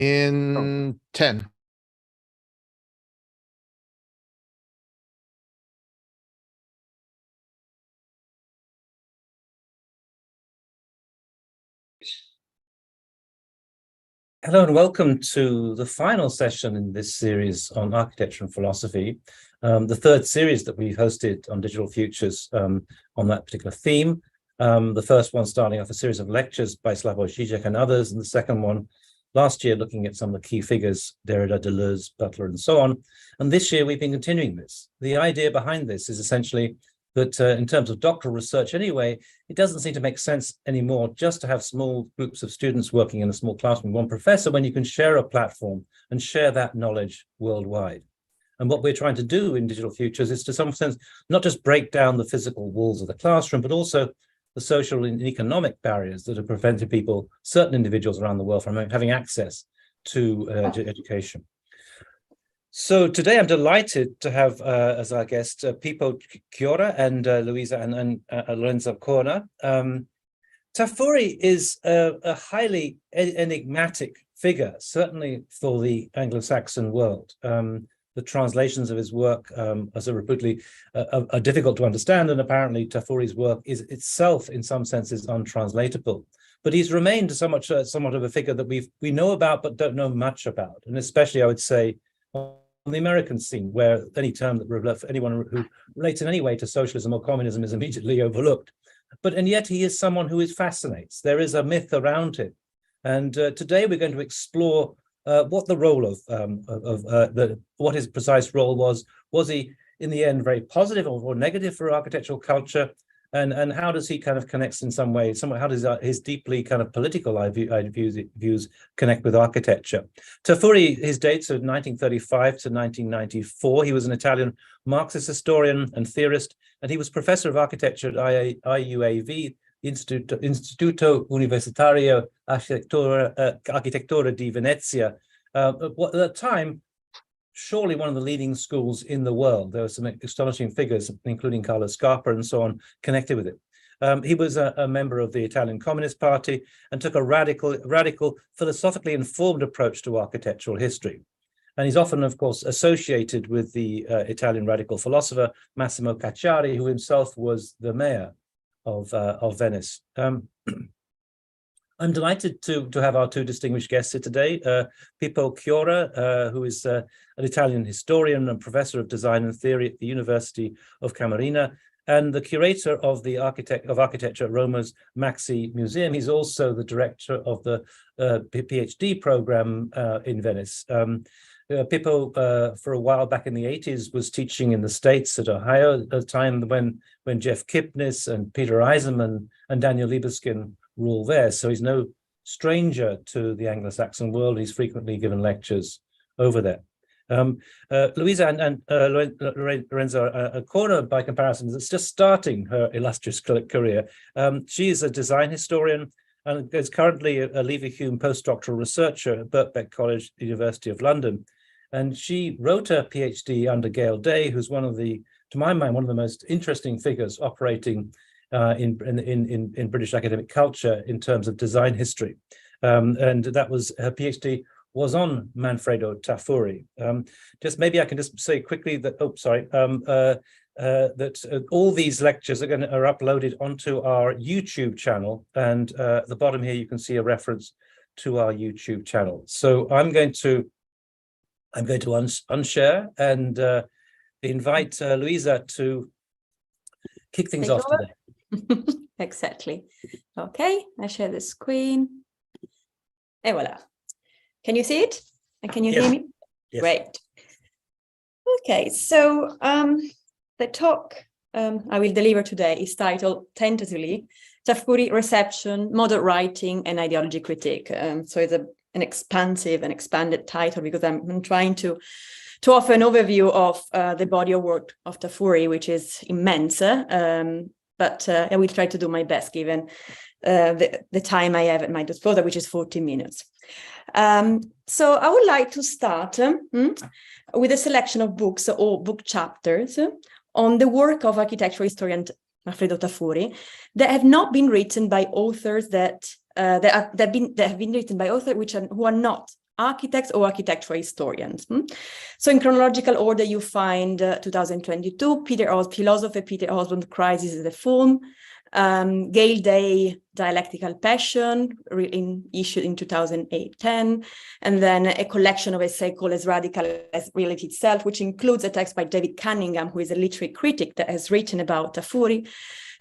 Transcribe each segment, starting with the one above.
in 10. Hello and welcome to the final session in this series on architecture and philosophy, the third series that we've hosted on Digital Futures on that particular theme. The first one starting off a series of lectures by Slavoj Žižek and others, and the second one last year looking at some of the key figures, Derrida, Deleuze, Butler, and so on. And this year we've been continuing this. The idea behind this is essentially that in terms of doctoral research anyway, it doesn't seem to make sense anymore just to have small groups of students working in a small classroom, one professor, when you can share a platform and share that knowledge worldwide. And what we're trying to do in Digital Futures is to some sense, not just break down the physical walls of the classroom, but also the social and economic barriers that have prevented people, certain individuals around the world, from having access to education. So today I'm delighted to have as our guest Pippo Ciorra and Luisa Lorenza Corna. Tafuri is a highly enigmatic figure, certainly for the Anglo-Saxon world. The translations of his work are difficult to understand, and apparently Tafuri's work is itself, in some senses, untranslatable. But he's remained somewhat of a figure that we know about but don't know much about, and especially, I would say, on the American scene, where any term that anyone who relates in any way to socialism or communism is immediately overlooked. And yet he is someone who fascinates. There is a myth around him. And today we're going to explore what the role what his precise role was. Was he, in the end, very positive or negative for architectural culture? And how does he kind of connects in some way? How does his deeply kind of political views connect with architecture? Tafuri, his dates are 1935 to 1994. He was an Italian Marxist historian and theorist, and he was professor of architecture at IUAV, Istituto Universitario Architettura di Venezia. At the time, surely one of the leading schools in the world. There were some astonishing figures, including Carlo Scarpa and so on, connected with it. He was a member of the Italian Communist Party and took a radical, philosophically informed approach to architectural history. And he's often, of course, associated with the Italian radical philosopher Massimo Cacciari, who himself was the mayor of Venice. I'm delighted to have our two distinguished guests here today, Pippo Ciorra, who is an Italian historian and professor of design and theory at the University of Camerino, and the curator of the architecture at Roma's MAXXI Museum. He's also the director of the PhD program in Venice. Pippo, for a while back in the 80s, was teaching in the States at Ohio at a time when Jeff Kipnis and Peter Eisenman and Daniel Libeskind rule there. So he's no stranger to the Anglo-Saxon world. He's frequently given lectures over there. Luisa and Lorenza Corna, by comparison, is just starting her illustrious career. She is a design historian and is currently a Leverhulme postdoctoral researcher at Birkbeck College, University of London. And she wrote her PhD under Gail Day, who's one of the, to my mind, one of the most interesting figures operating in British academic culture in terms of design history. And that was, her PhD was on Manfredo Tafuri. Just maybe I can just say quickly that, that all these lectures are uploaded onto our YouTube channel. And at the bottom here, you can see a reference to our YouTube channel. So I'm going to unshare and invite Luisa to kick things off today. Exactly. Okay, I share the screen. Et voila. Can you see it? And can you hear me? Yes. Great. Okay, so the talk I will deliver today is titled tentatively Tafuri Reception, Modern Writing and Ideology Critique. So it's an expansive and expanded title because I'm trying to offer an overview of the body of work of Tafuri, which is immense. But I will try to do my best given the time I have at my disposal, which is 40 minutes. So I would like to start with a selection of books or book chapters on the work of architectural historian Manfredo Tafuri that have not been written by authors that have been written by authors who are not architects or architectural historians. So in chronological order, you find 2022, philosopher Peter Osborne, Crisis of the Form, Gail Day, Dialectical Passion, issued in 2008-10, and then a collection of essays called As Radical as Reality Itself, which includes a text by David Cunningham, who is a literary critic that has written about Tafuri.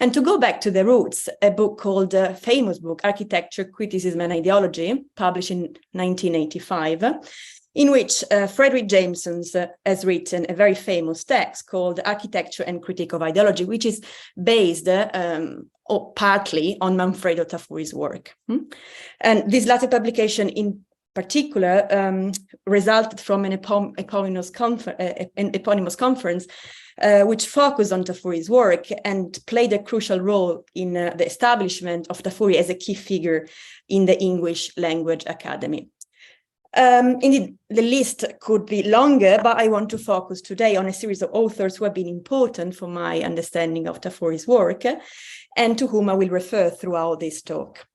And to go back to the roots, a book called, famous book, Architecture, Criticism and Ideology, published in 1985, in which Frederick Jameson has written a very famous text called Architecture and Critique of Ideology, which is based or partly on Manfredo Tafuri's work. And this latter publication in particular resulted from an eponymous conference which focused on Tafuri's work and played a crucial role in the establishment of Tafuri as a key figure in the English Language Academy. Indeed, the list could be longer, but I want to focus today on a series of authors who have been important for my understanding of Tafuri's work and to whom I will refer throughout this talk.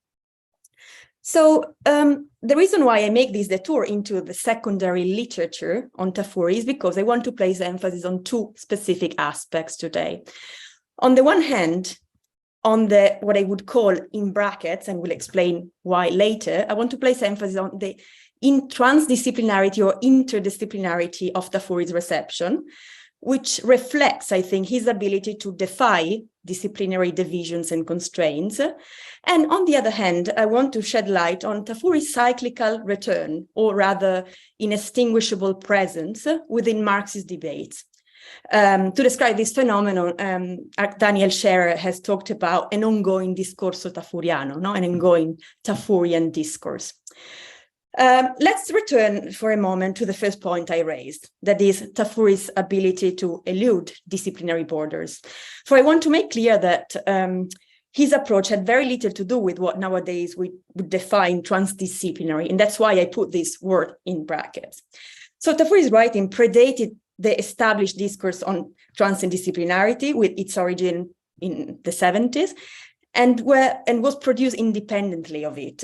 So the reason why I make this detour into the secondary literature on Tafuri is because I want to place emphasis on two specific aspects today. On the one hand, on the what I would call in brackets, and we'll explain why later, I want to place emphasis on the transdisciplinarity or interdisciplinarity of Tafuri's reception, which reflects, I think, his ability to defy disciplinary divisions and constraints. And on the other hand, I want to shed light on Tafuri's cyclical return, or rather inextinguishable presence within Marxist debates. To describe this phenomenon, Daniel Scherer has talked about an ongoing discorso tafuriano, an ongoing Tafurian discourse. Let's return for a moment to the first point I raised, that is Tafuri's ability to elude disciplinary borders. For I want to make clear that his approach had very little to do with what nowadays we would define transdisciplinary, and that's why I put this word in brackets. So Tafuri's writing predated the established discourse on transdisciplinarity with its origin in the 70s, and was produced independently of it.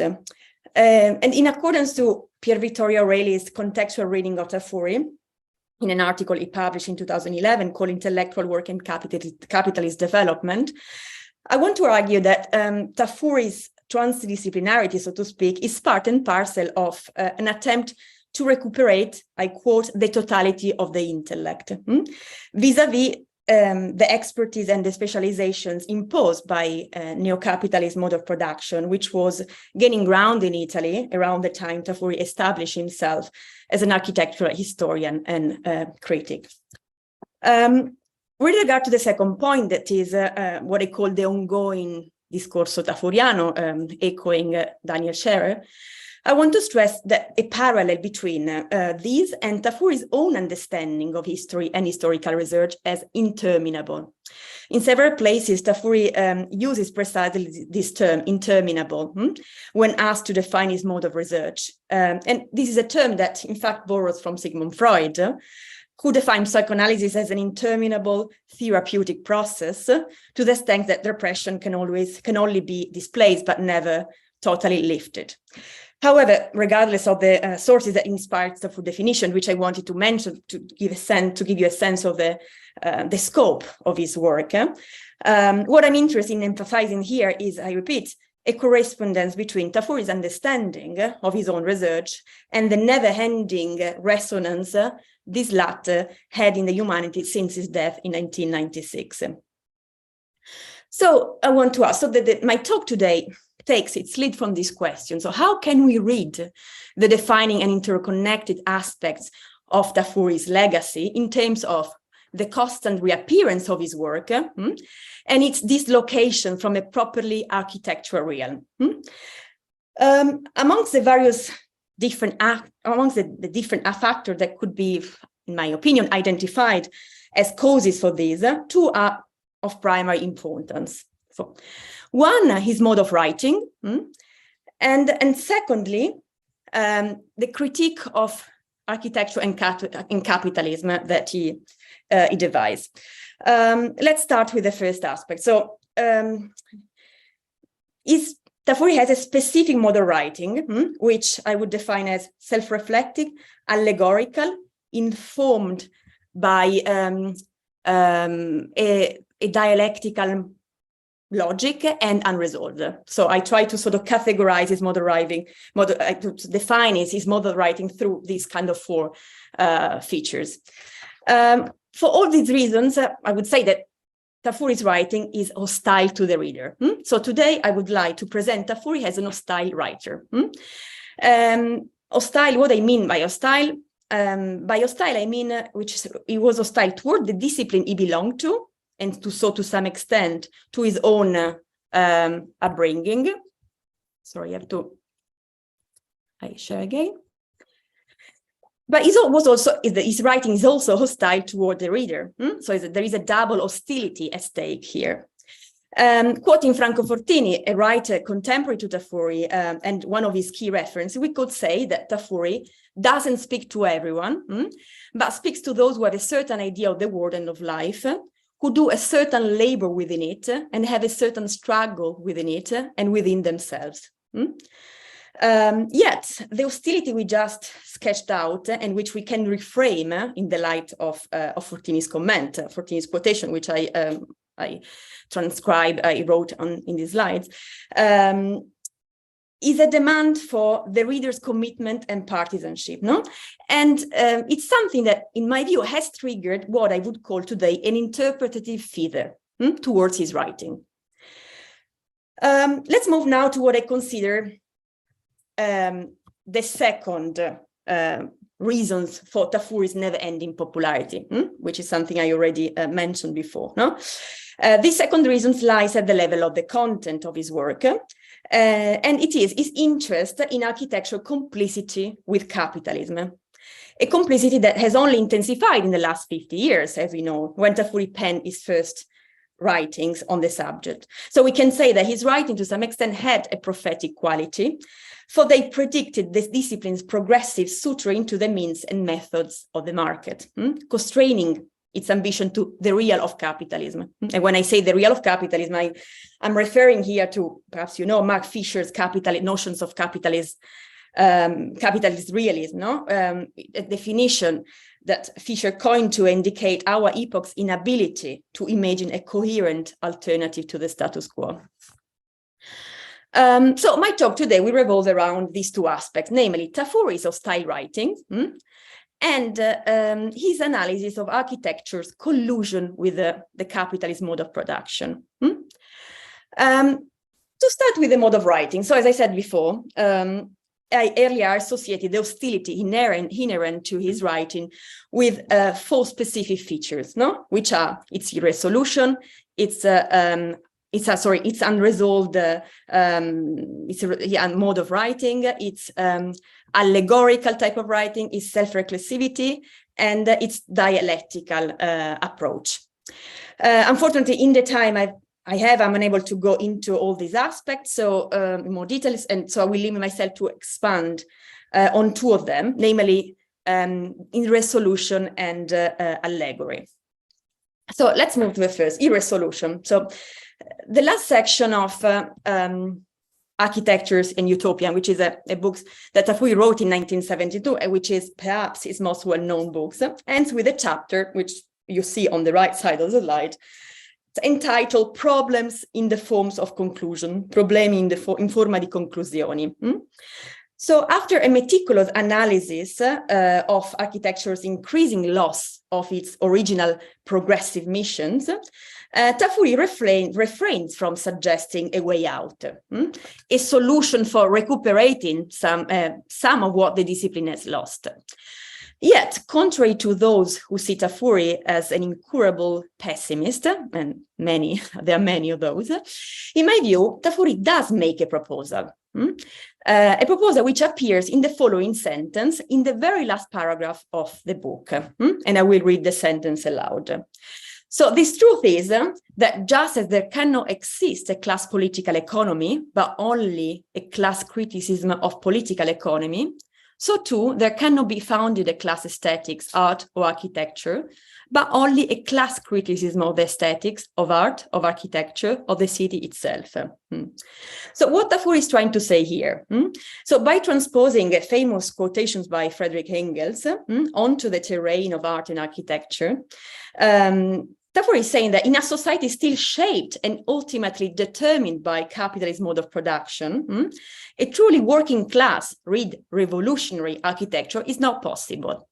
And in accordance to Pier Vittorio Aureli's contextual reading of Tafuri, in an article he published in 2011 called Intellectual Work and Capitalist Development, I want to argue that Tafuri's transdisciplinarity, so to speak, is part and parcel of an attempt to recuperate, I quote, the totality of the intellect, vis-a-vis the expertise and the specializations imposed by neo-capitalist mode of production, which was gaining ground in Italy around the time Tafuri established himself as an architectural historian and critic. With regard to the second point, that is what I call the ongoing discorso tafuriano, echoing Daniel Scherer, I want to stress that a parallel between these and Tafuri's own understanding of history and historical research as interminable. In several places, Tafuri uses precisely this term, interminable, when asked to define his mode of research. And this is a term that, in fact, borrows from Sigmund Freud, who defined psychoanalysis as an interminable therapeutic process to the extent that depression can only be displaced but never totally lifted. However, regardless of the sources that inspired the full definition, which I wanted to mention to give you a sense of the scope of his work, what I'm interested in emphasizing here is, I repeat, a correspondence between Tafuri's understanding of his own research and the never-ending resonance this latter had in the humanities since his death in 1996. So I want to ask, so that my talk today takes its lead from this question. So how can we read the defining and interconnected aspects of Tafuri's legacy in terms of the constant reappearance of his work and its dislocation from a properly architectural realm? Amongst the various different factors that could be, in my opinion, identified as causes for this, two are of primary importance. So, one, his mode of writing, and secondly, the critique of architecture and capitalism that he devised. Let's start with the first aspect. So, his Tafuri has a specific mode of writing, which I would define as self-reflective, allegorical, informed by a dialectical logic and unresolved. So I try to sort of categorize his mode of writing, to define his mode of writing through these kind of four features. For all these reasons, I would say that Tafuri's writing is hostile to the reader. So today I would like to present Tafuri as an hostile writer. Hostile, what I mean by hostile? I mean, he was hostile toward the discipline he belonged to, and to some extent to his own upbringing. Sorry, I share again. But his writing is also hostile toward the reader. So there is a double hostility at stake here. Quoting Franco Fortini, a writer contemporary to Tafuri, and one of his key references, we could say that Tafuri doesn't speak to everyone, but speaks to those who have a certain idea of the world and of life, who do a certain labor within it and have a certain struggle within it and within themselves. Yet the hostility we just sketched out, and which we can reframe in the light of Fortini's comment, Fortini's quotation, which I wrote in these slides, is a demand for the reader's commitment and partisanship, no? And it's something that, in my view, has triggered what I would call today an interpretative fever towards his writing. Let's move now to what I consider the second reasons for Tafuri's never-ending popularity, which is something I already mentioned before. No, this second reason lies at the level of the content of his work, and it is his interest in architectural complicity with capitalism, a complicity that has only intensified in the last 50 years, as we know, when Tafuri penned his first writings on the subject. So we can say that his writing, to some extent, had a prophetic quality, for they predicted this discipline's progressive suturing into the means and methods of the market, constraining its ambition to the real of capitalism. And when I say the real of capitalism, I'm referring here to, perhaps you know, Mark Fisher's notions of capitalist realism, no? A definition that Fisher coined to indicate our epoch's inability to imagine a coherent alternative to the status quo. So my talk today will revolve around these two aspects, namely Tafuri's hostile writing and his analysis of architecture's collusion with the capitalist mode of production. To start with the mode of writing, so as I said before, I earlier associated the hostility inherent to his writing with four specific features, no? Which are its irresolution, its unresolved mode of writing, its allegorical type of writing, its self-reflexivity, and its dialectical approach. Unfortunately, in the time I'm unable to go into all these aspects, so in more details, and so I will limit myself to expand on two of them, namely irresolution and allegory. So let's move to the first, irresolution. So the last section of Architectures and Utopia, which is a book that Tafuri wrote in 1972, which is perhaps his most well-known book, ends with a chapter, which you see on the right side of the slide, entitled Problems in the Forms of Conclusion, Problemi in forma di conclusioni. So after a meticulous analysis of architecture's increasing loss of its original progressive missions, Tafuri refrains from suggesting a way out, a solution for recuperating some of what the discipline has lost. Yet, contrary to those who see Tafuri as an incurable pessimist, and there are many of those, in my view, Tafuri does make a proposal which appears in the following sentence in the very last paragraph of the book, and I will read the sentence aloud. So this truth is that just as there cannot exist a class political economy, but only a class criticism of political economy, so too there cannot be founded a class aesthetics, art or architecture, but only a class criticism of the aesthetics, of art, of architecture, of the city itself. So what Tafuri is trying to say here? So by transposing famous quotations by Friedrich Engels onto the terrain of art and architecture, Tafuri is saying that in a society still shaped and ultimately determined by capitalist mode of production, a truly working class, read revolutionary architecture is not possible.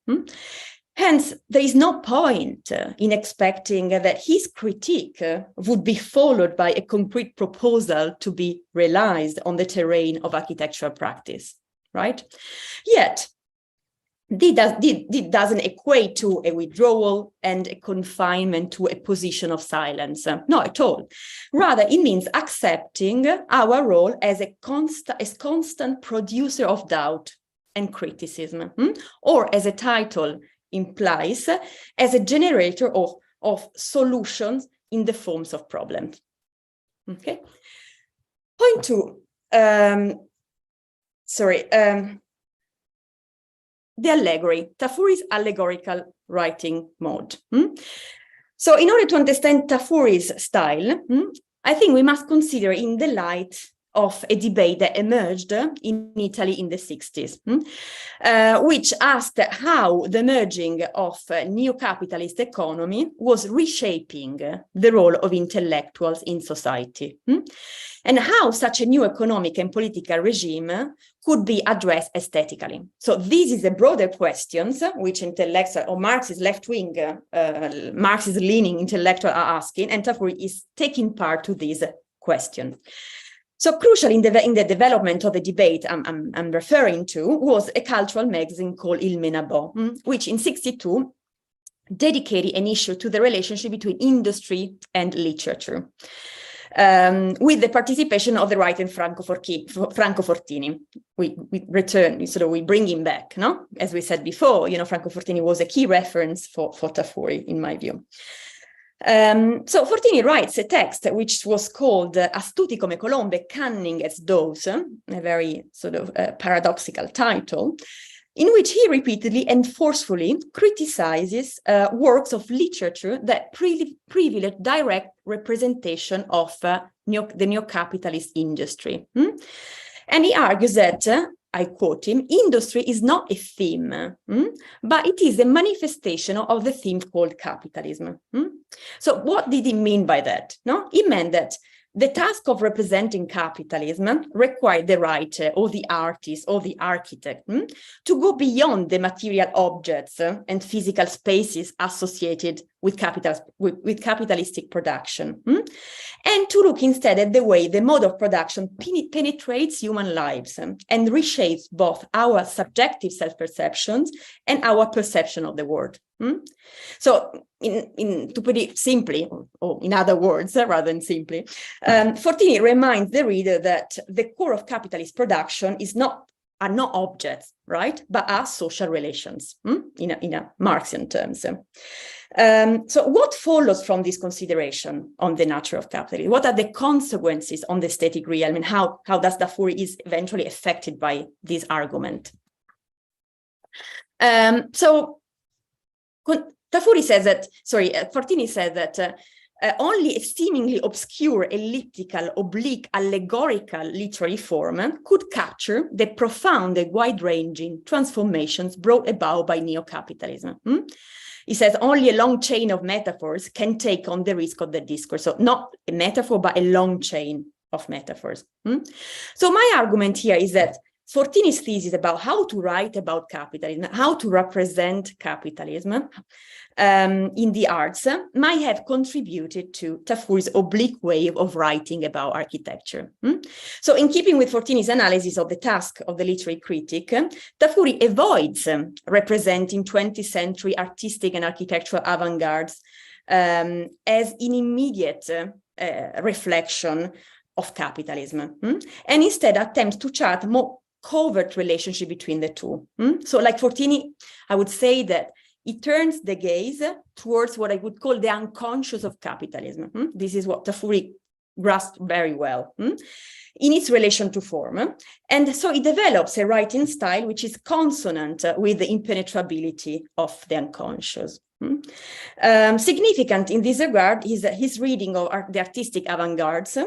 Hence, there is no point in expecting that his critique would be followed by a concrete proposal to be realized on the terrain of architectural practice, right? Yet, this doesn't equate to a withdrawal and a confinement to a position of silence. Not at all. Rather, it means accepting our role as a constant producer of doubt and criticism, or as a title implies, as a generator of solutions in the forms of problems. Okay. Point two. The allegory, Tafuri's allegorical writing mode. So in order to understand Tafuri's style, I think we must consider in the light of a debate that emerged in Italy in the 60s, which asked how the merging of neo-capitalist economy was reshaping the role of intellectuals in society, and how such a new economic and political regime could be addressed aesthetically. So this is a broader question which intellectual or Marxist left-wing, Marxist-leaning intellectuals are asking, and Tafuri is taking part to this question. So crucial in the development of the debate I'm referring to was a cultural magazine called Il Menabo, which in 1962 dedicated an issue to the relationship between industry and literature, with the participation of the writer Franco Fortini. We return, so we bring him back, no? As we said before, Franco Fortini was a key reference for Tafuri, in my view. So Fortini writes a text which was called Astuti come colombe, cunning as doves, a very sort of paradoxical title, in which he repeatedly and forcefully criticizes works of literature that privilege direct representation of the neo-capitalist industry. And he argues that, I quote him, industry is not a theme, but it is a manifestation of the theme called capitalism. So what did he mean by that? No, he meant that the task of representing capitalism required the writer or the artist or the architect to go beyond the material objects and physical spaces associated with capitalistic production, and to look instead at the way the mode of production penetrates human lives and reshapes both our subjective self-perceptions and our perception of the world. So, to put it simply, or in other words, rather than simply, Fortini reminds the reader that the core of capitalist production are not objects, right, but are social relations, in a Marxian terms. So what follows from this consideration on the nature of capitalism? What are the consequences on the aesthetic realm, and how does Tafuri is eventually affected by this argument? Fortini says that only a seemingly obscure, elliptical, oblique, allegorical literary form could capture the profound and wide-ranging transformations brought about by neo-capitalism. He says only a long chain of metaphors can take on the risk of the discourse. So not a metaphor, but a long chain of metaphors. So my argument here is that Fortini's thesis about how to write about capitalism, how to represent capitalism in the arts might have contributed to Tafuri's oblique way of writing about architecture. So in keeping with Fortini's analysis of the task of the literary critic, Tafuri avoids representing 20th century artistic and architectural avant-gardes as an immediate reflection of capitalism, and instead attempts to chart more covert relationship between the two. So like Fortini, I would say that it turns the gaze towards what I would call the unconscious of capitalism. This is what Tafuri grasped very well in its relation to form. And so it develops a writing style which is consonant with the impenetrability of the unconscious. Significant in this regard is his reading of the artistic avant-gardes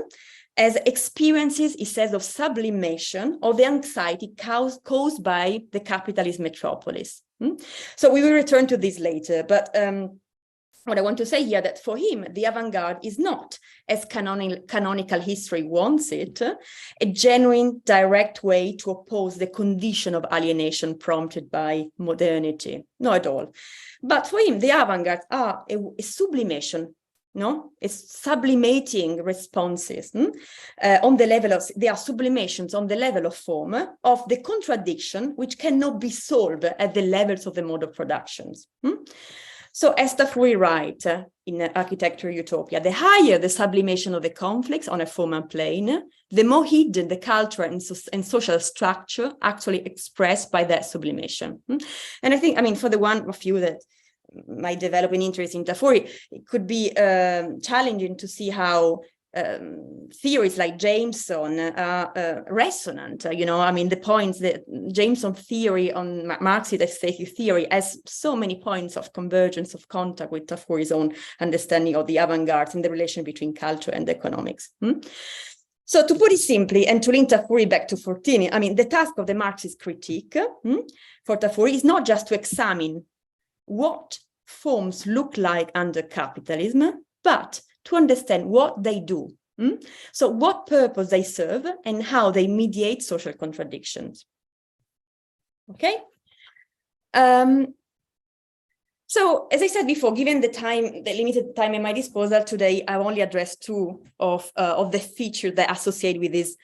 as experiences, he says, of sublimation of the anxiety caused by the capitalist metropolis. So we will return to this later, but what I want to say here that for him, the avant-garde is not, as canonical history wants it, a genuine, direct way to oppose the condition of alienation prompted by modernity. Not at all. But for him, the avant-garde are a sublimation, it's sublimating responses on the level of, they are sublimations on the level of form of the contradiction which cannot be solved at the levels of the mode of productions. So as Tafuri writes in Architecture Utopia, the higher the sublimation of the conflicts on a formal plane, the more hidden the cultural and social structure actually expressed by that sublimation. And I think, for the one of you that might develop an interest in Tafuri, it could be challenging to see how theories like Jameson are resonant. The points that Jameson theory on Marxist aesthetic theory has so many points of convergence, of contact with Tafuri's own understanding of the avant-garde and the relation between culture and economics. So to put it simply, and to link Tafuri back to Fortini, the task of the Marxist critique for Tafuri is not just to examine what forms look like under capitalism, but to understand what they do. So what purpose they serve and how they mediate social contradictions. Okay. So as I said before, given the limited time at my disposal today, I only addressed two of the features that associate with this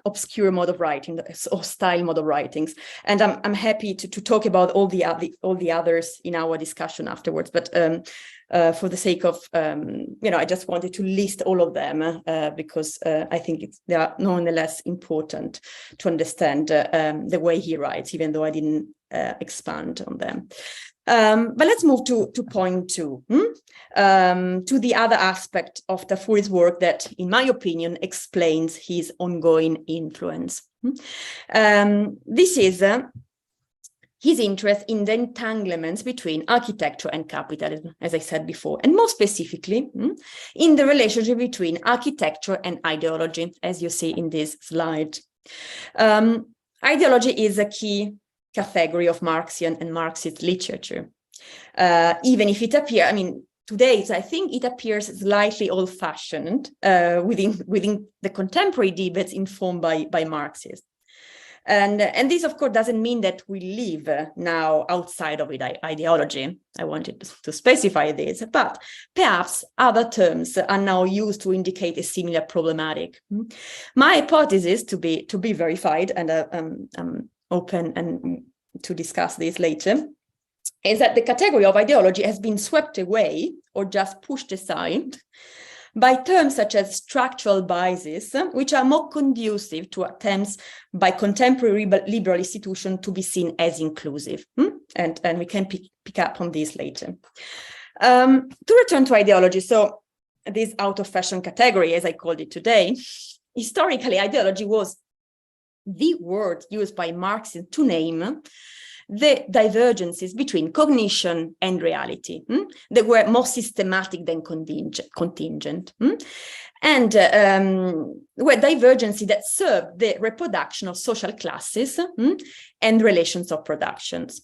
obscure mode of writing or style mode of writings, and I'm happy to talk about all the others in our discussion afterwards. But for the sake of I just wanted to list all of them because I think they are nonetheless important to understand the way he writes, even though I didn't expand on them. But let's move to point two, to the other aspect of Tafuri's work that, in my opinion, explains his ongoing influence. This is his interest in the entanglements between architecture and capitalism, as I said before, and more specifically, in the relationship between architecture and ideology, as you see in this slide. Ideology is a key category of Marxian and Marxist literature, even if it appears, today, I think it appears slightly old-fashioned within the contemporary debates informed by Marxists. And this, of course, doesn't mean that we live now outside of ideology. I wanted to specify this, but perhaps other terms are now used to indicate a similar problematic. My hypothesis, to be verified, and I'm open and to discuss this later, is that the category of ideology has been swept away or just pushed aside by terms such as structural biases, which are more conducive to attempts by contemporary liberal institutions to be seen as inclusive. And we can pick up on this later. To return to ideology, so this out-of-fashion category, as I called it today, historically, ideology was the word used by Marxists to name the divergences between cognition and reality that were more systematic than contingent, and were divergences that served the reproduction of social classes and relations of productions.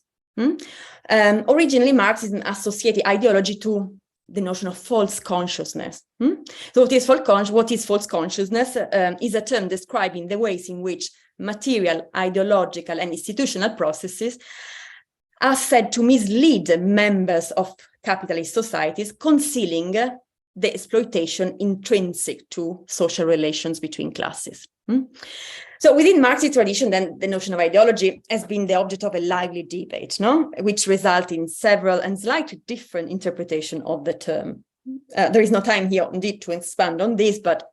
Originally, Marxism associated ideology to the notion of false consciousness. So what is false consciousness is a term describing the ways in which material, ideological, and institutional processes are said to mislead members of capitalist societies, concealing the exploitation intrinsic to social relations between classes. So within Marxist tradition, then the notion of ideology has been the object of a lively debate, which result in several and slightly different interpretation of the term. There is no time here indeed to expand on this, but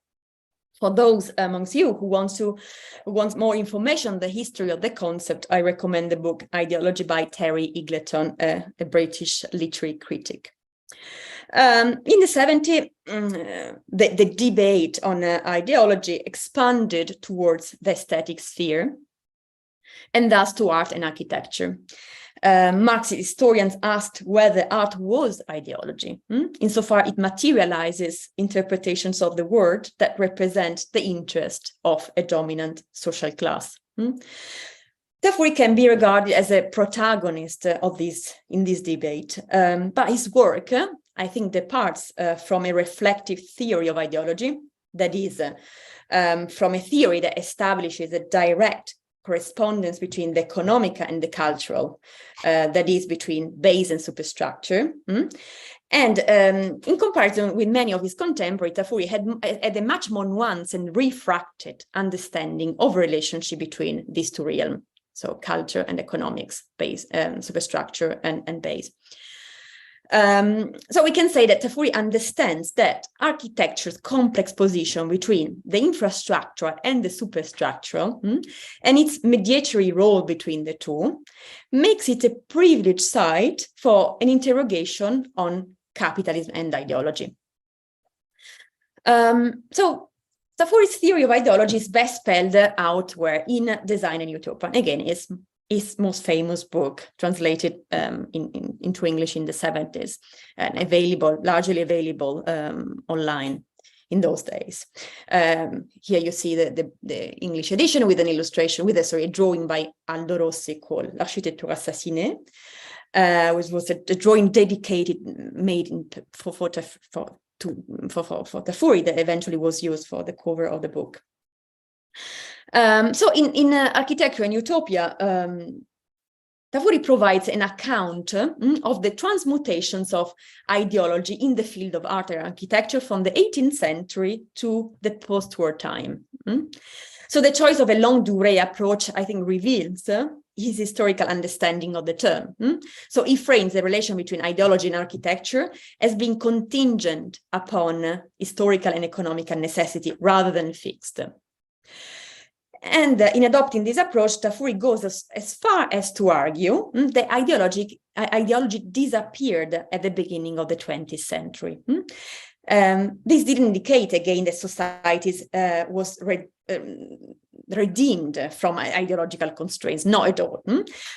for those amongst you who want more information on the history of the concept, I recommend the book Ideology by Terry Eagleton, a British literary critic. In the 70s, the debate on ideology expanded towards the aesthetic sphere, and thus to art and architecture. Marxist historians asked whether art was ideology, insofar it materializes interpretations of the world that represent the interest of a dominant social class. Tafuri can be regarded as a protagonist in this debate, but his work, I think, departs from a reflective theory of ideology, that is, from a theory that establishes a direct correspondence between the economical and the cultural, that is, between base and superstructure. And in comparison with many of his contemporaries, Tafuri had a much more nuanced and refracted understanding of relationship between these two realms, so culture and economics, base, superstructure and base. So we can say that Tafuri understands that architecture's complex position between the infrastructural and the superstructural, and its mediatory role between the two, makes it a privileged site for an interrogation on capitalism and ideology. So Tafuri's theory of ideology is best spelled out where in Design and Utopia. Again, is his most famous book, translated into English in the 70s, and largely available online in those days. Here you see the English edition with an illustration, with a drawing by Aldo Rossi called L'architecture assassinée, which was a drawing made for Tafuri, that eventually was used for the cover of the book. So in Architecture and Utopia, Tafuri provides an account of the transmutations of ideology in the field of art and architecture from the 18th century to the post-war time. So the choice of a longue durée approach, I think, reveals his historical understanding of the term. So he frames the relation between ideology and architecture as being contingent upon historical and economical necessity rather than fixed. And in adopting this approach, Tafuri goes as far as to argue that ideology disappeared at the beginning of the 20th century. This didn't indicate, again, that societies was redeemed from ideological constraints, not at all.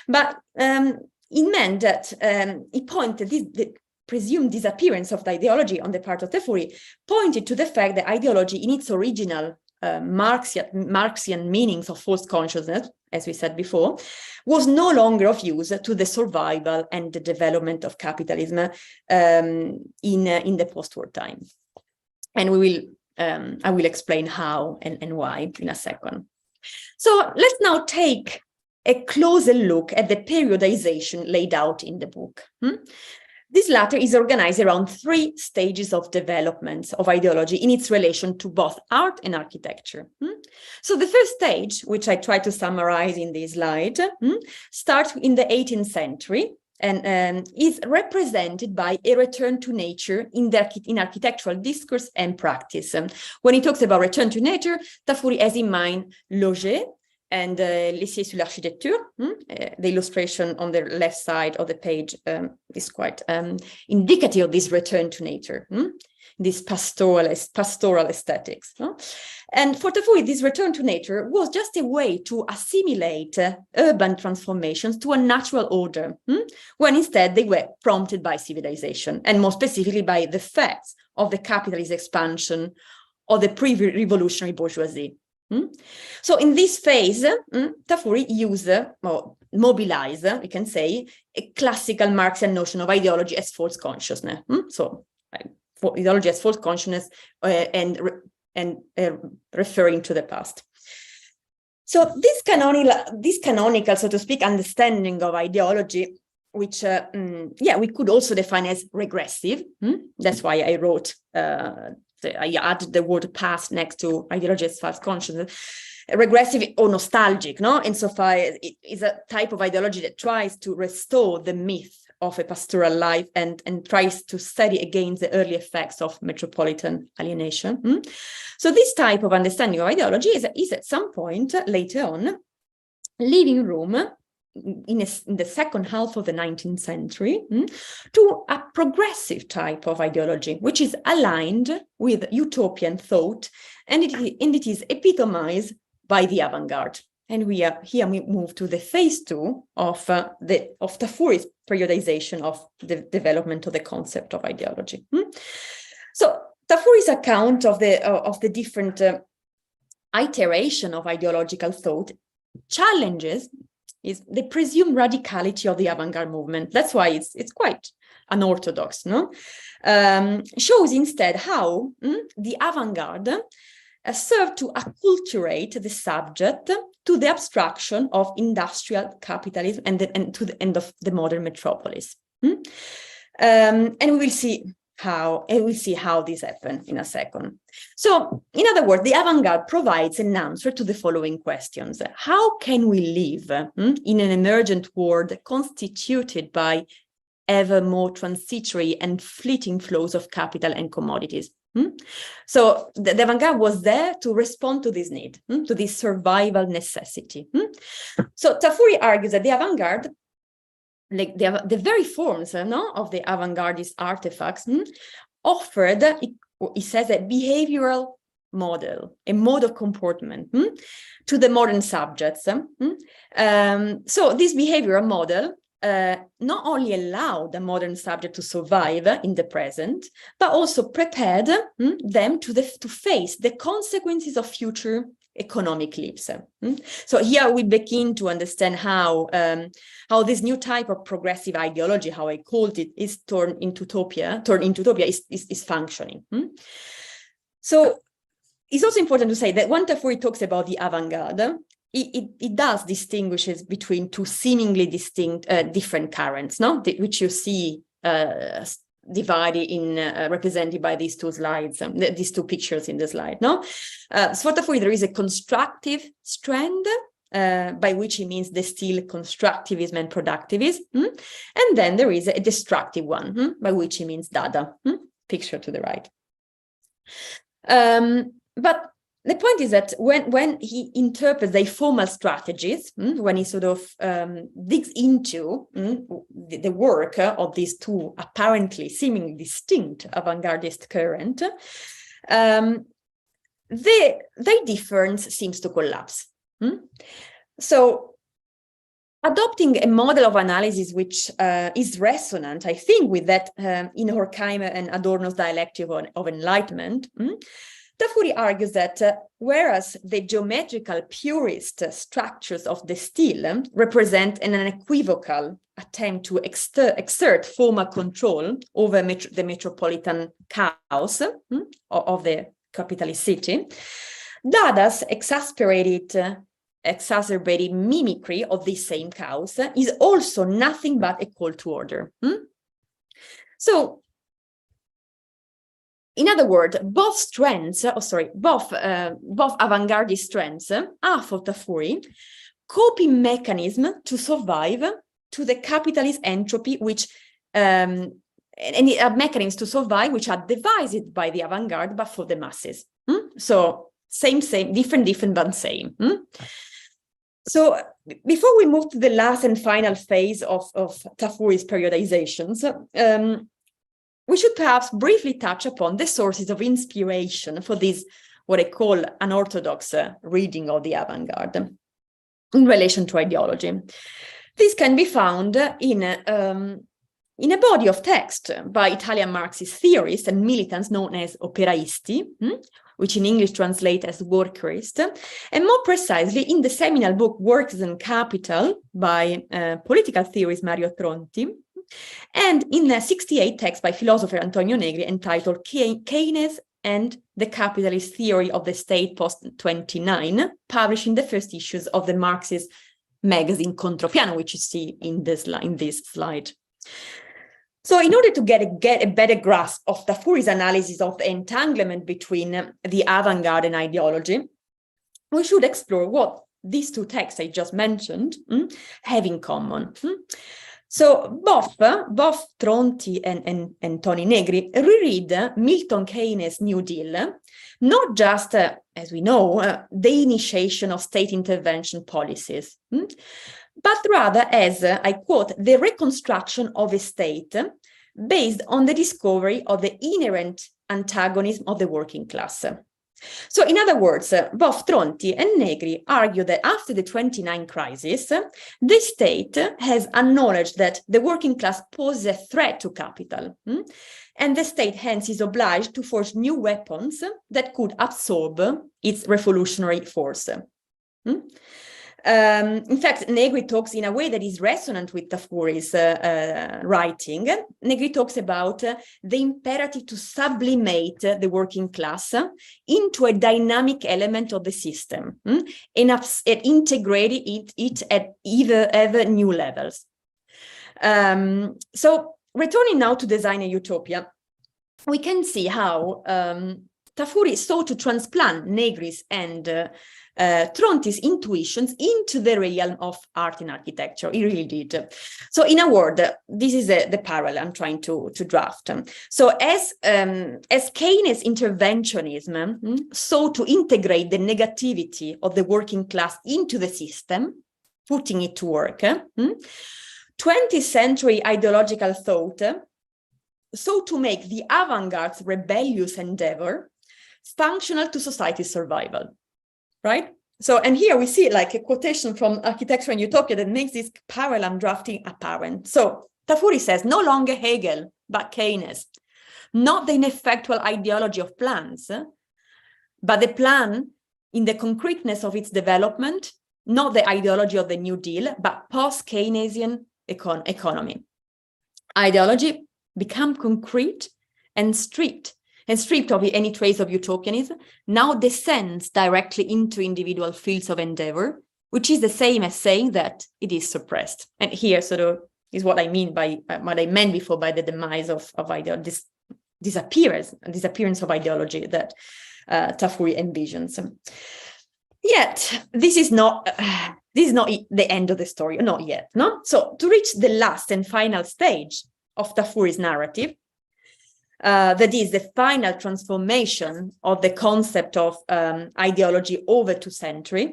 But it meant that it pointed the presumed disappearance of the ideology on the part of Tafuri pointed to the fact that ideology in its original Marxian meanings of false consciousness, as we said before, was no longer of use to the survival and the development of capitalism in the post-war time. And I will explain how and why in a second. So let's now take a closer look at the periodization laid out in the book. This latter is organized around 3 stages of development of ideology in its relation to both art and architecture. So the first stage, which I try to summarize in this slide, starts in the 18th century and is represented by a return to nature in architectural discourse and practice. When he talks about return to nature, Tafuri has in mind Loger and l'essai sur l'architecture. The illustration on the left side of the page is quite indicative of this return to nature, this pastoral aesthetics. And for Tafuri, this return to nature was just a way to assimilate urban transformations to a natural order, when instead they were prompted by civilization, and more specifically by the facts of the capitalist expansion of the pre-revolutionary bourgeoisie. So in this phase, Tafuri used or mobilized, we can say, a classical Marxian notion of ideology as false consciousness. So ideology as false consciousness and referring to the past. So this canonical, so to speak, understanding of ideology, which we could also define as regressive. That's why I wrote. I added the word past next to ideology as false consciousness, regressive or nostalgic, no? Insofar it is a type of ideology that tries to restore the myth of a pastoral life and tries to study against the early effects of metropolitan alienation. So this type of understanding of ideology is at some point later on leaving room in the second half of the 19th century to a progressive type of ideology, which is aligned with utopian thought, and it is epitomized by the avant-garde. And we move to the phase 2 of Tafuri's periodization of the development of the concept of ideology. So Tafuri's account of the different iteration of ideological thought challenges is the presumed radicality of the avant-garde movement. That's why it's quite unorthodox, no? Shows instead how the avant-garde served to acculturate the subject to the abstraction of industrial capitalism and to the end of the modern metropolis. And we will see how this happened in a second. So, in other words, the avant-garde provides an answer to the following questions. How can we live in an emergent world constituted by ever more transitory and fleeting flows of capital and commodities? So the avant-garde was there to respond to this need, to this survival necessity. So Tafuri argues that the avant-garde, like the very forms of the avant-gardist artifacts, offered, he says, a behavioral model, a mode of comportment to the modern subjects. So this behavioral model not only allowed the modern subject to survive in the present, but also prepared them to face the consequences of future economic leaps. So here we begin to understand how this new type of progressive ideology, how I called it, is turned into utopia is functioning. So it's also important to say that when Tafuri talks about the avant-garde, it does distinguishes between two seemingly distinct different currents, no? Which you see divided represented by these two slides, these two pictures in the slide, no? So for Tafuri, there is a constructive strand, by which he means the still constructivism and productivism, and then there is a destructive one, by which he means Dada, picture to the right. But the point is that when he interprets the formal strategies, when he sort of digs into the work of these two apparently seemingly distinct avant-gardist current, their difference seems to collapse. So adopting a model of analysis which is resonant, I think, with that in Horkheimer and Adorno's dialectic of enlightenment, Tafuri argues that whereas the geometrical purist structures of the still represent an unequivocal attempt to exert formal control over the metropolitan chaos of the capitalist city, Dada's exacerbated mimicry of this same chaos is also nothing but a call to order. So, in other words, both avant-garde strengths are for Tafuri coping mechanism to survive to the capitalist entropy, which and mechanisms to survive which are devised by the avant-garde, but for the masses. So same, different, but same. So before we move to the last and final phase of Tafuri's periodizations, we should perhaps briefly touch upon the sources of inspiration for this, what I call unorthodox reading of the avant-garde in relation to ideology. This can be found in a body of text by Italian Marxist theorists and militants known as operaisti, which in English translate as workerists, and more precisely in the seminal book Workers and Capital by political theorist Mario Tronti, and in a 68 text by philosopher Antonio Negri entitled Keynes and the Capitalist Theory of the State post-29, published in the first issues of the Marxist magazine Contropiano, which you see in this slide. So in order to get a better grasp of Tafuri's analysis of the entanglement between the avant-garde and ideology, we should explore what these two texts I just mentioned have in common. So both Tronti and Tony Negri reread Milton Keynes' New Deal, not just, as we know, the initiation of state intervention policies, but rather as, I quote, the reconstruction of a state based on the discovery of the inherent antagonism of the working class. So in other words, both Tronti and Negri argue that after the 29 crisis, the state has acknowledged that the working class poses a threat to capital, and the state hence is obliged to forge new weapons that could absorb its revolutionary force. In fact, Negri talks in a way that is resonant with Tafuri's writing. Negri talks about the imperative to sublimate the working class into a dynamic element of the system and integrating it at ever new levels. So returning now to Design a Utopia, we can see how Tafuri sought to transplant Negri's and Tronti's intuitions into the realm of art and architecture. He really did. So in a word, this is the parallel I'm trying to draft. So as Keynes' interventionism sought to integrate the negativity of the working class into the system, putting it to work, 20th century ideological thought sought to make the avant-garde's rebellious endeavor functional to society's survival. Right? So, and here we see like a quotation from Architecture and Utopia that makes this parallel drafting apparent. So Tafuri says, no longer Hegel, but Keynes, not the ineffectual ideology of plans, but the plan in the concreteness of its development, not the ideology of the New Deal, but post-Keynesian economy. Ideology become concrete and stripped of any trace of utopianism, now descends directly into individual fields of endeavor, which is the same as saying that it is suppressed. And here sort of is what I mean by what I meant before by the demise of ideology, this disappearance of ideology that Tafuri envisions. Yet this is not the end of the story, not yet. No. So to reach the last and final stage of Tafuri's narrative, that is the final transformation of the concept of ideology over 2 centuries,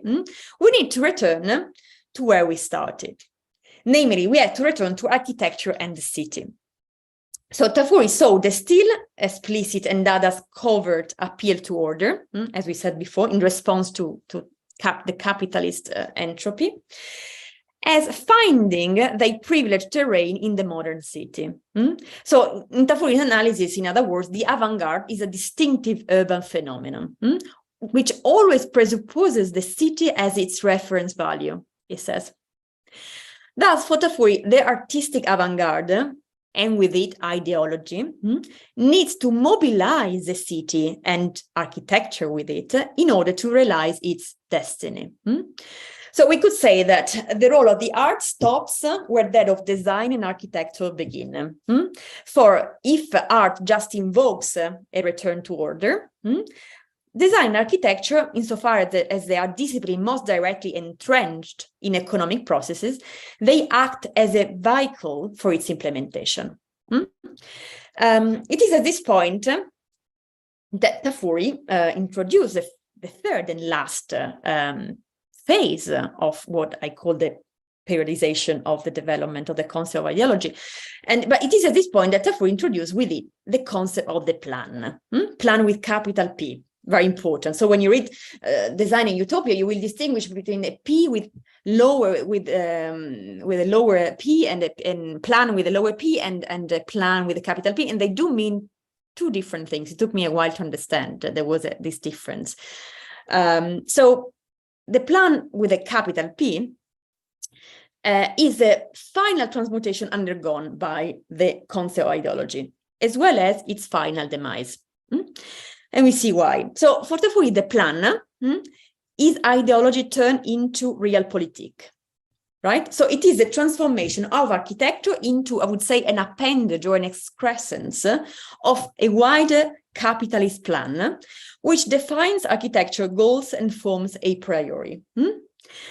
we need to return to where we started. Namely, we had to return to architecture and the city. So Tafuri saw the still explicit and Dada's covert appeal to order, as we said before, in response to the capitalist entropy, as finding their privileged terrain in the modern city. So in Tafuri's analysis, in other words, the avant-garde is a distinctive urban phenomenon, which always presupposes the city as its reference value, he says. Thus, for Tafuri, the artistic avant-garde, and with it ideology, needs to mobilize the city and architecture with it in order to realize its destiny. So we could say that the role of the art stops where that of design and architecture begin. For if art just invokes a return to order, design and architecture, insofar as they are discipline most directly entrenched in economic processes, they act as a vehicle for its implementation. It is at this point that Tafuri introduced the third and last phase of what I call the periodization of the development of the concept of ideology. But it is at this point that Tafuri introduced with it the concept of the plan, plan with capital P, very important. So when you read Designing Utopia, you will distinguish between a P with a lower P and plan with a lower P and a plan with a capital P, and they do mean two different things. It took me a while to understand that there was this difference. So the plan with a capital P is a final transmutation undergone by the concept of ideology, as well as its final demise. And we see why. So for Tafuri, the plan is ideology turned into realpolitik, right? So it is a transformation of architecture into, I would say, an appendage or an excrescence of a wider capitalist plan, which defines architecture goals and forms a priori.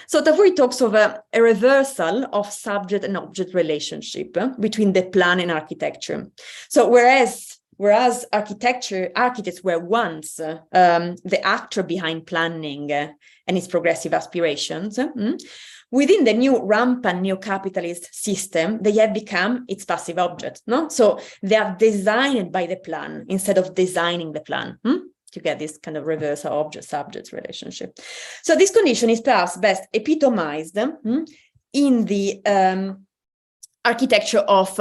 So Tafuri talks of a reversal of subject and object relationship between the plan and architecture. So whereas architects were once the actor behind planning and its progressive aspirations, within the new rampant neo-capitalist system, they have become its passive object, no? So they are designed by the plan instead of designing the plan. To get this kind of reverse object-subject relationship. So this condition is perhaps best epitomized in the architecture of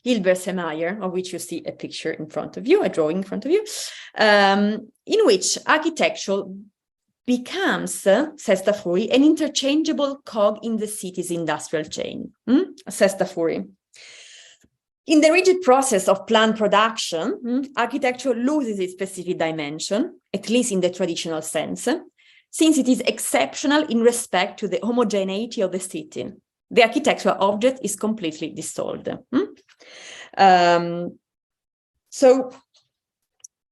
Hilbert Semeyer, of which you see a picture in front of you, a drawing in front of you, in which architecture becomes, says Tafuri, an interchangeable cog in the city's industrial chain, says Tafuri. In the rigid process of planned production, architecture loses its specific dimension, at least in the traditional sense, since it is exceptional in respect to the homogeneity of the city. The architectural object is completely dissolved. So,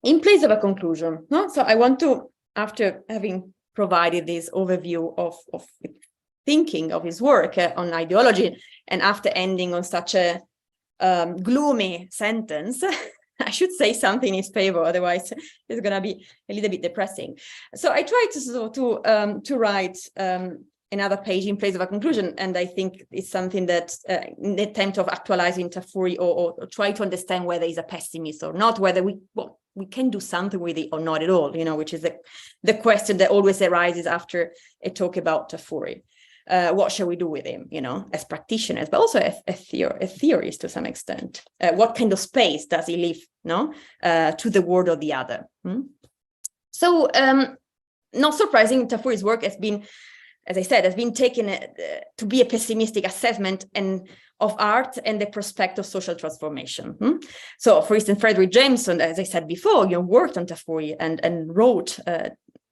in place of a conclusion, so I want to, after having provided this overview of thinking of his work on ideology, and after ending on such a gloomy sentence, I should say something in his favor, otherwise it's going to be a little bit depressing. So I tried to write another page in place of a conclusion, and I think it's something that in the attempt of actualizing Tafuri or try to understand whether he's a pessimist or not, whether we can do something with it or not at all, which is the question that always arises after a talk about Tafuri. What shall we do with him, as practitioners, but also a theorist to some extent? What kind of space does he leave, to the word or the other? So, not surprising, Tafuri's work has been, as I said, has been taken to be a pessimistic assessment of art and the prospect of social transformation. So, for instance, Frederick Jameson, as I said before, worked on Tafuri and wrote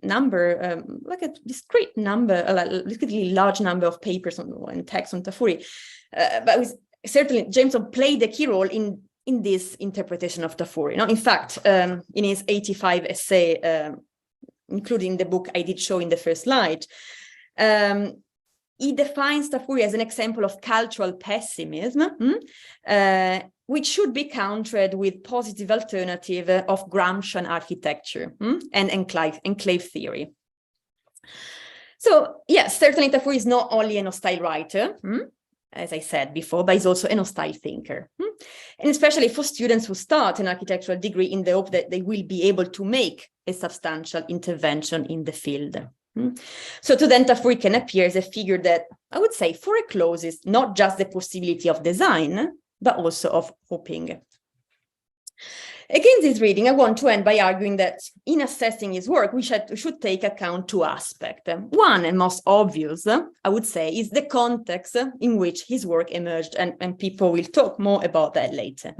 like a discrete number, a liquidly large number of papers and texts on Tafuri. But certainly Jameson played a key role in this interpretation of Tafuri. In fact, in his 85 essay, including the book I did show in the first slide, he defines Tafuri as an example of cultural pessimism, which should be countered with positive alternative of Gramscian architecture and enclave theory. So, yes, certainly Tafuri is not only an hostile writer, as I said before, but he's also an hostile thinker. And especially for students who start an architectural degree in the hope that they will be able to make a substantial intervention in the field. So to them, Tafuri can appear as a figure that, I would say, forecloses not just the possibility of design, but also of hoping. Against this reading, I want to end by arguing that in assessing his work, we should take account two aspects. One, and most obvious, I would say, is the context in which his work emerged, and people will talk more about that later.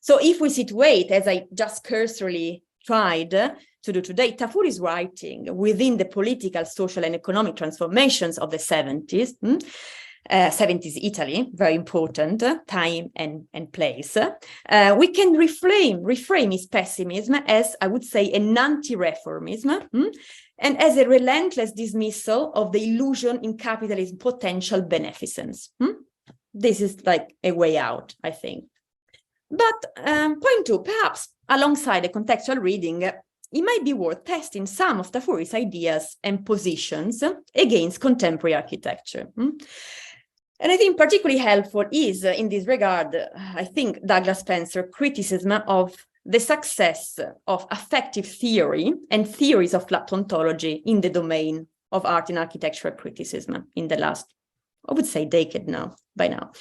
So if we situate, as I just cursorily tried to do today, Tafuri's writing within the political, social, and economic transformations of the 70s, 70s Italy, very important, time and place, we can reframe his pessimism as, I would say, an anti-reformism, and as a relentless dismissal of the illusion in capitalism potential beneficence. This is like a way out, I think. But point two, perhaps alongside a contextual reading, it might be worth testing some of Tafuri's ideas and positions against contemporary architecture. And I think particularly helpful is, in this regard, I think, Douglas Spencer's criticism of the success of affective theory and theories of flat ontology in the domain of art and architectural criticism in the last, I would say, decade now, by now.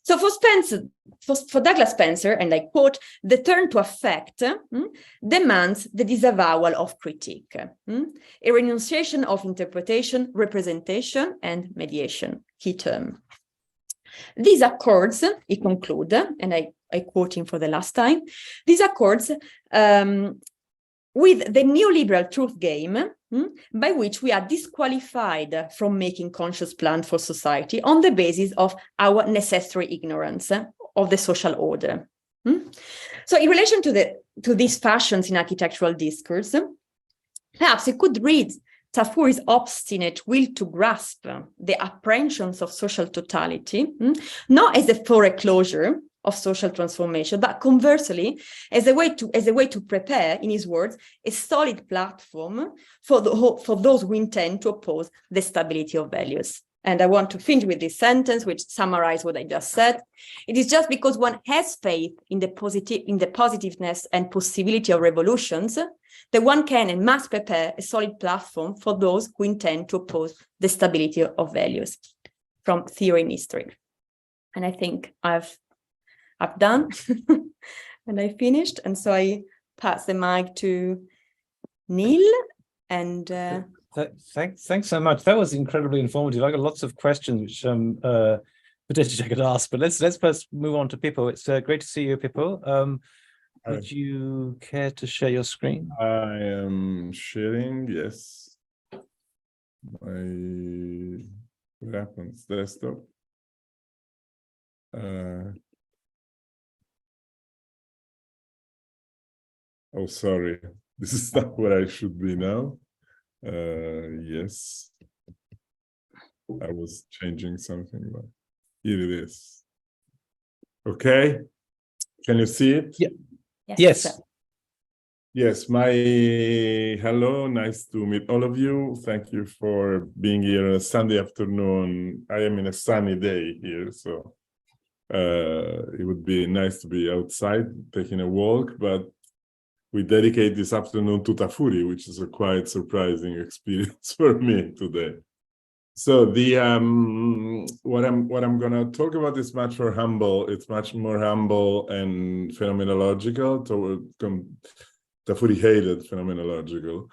So for Douglas Spencer, and I quote, the turn to affect demands the disavowal of critique, a renunciation of interpretation, representation, and mediation, key term. These accords, he concludes, and I quote him for the last time, these accords with the neoliberal truth game by which we are disqualified from making conscious plans for society on the basis of our necessary ignorance of the social order. So in relation to these fashions in architectural discourse, perhaps you could read Tafuri's obstinate will to grasp the apprehensions of social totality, not as a foreclosure of social transformation, but conversely, as a way to prepare, in his words, a solid platform for those who intend to oppose the stability of values. and I want to finish with this sentence, which summarizes what I just said. It is just because one has faith in the positiveness and possibility of revolutions that one can and must prepare a solid platform for those who intend to oppose the stability of values, from Theory in History. And I think I've done and I finished. And so I pass the mic to Neil and Thanks so much. That was incredibly informative. I got lots of questions which potentially I could ask, but let's first move on to Pippo. It's great to see you, Pippo. Would you care to share your screen? I am sharing, yes. My reference desktop. Oh, sorry. This is not where I should be now. Yes. I was changing something, but here it is. Okay. Can you see it? Yeah. Yes. Yes, hello, nice to meet all of you. Thank you for being here on a Sunday afternoon. I am in a sunny day here, so it would be nice to be outside taking a walk, but we dedicate this afternoon to Tafuri, which is a quite surprising experience for me today. So the what I'm gonna talk about is much more humble. It's much more humble and phenomenological. Tafuri hated phenomenological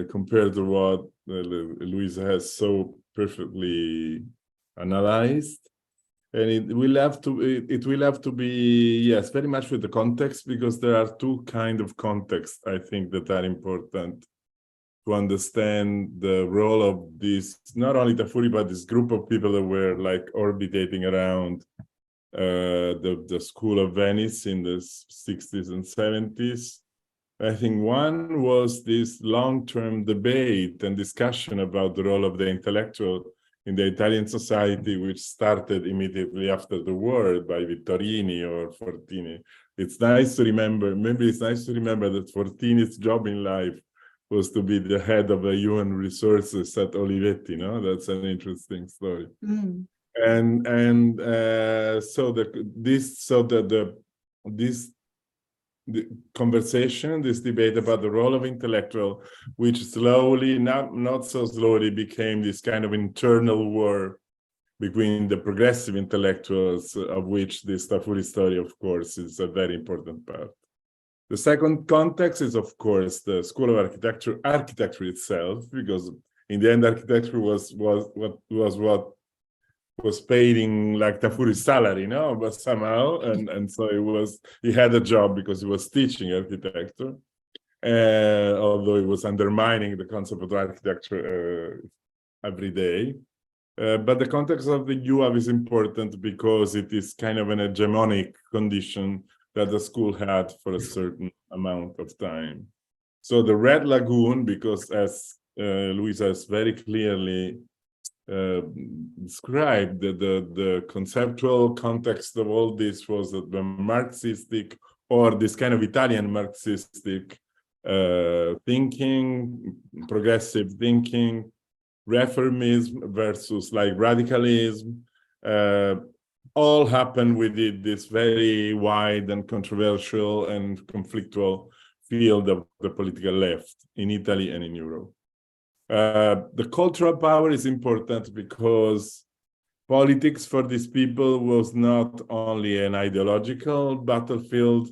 compared to what Luisa has so perfectly analyzed. And it will have to be, yes, very much with the context, because there are two kinds of contexts, I think, that are important to understand the role of this, not only Tafuri, but this group of people that were like orbiting around the School of Venice in the 60s and 70s. I think one was this long-term debate and discussion about the role of the intellectual in the Italian society, which started immediately after the war by Vittorini or Fortini. It's nice to remember, maybe it's nice to remember that Fortini's job in life was to be the head of the human resources at Olivetti, no? That's an interesting story. Mm. The conversation, this debate about the role of intellectual, which slowly, not so slowly, became this kind of internal war between the progressive intellectuals, of which this Tafuri story, of course, is a very important part. The second context is, of course, the School of Architecture itself, because in the end, architecture was what was paying like Tafuri's salary, no? But somehow, and so he had a job because he was teaching architecture, although he was undermining the concept of architecture every day. But the context of the IUAV is important because it is kind of an hegemonic condition that the school had for a certain amount of time. So the Red Lagoon, because as Luisa has very clearly described, the conceptual context of all this was the Marxistic, or this kind of Italian Marxistic thinking, progressive thinking, reformism versus like radicalism, all happened within this very wide and controversial and conflictual field of the political left in Italy and in Europe. The cultural power is important because politics for these people was not only an ideological battlefield,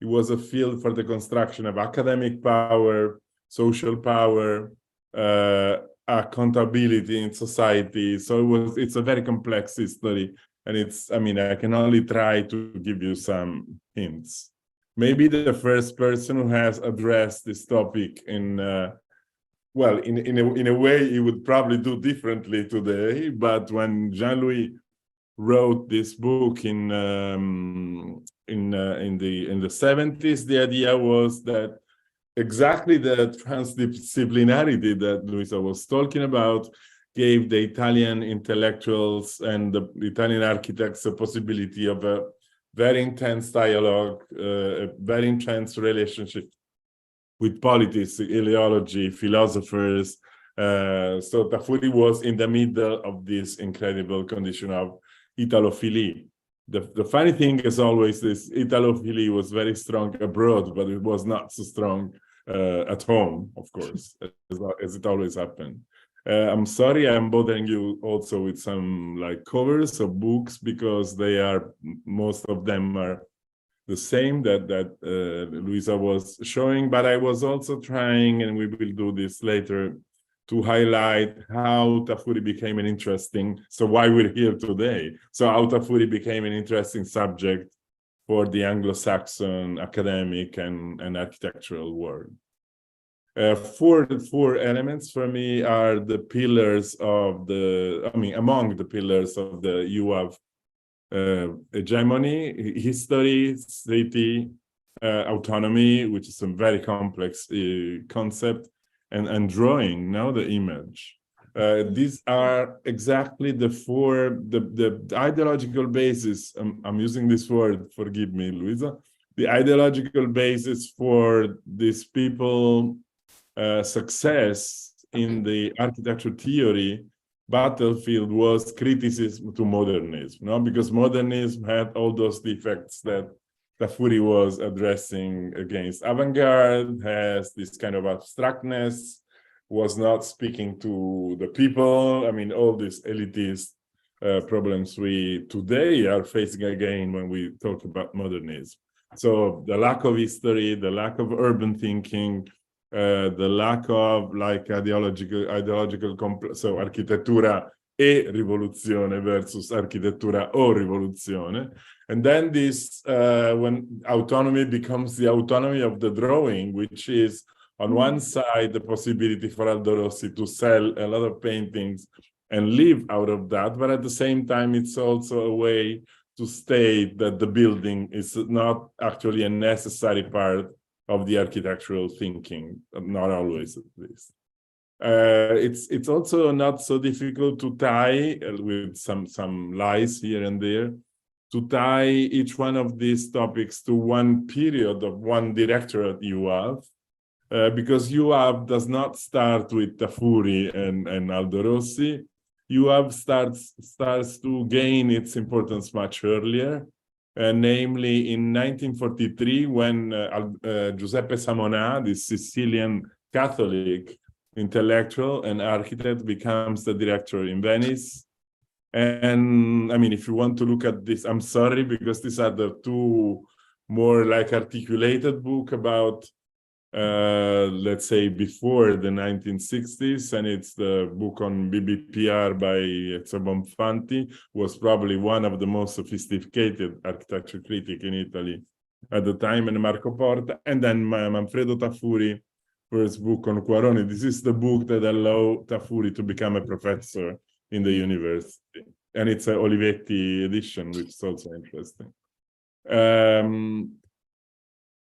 it was a field for the construction of academic power, social power, accountability in society. So it's a very complex history. And I can only try to give you some hints. Maybe the first person who has addressed this topic in a way he would probably do differently today, but when Jean-Louis wrote this book in the 70s, the idea was that exactly the transdisciplinarity that Luisa was talking about gave the Italian intellectuals and the Italian architects the possibility of a very intense dialogue, a very intense relationship with politics, ideology, philosophers, So Tafuri was in the middle of this incredible condition of Italophilia. The funny thing is always this: Italophilia was very strong abroad, but it was not so strong at home, of course, as it always happened. I'm sorry I'm bothering you also with some like covers of books, because they are, most of them are the same that Luisa was showing, but I was also trying, and we will do this later, to highlight how Tafuri became an interesting, so why we're here today. So how Tafuri became an interesting subject for the Anglo-Saxon academic and architectural world. Four elements for me are the pillars of among the pillars of the EUAV hegemony: history, city, autonomy, which is a very complex concept, and drawing, now the image. These are exactly the four, the ideological basis, I'm using this word, forgive me, Luisa, the ideological basis for these people success in the architecture theory battlefield was criticism to modernism, no? Because modernism had all those defects that Tafuri was addressing against. Avant-garde has this kind of abstractness, was not speaking to the people. I mean, all these elitist problems we today are facing again when we talk about modernism. So the lack of history, the lack of urban thinking, the lack of like ideological so architettura e rivoluzione versus architettura o rivoluzione. And then this, when autonomy becomes the autonomy of the drawing, which is on one side the possibility for Aldo Rossi to sell a lot of paintings and live out of that, but at the same time it's also a way to state that the building is not actually a necessary part of the architectural thinking, not always at least. It's also not so difficult to tie, with some lies here and there, to tie each one of these topics to one period of one director at EUAV, because EUAV does not start with Tafuri and Aldo Rossi. EUAV starts to gain its importance much earlier. Namely in 1943, when Giuseppe Samonà, the Sicilian Catholic intellectual and architect, becomes the director in Venice. And I mean, if you want to look at this, I'm sorry, because these are the two more like articulated book about, let's say, before the 1960s, and it's the book on BBPR by Ezio Bonfanti, was probably one of the most sophisticated architecture critic in Italy at the time, and Marco Porta, and then Manfredo Tafuri for his book on Quaroni. This is the book that allowed Tafuri to become a professor in the university, and it's an Olivetti edition, which is also interesting.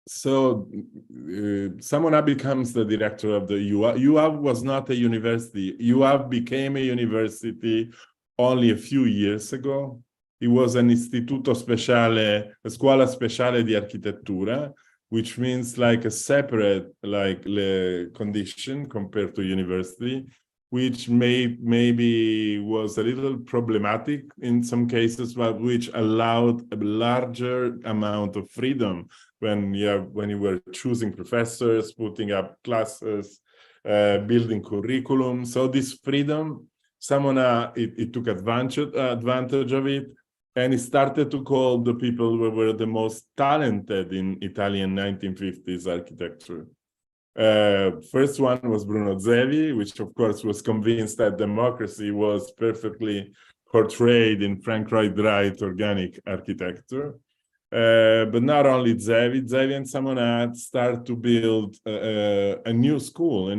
So Samonà becomes the director of the EUAV. EUAV was not a university. EUAV became a university only a few years ago. It was an istituto speciale, a scuola speciale di architettura, which means like a separate condition compared to university, which maybe was a little problematic in some cases, but which allowed a larger amount of freedom when you were choosing professors, putting up classes, building curriculum. So this freedom, Samonà, it took advantage of it, and he started to call the people who were the most talented in Italian 1950s architecture. First one was Bruno Zevi, which of course was convinced that democracy was perfectly portrayed in Frank Lloyd Wright organic architecture. But not only Zevi and Samonà start to build a new school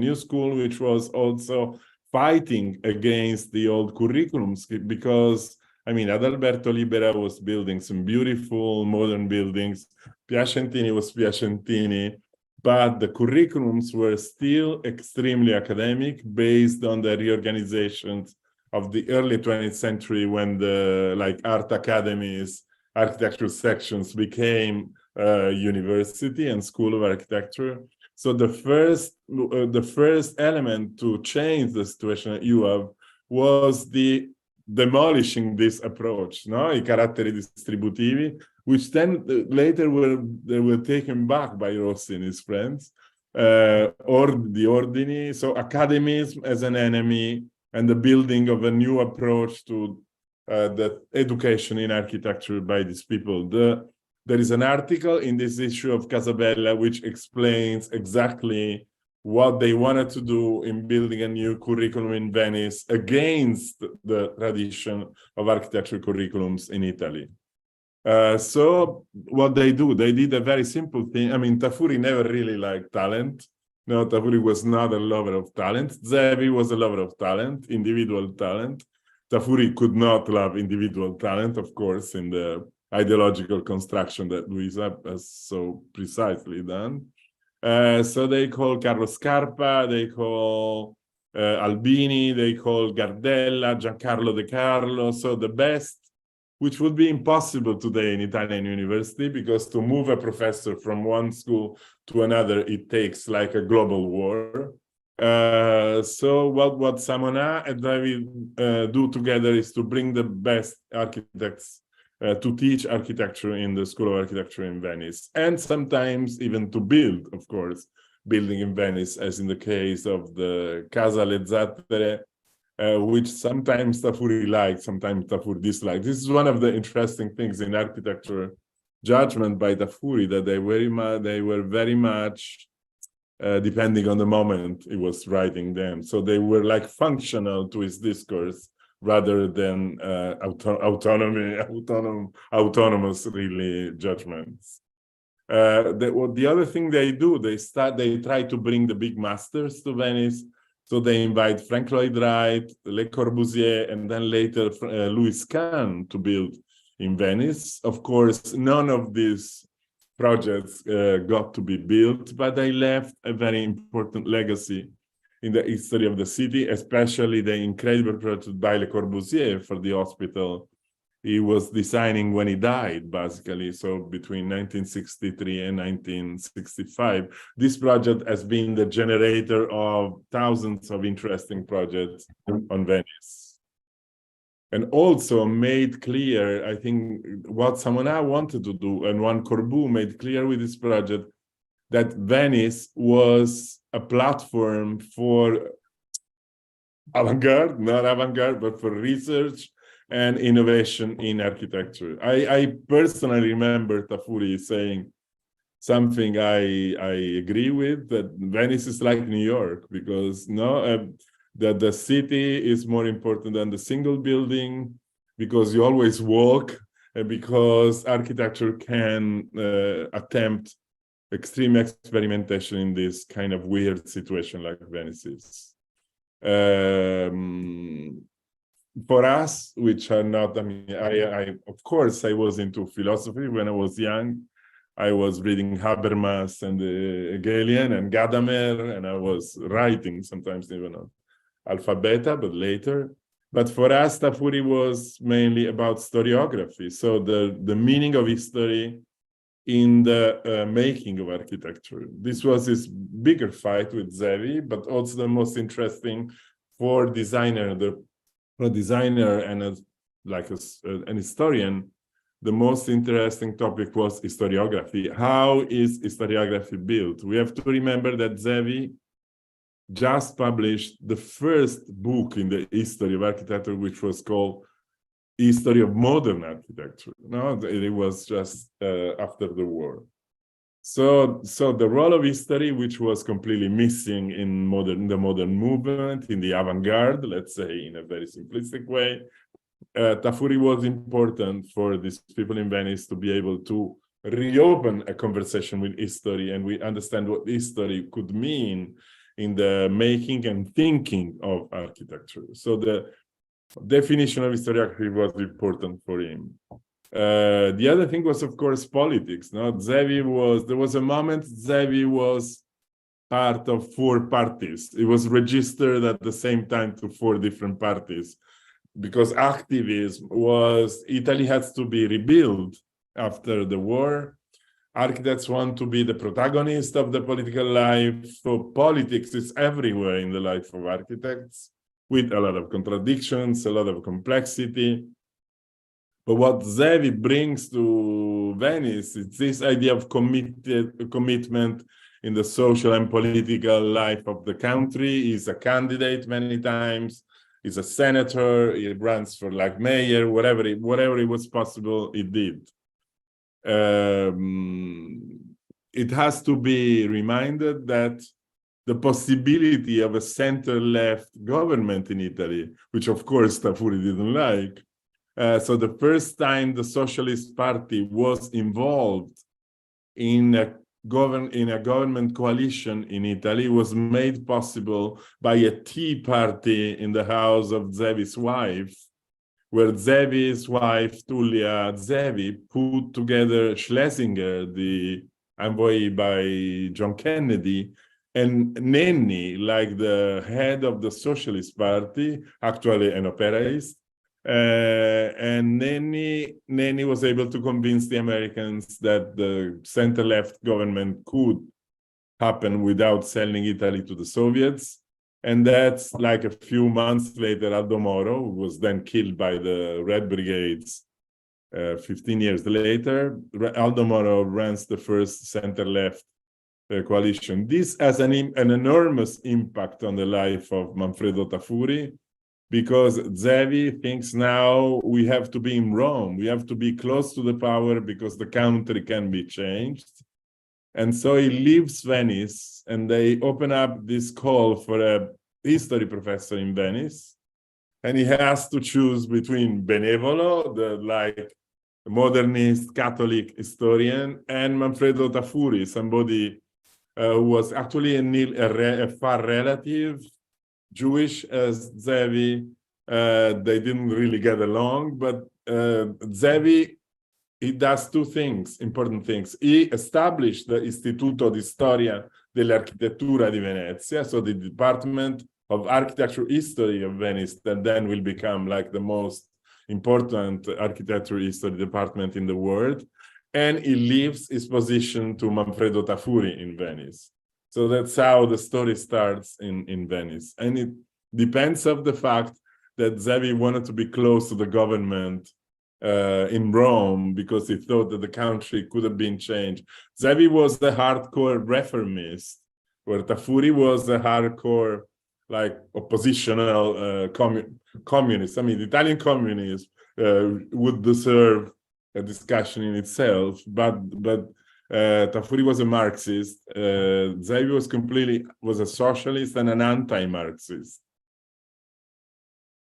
which was also fighting against the old curriculums, because I mean, Adalberto Libera was building some beautiful modern buildings, Piacentini was Piacentini, but the curriculums were still extremely academic, based on the reorganizations of the early 20th century, when the art academies, architecture sections became university and school of architecture. So the first element to change the situation at IUAV was the demolishing this approach, no? I caratteri distributivi, which then later were taken back by Rossi and his friends, or the ordini, so academism as an enemy, and the building of a new approach to the education in architecture by these people. There is an article in this issue of Casabella which explains exactly what they wanted to do in building a new curriculum in Venice against the tradition of architecture curriculums in Italy. So what they do, they did a very simple thing. I mean, Tafuri never really liked talent. No, Tafuri was not a lover of talent. Zevi was a lover of talent, individual talent. Tafuri could not love individual talent, of course, in the ideological construction that Luisa has so precisely done. So they call Carlo Scarpa, they call Albini, they call Gardella, Giancarlo De Carlo, so the best, which would be impossible today in Italian university, because to move a professor from one school to another, it takes like a global war. So what Samona and David do together is to bring the best architects to teach architecture in the School of Architecture in Venice, and sometimes even to build, of course, building in Venice, as in the case of the Casa Le Zattere, which sometimes Tafuri liked, sometimes Tafuri disliked. This is one of the interesting things in architecture judgment by Tafuri, that they were very much depending on the moment he was writing them. So they were like functional to his discourse, rather than autonomous really judgments. The other thing they do, they try to bring the big masters to Venice. So they invite Frank Lloyd Wright, Le Corbusier, and then later Louis Kahn to build in Venice. Of course, none of these projects got to be built, but they left a very important legacy in the history of the city, especially the incredible project by Le Corbusier for the hospital he was designing when he died, basically. So between 1963 and 1965, this project has been the generator of thousands of interesting projects on Venice. And also made clear, I think, what Samona wanted to do, and Juan Corbu made clear with this project, that Venice was a platform for avant-garde, not avant-garde, but for research and innovation in architecture. I personally remember Tafuri saying something I agree with, that Venice is like New York, because that the city is more important than the single building, because you always walk, and because architecture can attempt extreme experimentation in this kind of weird situation like Venice is. For us, which are not, I mean, I of course, I was into philosophy when I was young. I was reading Habermas and Hegelian and Gadamer, and I was writing sometimes even on Alpha Beta, but later. But for us, Tafuri was mainly about historiography. So the meaning of history in the making of architecture. This was his bigger fight with Zevi, but also the most interesting for designer, a designer and an historian. The most interesting topic was historiography. How is historiography built? We have to remember that Zevi just published the first book in the history of architecture, which was called History of Modern Architecture. No, it was just after the war. So the role of history, which was completely missing in the modern movement, in the avant-garde, let's say in a very simplistic way, Tafuri was important for these people in Venice to be able to reopen a conversation with history, and we understand what history could mean in the making and thinking of architecture. So the definition of historiography was important for him. The other thing was, of course, politics. No, there was a moment Zevi was part of 4 parties. It was registered at the same time to 4 different parties, because activism was, Italy has to be rebuilt after the war. Architects want to be the protagonist of the political life. So politics is everywhere in the life of architects, with a lot of contradictions, a lot of complexity. But what Zevi brings to Venice is this idea of commitment in the social and political life of the country. He's a candidate many times. He's a senator. He runs for like mayor, whatever it was possible, he did. It has to be reminded that the possibility of a center-left government in Italy, which of course Tafuri didn't like. So the first time the Socialist Party was involved in a government coalition in Italy was made possible by a tea party in the house of Zevi's wife, where Zevi's wife, Tullia Zevi, put together Schlesinger, the envoy by John Kennedy, and Nenni, like the head of the Socialist Party, actually an operaist. And Nenni was able to convince the Americans that the center-left government could happen without selling Italy to the Soviets. And that's like a few months later, Aldo Moro, who was then killed by the Red Brigades 15 years later. Aldo Moro runs the first center-left coalition. This has an enormous impact on the life of Manfredo Tafuri, because Zevi thinks now we have to be in Rome, we have to be close to the power because the country can be changed. And so he leaves Venice, and they open up this call for a history professor in Venice. And he has to choose between Benevolo, the like modernist Catholic historian, and Manfredo Tafuri, somebody who was actually a far relative, Jewish as Zevi. They didn't really get along, but Zevi, he does two things, important things. He established the Istituto di Storia dell'Architettura di Venezia, so the Department of Architecture History of Venice, that then will become like the most important architecture history department in the world. And he leaves his position to Manfredo Tafuri in Venice. So that's how the story starts in Venice. And it depends on the fact that Zevi wanted to be close to the government in Rome because he thought that the country could have been changed. Zevi was the hardcore reformist, where Tafuri was a hardcore, like, oppositional communist. I mean, the Italian communists would deserve a discussion in itself, but Tafuri was a Marxist. Zevi was a socialist and an anti-Marxist.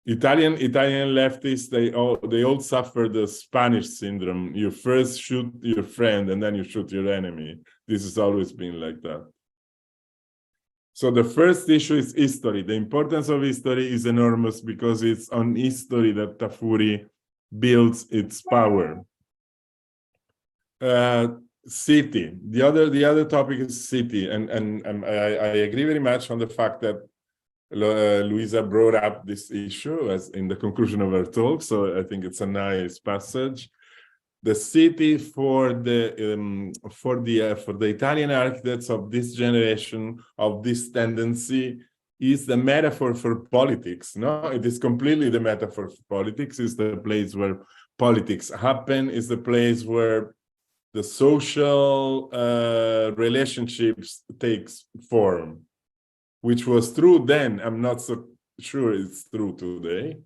Italian leftists, they all suffer the Spanish syndrome. You first shoot your friend and then you shoot your enemy. This has always been like that. So the first issue is history. The importance of history is enormous because it's on history that Tafuri builds its power. City. The other topic is city, and I agree very much on the fact that Luisa brought up this issue as in the conclusion of her talk. So I think it's a nice passage. The city for the Italian architects of this generation, of this tendency, is the metaphor for politics. No, it is completely the metaphor for politics. It's the place where politics happen. It's the place where the social relationships takes form, which was true then. I'm not so sure it's true today.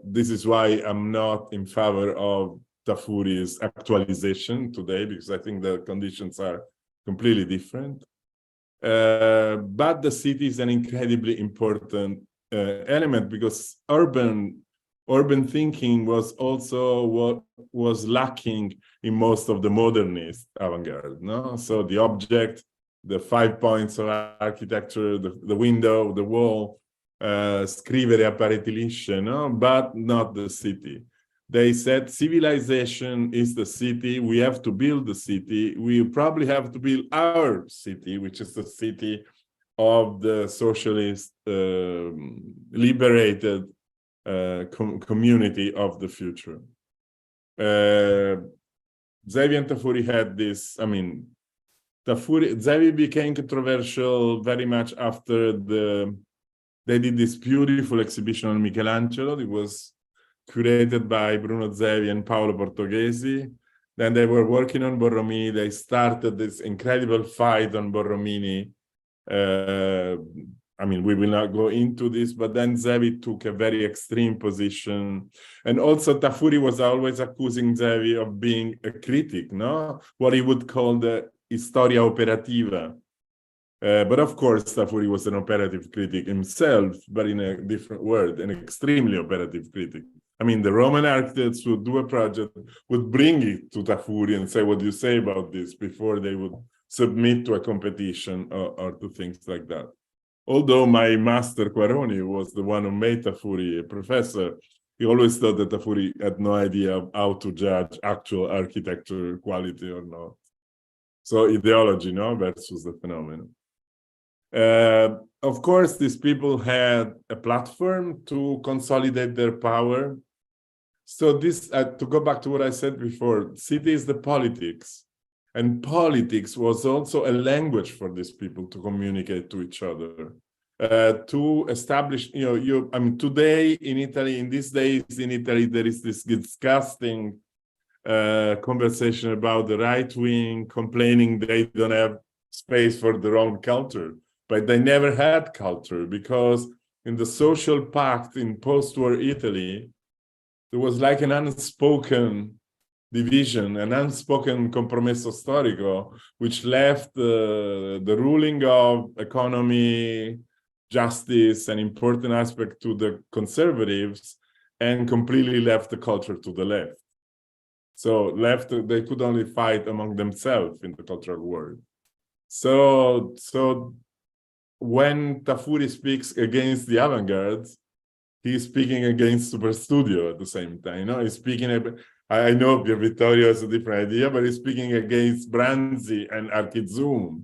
This is why I'm not in favor of Tafuri's actualization today, because I think the conditions are completely different. But the city is an incredibly important element, because urban thinking was also what was lacking in most of the modernist avant-garde. No, so the object, the 5 points of architecture, the window, the wall, scrivere a pareti lisce, no, but not the city. They said civilization is the city. We have to build the city. We probably have to build our city, which is the city of the socialist, liberated community of the future. Zevi and Tafuri had this, I mean, Zevi became controversial very much after they did this beautiful exhibition on Michelangelo. It was curated by Bruno Zevi and Paolo Portoghesi. Then they were working on Borromini. They started this incredible fight on Borromini. I mean, we will not go into this, but then Zevi took a very extreme position. And also Tafuri was always accusing Zevi of being a critic, no? What he would call the historia operativa. But of course, Tafuri was an operative critic himself, but in a different word, an extremely operative critic. I mean, the Roman architects would do a project, would bring it to Tafuri and say, what do you say about this, before they would submit to a competition or to things like that. Although my master Quaroni was the one who made Tafuri a professor, he always thought that Tafuri had no idea how to judge actual architecture quality or not. So ideology, no, versus the phenomenon. Of course, these people had a platform to consolidate their power. So this, to go back to what I said before, city is the politics. And politics was also a language for these people to communicate to each other, to establish, I mean, today in Italy, in these days in Italy, there is this disgusting conversation about the right wing complaining they don't have space for their own culture, but they never had culture, because in the social pact in post-war Italy, there was like an unspoken division, an unspoken compromesso storico, which left the ruling of economy, justice, an important aspect to the conservatives, and completely left the culture to the left. So they could only fight among themselves in the cultural world. So when Tafuri speaks against the avant-garde, he's speaking against Super Studio at the same time. He's speaking. I know Pier Vittorio has a different idea, but he's speaking against Branzi and Archizoom,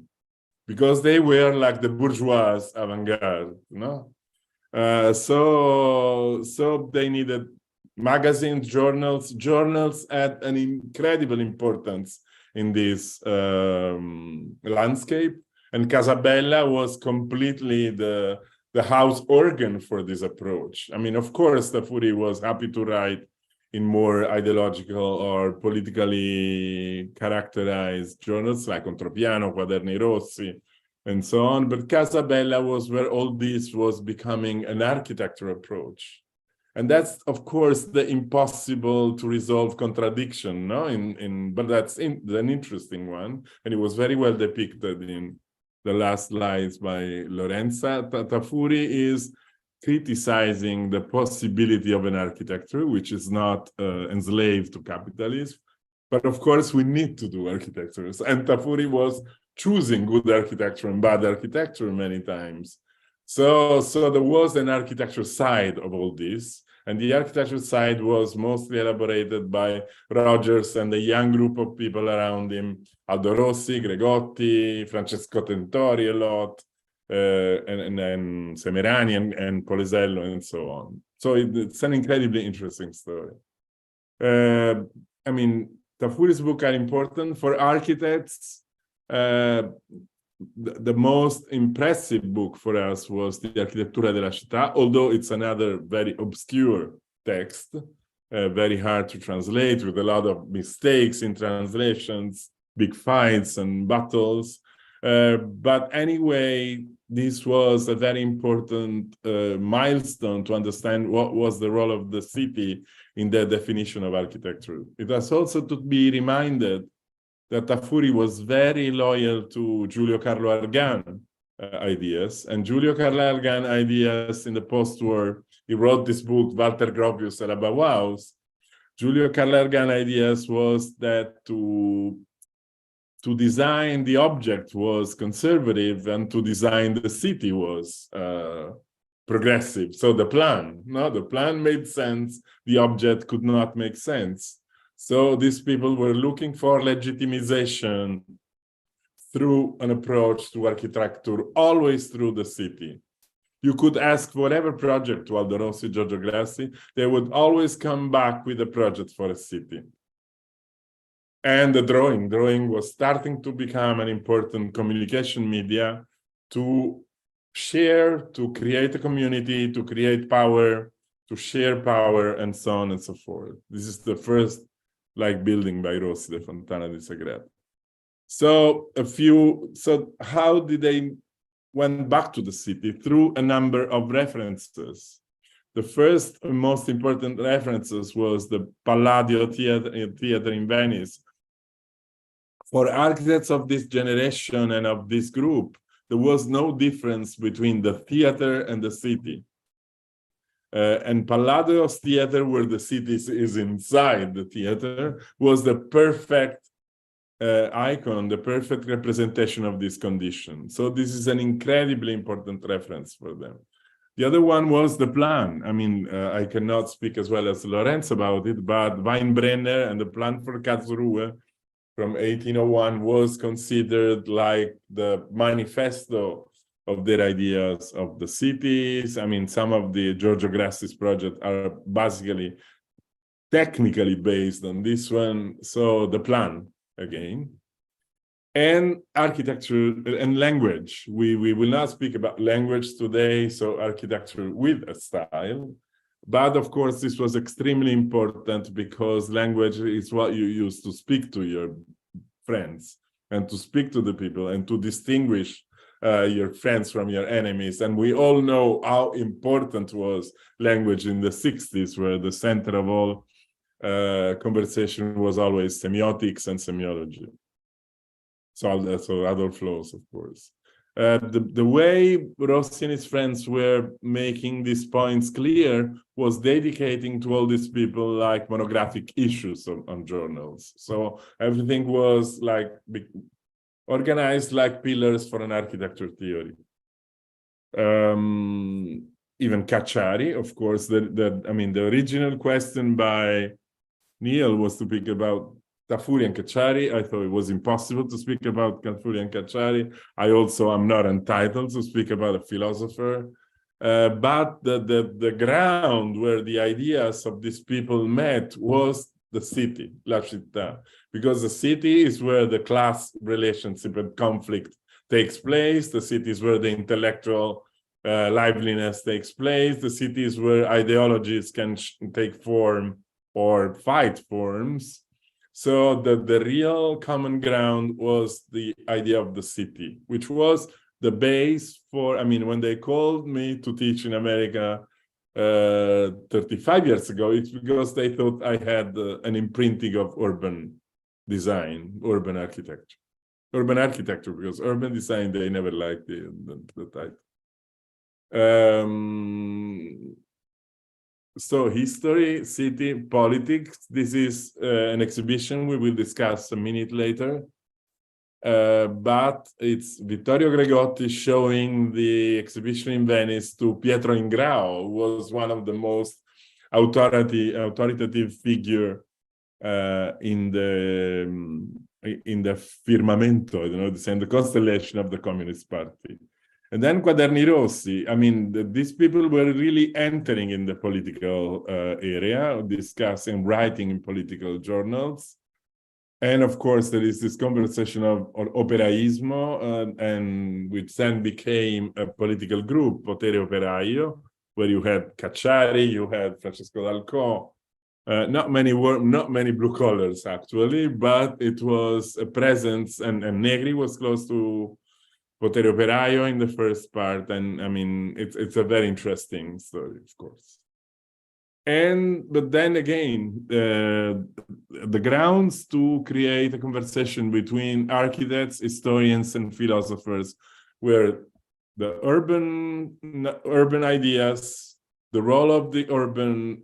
because they were like the bourgeois avant-garde, So they needed magazines, journals. Journals had an incredible importance in this landscape, and Casabella was completely the house organ for this approach. I mean, of course, Tafuri was happy to write in more ideological or politically characterized journals like Contropiano, Quaderni Rossi, and so on. But Casabella was where all this was becoming an architecture approach. And that's, of course, the impossible to resolve contradiction, but that's an interesting one. And it was very well depicted in the last slides by Lorenza. Tafuri is criticizing the possibility of an architecture which is not enslaved to capitalism. But of course, we need to do architectures. And Tafuri was choosing good architecture and bad architecture many times. So there was an architecture side of all this. And the architecture side was mostly elaborated by Rogers and a young group of people around him, Aldo Rossi, Gregotti, Francesco Tentori a lot, and Semerani and Polisello and so on. So it's an incredibly interesting story. I mean, Tafuri's book are important for architects. The most impressive book for us was the Architettura della Città, although it's another very obscure text, very hard to translate, with a lot of mistakes in translations, big fights and battles. But anyway, this was a very important milestone to understand what was the role of the city in the definition of architecture. It has also to be reminded that Tafuri was very loyal to Giulio Carlo Argan ideas. And Giulio Carlo Argan ideas in the post-war, he wrote this book, Walter Gropius et la Bauhaus. Giulio Carlo Argan ideas was that to design the object was conservative and to design the city was progressive. So the plan made sense, the object could not make sense. So these people were looking for legitimization through an approach to architecture, always through the city. You could ask for whatever project to Aldo Rossi, Giorgio Grassi, they would always come back with a project for a city. And the drawing was starting to become an important communication media to share, to create a community, to create power, to share power, and so on and so forth. This is the first building by Rossi, the Fontana di Sagredo. So how did they went back to the city? Through a number of references. The first and most important references was the Palladio theater in Venice. For architects of this generation and of this group, there was no difference between the theater and the city. And Palladio's theater, where the city is inside the theater, was the perfect icon, the perfect representation of this condition. So this is an incredibly important reference for them. The other one was the plan. I mean, I cannot speak as well as Lorenz about it, but Weinbrenner and the plan for Karlsruhe from 1801 was considered like the manifesto of their ideas of the cities. I mean, some of the Giorgio Grassi's projects are basically technically based on this one. So the plan, again. And architecture and language. We will not speak about language today, so architecture with a style. But of course, this was extremely important because language is what you use to speak to your friends and to speak to the people and to distinguish your friends from your enemies. And we all know how important was language in the 60s, where the center of all conversation was always semiotics and semiology. So Adolf Loos, of course. The way Rossi and his friends were making these points clear was dedicating to all these people like monographic issues on journals. So everything was like organized like pillars for an architecture theory. Even Cacciari, of course, the original question by Neil was to speak about Tafuri and Cacciari. I thought it was impossible to speak about Tafuri and Cacciari. I also am not entitled to speak about a philosopher. But the ground where the ideas of these people met was the city, La Città, because the city is where the class relationship and conflict takes place. The city is where the intellectual liveliness takes place. The city is where ideologies can take form or fight forms. So the real common ground was the idea of the city, which was the base for, I mean, when they called me to teach in America 35 years ago, it's because they thought I had an imprinting of urban design, urban architecture. Urban architecture, because urban design, they never liked the title. So history, city, politics. This is an exhibition we will discuss a minute later. But it's Vittorio Gregotti showing the exhibition in Venice to Pietro Ingrao, who was one of the most authoritative figure in the firmamento, the constellation of the Communist Party. And then Quaderni Rossi. I mean, these people were really entering in the political area, discussing, writing in political journals. And of course, there is this conversation of operaismo, and which then became a political group, Potere Operaio, where you had Cacciari, you had Francesco Dalcò, not many blue collars actually, but it was a presence, and Negri was close to Potere Operaio in the first part, and I mean it's a very interesting story, of course. But then again, the grounds to create a conversation between architects, historians, and philosophers were the urban ideas, the role of the urban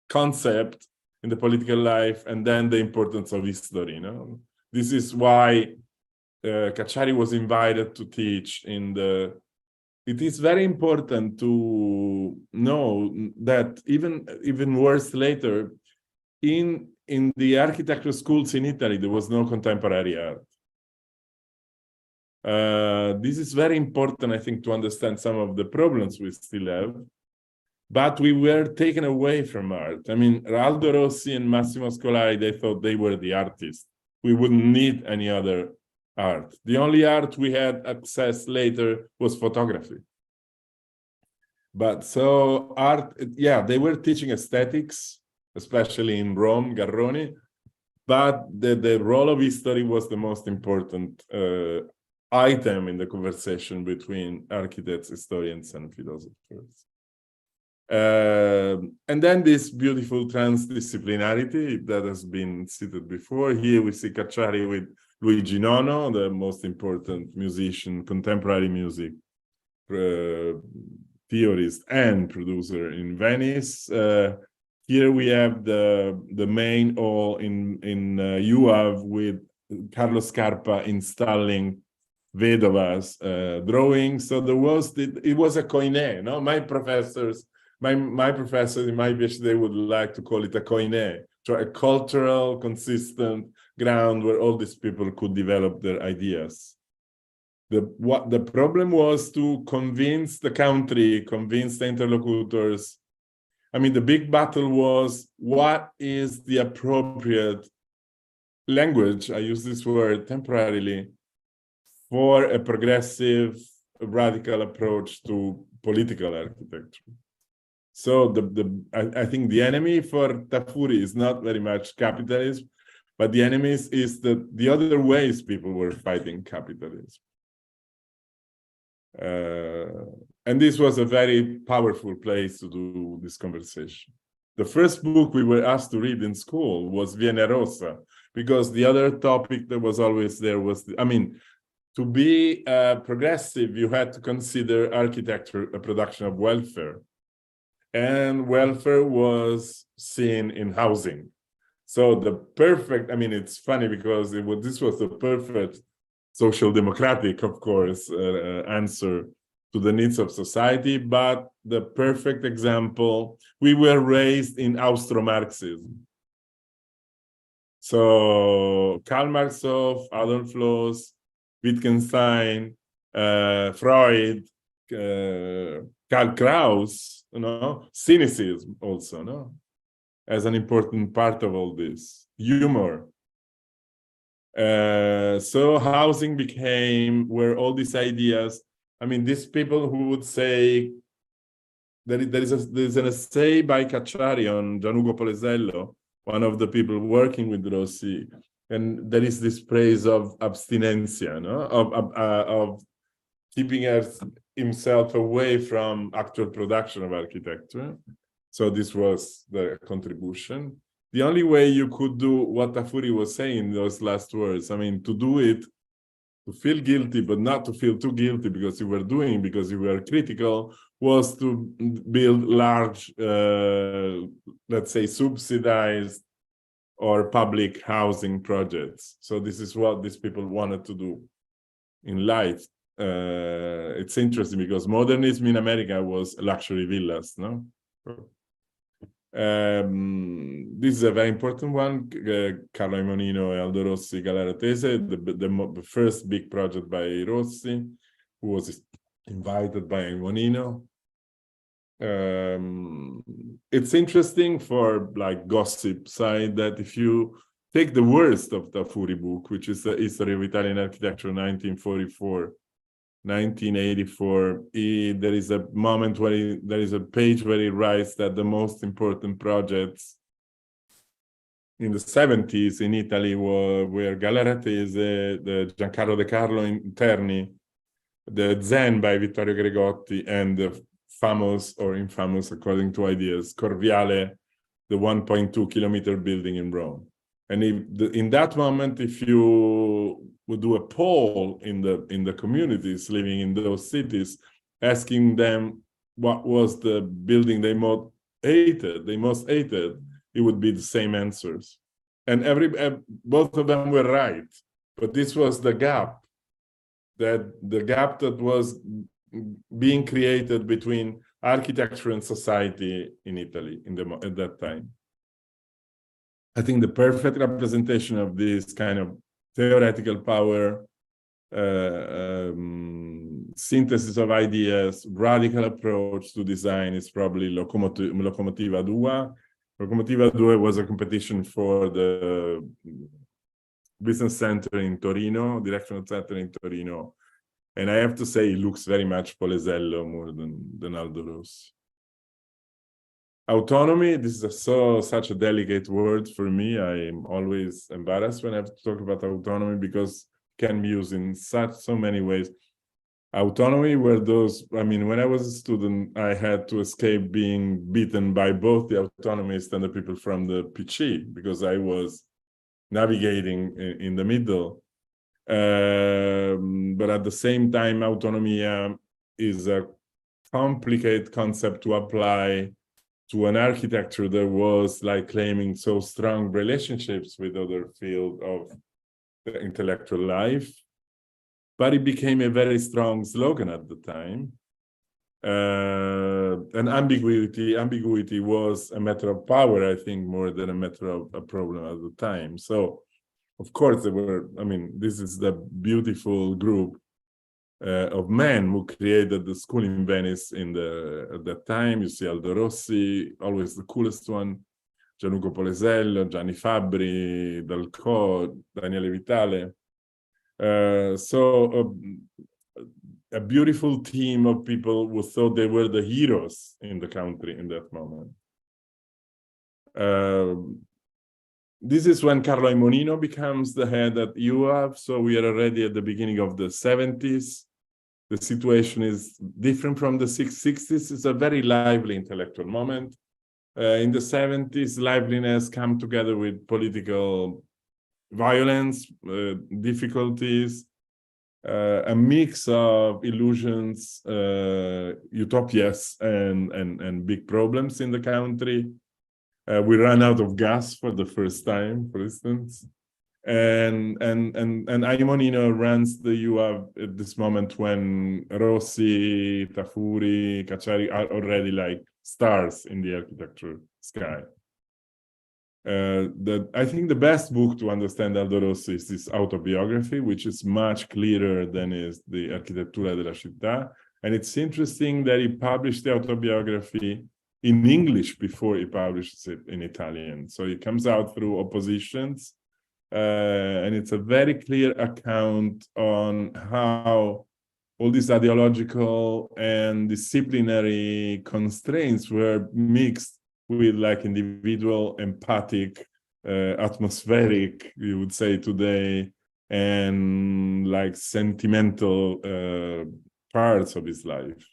concept in the political life, and then the importance of history. This is why Cacciari was invited to teach in the. It is very important to know that even worse later, in the architecture schools in Italy, there was no contemporary art. This is very important, I think, to understand some of the problems we still have. But we were taken away from art. I mean, Aldo Rossi and Massimo Scolari, they thought they were the artists. we wouldn't need any other art. The only art we had access later was photography. But so art, yeah, they were teaching aesthetics, especially in Rome, Garrone, but the role of history was the most important item in the conversation between architects, historians, and philosophers. And then this beautiful transdisciplinarity that has been cited before. Here we see Cacciari with Luigi Nono, the most important musician, contemporary music theorist and producer in Venice. Here we have the main hall in IUAV with Carlo Scarpa installing Vedova's drawing. So there was it was a koine. No, my professors in my PhD, they would like to call it a koine, so a cultural, consistent ground where all these people could develop their ideas. What the problem was to convince the country, convince the interlocutors. I mean, the big battle was what is the appropriate language, I use this word temporarily, for a progressive, radical approach to political architecture. So I think the enemy for Tafuri is not very much capitalism, but the enemy is the other ways people were fighting capitalism. And this was a very powerful place to do this conversation. The first book we were asked to read in school was Viene Rosa, because the other topic that was always there was, to be progressive, you had to consider architecture a production of welfare. And welfare was seen in housing. So the perfect, it's funny because this was the perfect social democratic, of course, answer to the needs of society, but the perfect example, we were raised in Austro-Marxism. So Karl Marxov, Adolf Loos, Wittgenstein, Freud, Karl Kraus, cynicism also, as an important part of all this, humor. So housing became where all these ideas, these people who would say, there's an essay by Cacciari on Gianugo Polesello, one of the people working with Rossi, and there is this praise of abstinencia, of keeping himself away from actual production of architecture. So this was the contribution. The only way you could do what Tafuri was saying in those last words, to do it, to feel guilty, but not to feel too guilty because you were doing, because you were critical, was to build large, let's say, subsidized or public housing projects. So this is what these people wanted to do in life. It's interesting because modernism in America was luxury villas, no? This is a very important one. Carlo Imonino and Aldo Rossi Galera Tese, the first big project by Rossi, who was invited by Imonino. It's interesting for gossip side that if you take the worst of the Tafuri book, which is the History of Italian Architecture 1944, 1984, there is a moment where there is a page where he writes that the most important projects in the 70s in Italy were Galera Tese, the Giancarlo De Carlo Interni, the Zen by Vittorio Gregotti, and the famous or infamous, according to ideas, Corviale, the 1.2-kilometer building in Rome. And in that moment, if you would do a poll in the communities living in those cities, asking them what was the building they most hated, it would be the same answers. And both of them were right. But this was the gap that was being created between architecture and society in Italy at that time. I think the perfect representation of this kind of theoretical power, synthesis of ideas, radical approach to design is probably Locomotiva 2. Locomotiva 2 was a competition for the business center in Torino, directional center in Torino. And I have to say, it looks very much Polesello more than Aldo Rossi. Autonomy, this is such a delicate word for me. I am always embarrassed when I have to talk about autonomy because it can be used in so many ways. Autonomy were those, I mean, when I was a student, I had to escape being beaten by both the autonomists and the people from the PC because I was navigating in the middle. But at the same time, autonomy is a complicated concept to apply to an architecture that was like claiming so strong relationships with other fields of the intellectual life. But it became a very strong slogan at the time. And ambiguity was a matter of power, I think, more than a matter of a problem at the time. So, of course, there were, I mean, this is the beautiful group of men who created the school in Venice at that time. You see Aldo Rossi, always the coolest one, Gianluca Polesello, Gianni Fabbri, Dalcò, Daniele Vitale. So a beautiful team of people who thought they were the heroes in the country in that moment. This is when Carlo Aimonino becomes the head at IUAV, so we are already at the beginning of the 70s. The situation is different from the 60s. It's a very lively intellectual moment. In the 70s, liveliness come together with political violence, difficulties, a mix of illusions, utopias, and big problems in the country. We ran out of gas for the first time, for instance. And Aimonino runs the IUAV at this moment when Rossi, Tafuri, Cacciari are already like stars in the architecture sky. I think the best book to understand Aldo Rossi is his autobiography, which is much clearer than is the Architettura della Città. And it's interesting that he published the autobiography in English before he publishes it in Italian. So it comes out through oppositions. And it's a very clear account on how all these ideological and disciplinary constraints were mixed with like individual, empathic, atmospheric, you would say today, and like sentimental parts of his life.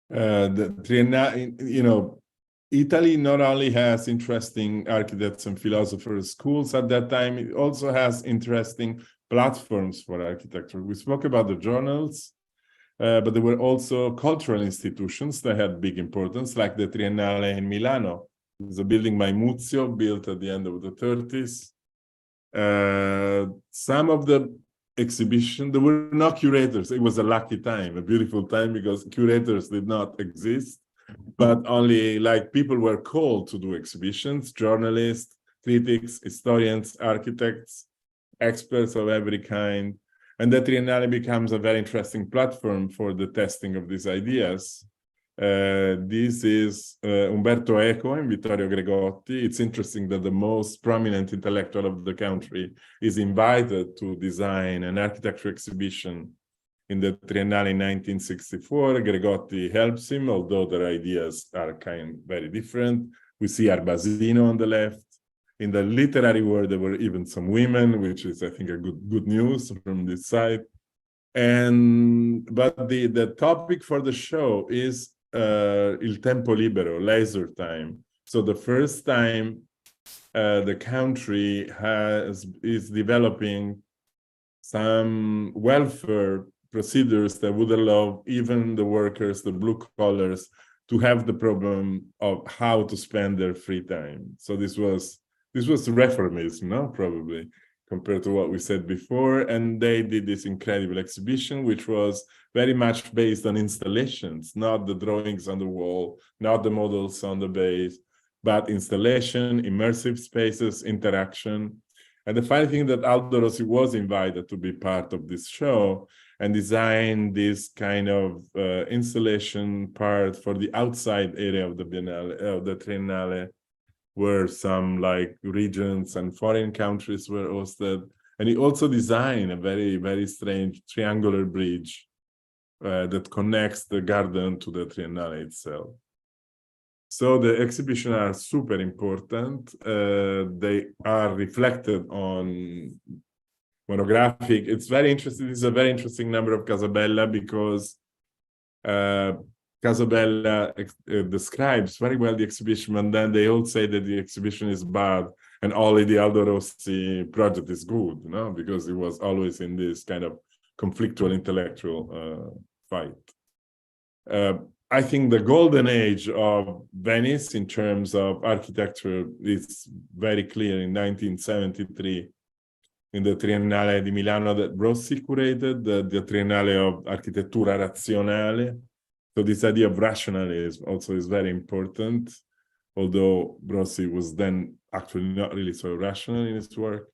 The Triennale, you know, Italy not only has interesting architects and philosophers schools at that time, it also has interesting platforms for architecture. We spoke about the journals, but there were also cultural institutions that had big importance, like the Triennale in Milano. It's a building by Muzio, built at the end of the 30s. Some of the exhibition, there were no curators. It was a lucky time, a beautiful time, because curators did not exist, but only like people were called to do exhibitions, journalists, critics, historians, architects, experts of every kind. And the Triennale becomes a very interesting platform for the testing of these ideas. This is Umberto Eco and Vittorio Gregotti. It's interesting that the most prominent intellectual of the country is invited to design an architecture exhibition in the Triennale in 1964. Gregotti helps him, although their ideas are very different. We see Arbasino on the left. In the literary world, there were even some women, which is, I think, a good news from this side. But the topic for the show is il tempo libero, leisure time. So the first time the country is developing some welfare procedures that would allow even the workers, the blue collars, to have the problem of how to spend their free time. So this was reformism, no? Probably, compared to what we said before. And they did this incredible exhibition, which was very much based on installations, not the drawings on the wall, not the models on the base, but installation, immersive spaces, interaction. And the funny thing that Aldo Rossi was invited to be part of this show and design this kind of installation part for the outside area of the Biennale, of the Triennale. where some like regions and foreign countries were hosted. And he also designed a very, very strange triangular bridge that connects the garden to the Triennale itself. So the exhibitions are super important. They are reflected on monographic. It's very interesting. This is a very interesting number of Casabella because Casabella describes very well the exhibition, and then they all say that the exhibition is bad and only the Aldo Rossi project is good, you know, because it was always in this kind of conflictual intellectual fight. I think the golden age of Venice in terms of architecture is very clear in 1973 in the Triennale di Milano that Rossi curated, the Triennale of Architettura Razionale. So this idea of rationalism also is very important, although Rossi was then actually not really so rational in his work.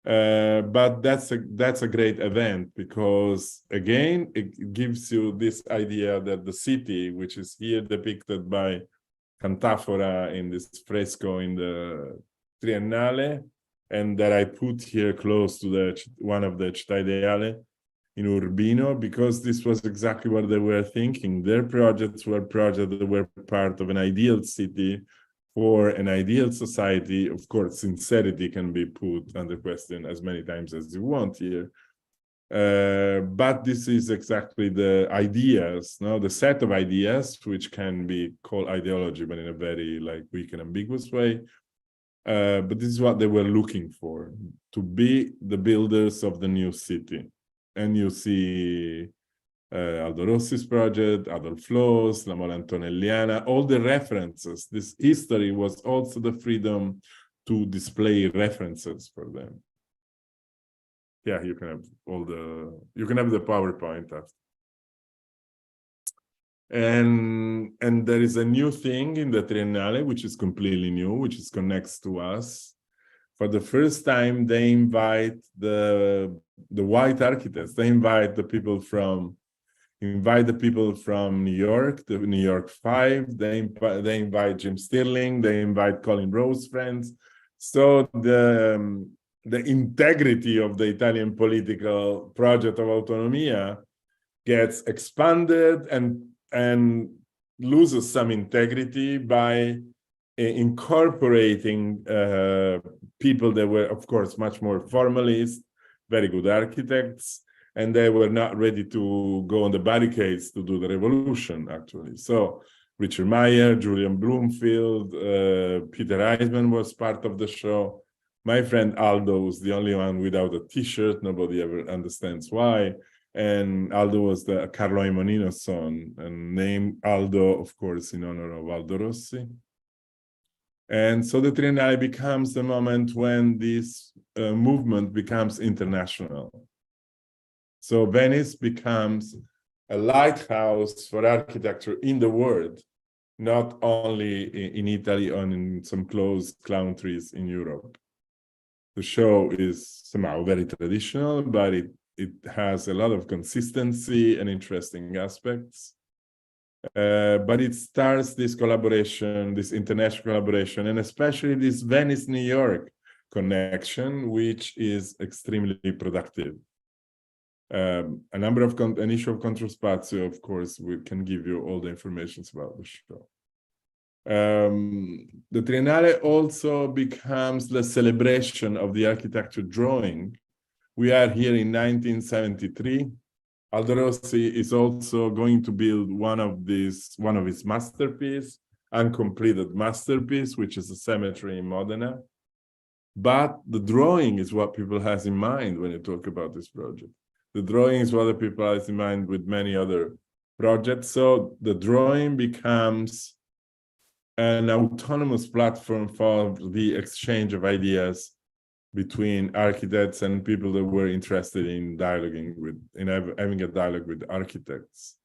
But that's a great event because, again, it gives you this idea that the city, which is here depicted by Cantafora in this fresco in the Triennale, and that I put here close to one of the Città Ideale in Urbino, because this was exactly what they were thinking. Their projects were projects that were part of an ideal city for an ideal society. Of course, sincerity can be put under question as many times as you want here. But this is exactly the ideas, no? The set of ideas, which can be called ideology, but in a very weak and ambiguous way. But this is what they were looking for, to be the builders of the new city. And you see Aldo Rossi's project, Adolf Loos, La Mole Antonelliana, all the references. This history was also the freedom to display references for them. Yeah, you can have you can have the PowerPoint after. And there is a new thing in the Triennale, which is completely new, which is connects to us. For the first time, they invite the white architects. They invite the people from New York, the New York Five. They invite Jim Stirling. They invite Colin Rose friends. So the integrity of the Italian political project of autonomia gets expanded and loses some integrity by incorporating people that were, of course, much more formalist, very good architects, and they were not ready to go on the barricades to do the revolution, actually. So Richard Meyer, Julian Bloomfield, Peter Eisman was part of the show. My friend Aldo was the only one without a t-shirt. Nobody ever understands why. And Aldo was the Carlo Imonino's son, and named Aldo, of course, in honor of Aldo Rossi. And so the Triennale becomes the moment when this movement becomes international. So Venice becomes a lighthouse for architecture in the world, not only in Italy or in some close countries in Europe. The show is somehow very traditional, but it has a lot of consistency and interesting aspects. But it starts this collaboration, this international collaboration, and especially this Venice-New York connection, which is extremely productive. An issue of Controspazio, of course, we can give you all the information about the show. The Triennale also becomes the celebration of the architecture drawing. We are here in 1973. Aldo Rossi is also going to build one of his masterpieces, uncompleted masterpiece, which is a cemetery in Modena. But the drawing is what people has in mind when you talk about this project. The drawing is what the people has in mind with many other projects. So the drawing becomes an autonomous platform for the exchange of ideas between architects and people that were interested in having a dialogue with architects.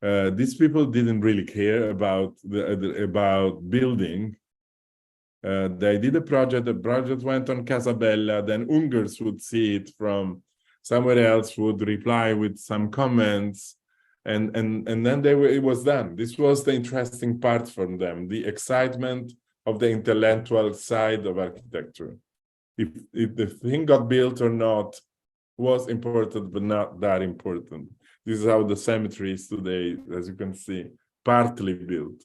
These people didn't really care about building. They did a project. The project went on Casabella. Then Ungers would see it from somewhere else, would reply with some comments, and then it was done. This was the interesting part from them: the excitement of the intellectual side of architecture. If the thing got built or not was important, but not that important. This is how the cemetery is today, as you can see, partly built.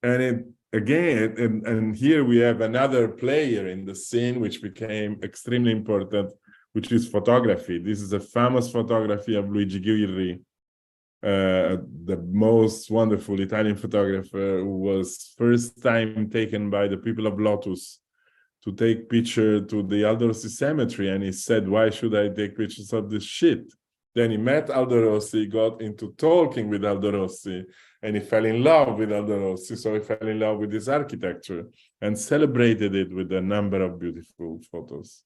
And and here we have another player in the scene, which became extremely important, which is photography. This is a famous photography of Luigi Ghirri, the most wonderful Italian photographer, who was first time taken by the people of Lotus to take picture to the Aldo Rossi cemetery, and he said, "Why should I take pictures of this shit?" Then he met Aldo Rossi, got into talking with Aldo Rossi, and he fell in love with Aldo Rossi. So he fell in love with his architecture and celebrated it with a number of beautiful photos.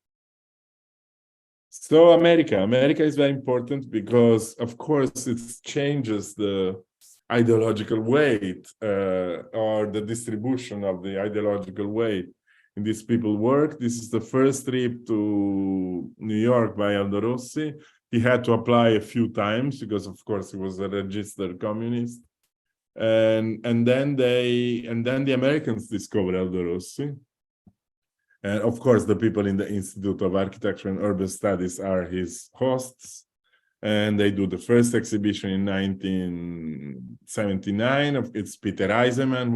So America is very important because, of course, it changes the ideological weight or the distribution of the ideological weight in these people's work. This is the first trip to New York by Aldo Rossi. He had to apply a few times because, of course, he was a registered communist. And then the Americans discovered Aldo Rossi. And of course, the people in the Institute of Architecture and Urban Studies are his hosts. And they do the first exhibition in 1979. It's Peter Eisenman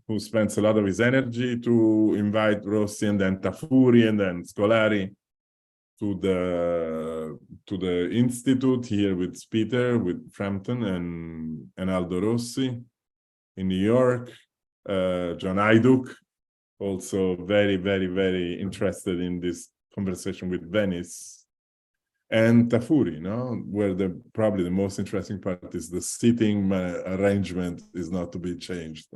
who spends a lot of his energy to invite Rossi and then Tafuri and then Scolari to the institute here with Peter, with Frampton and Aldo Rossi in New York. John Hajduk, also very, very, very interested in this conversation with Venice. And Tafuri, where probably the most interesting part is the seating arrangement is not to be changed.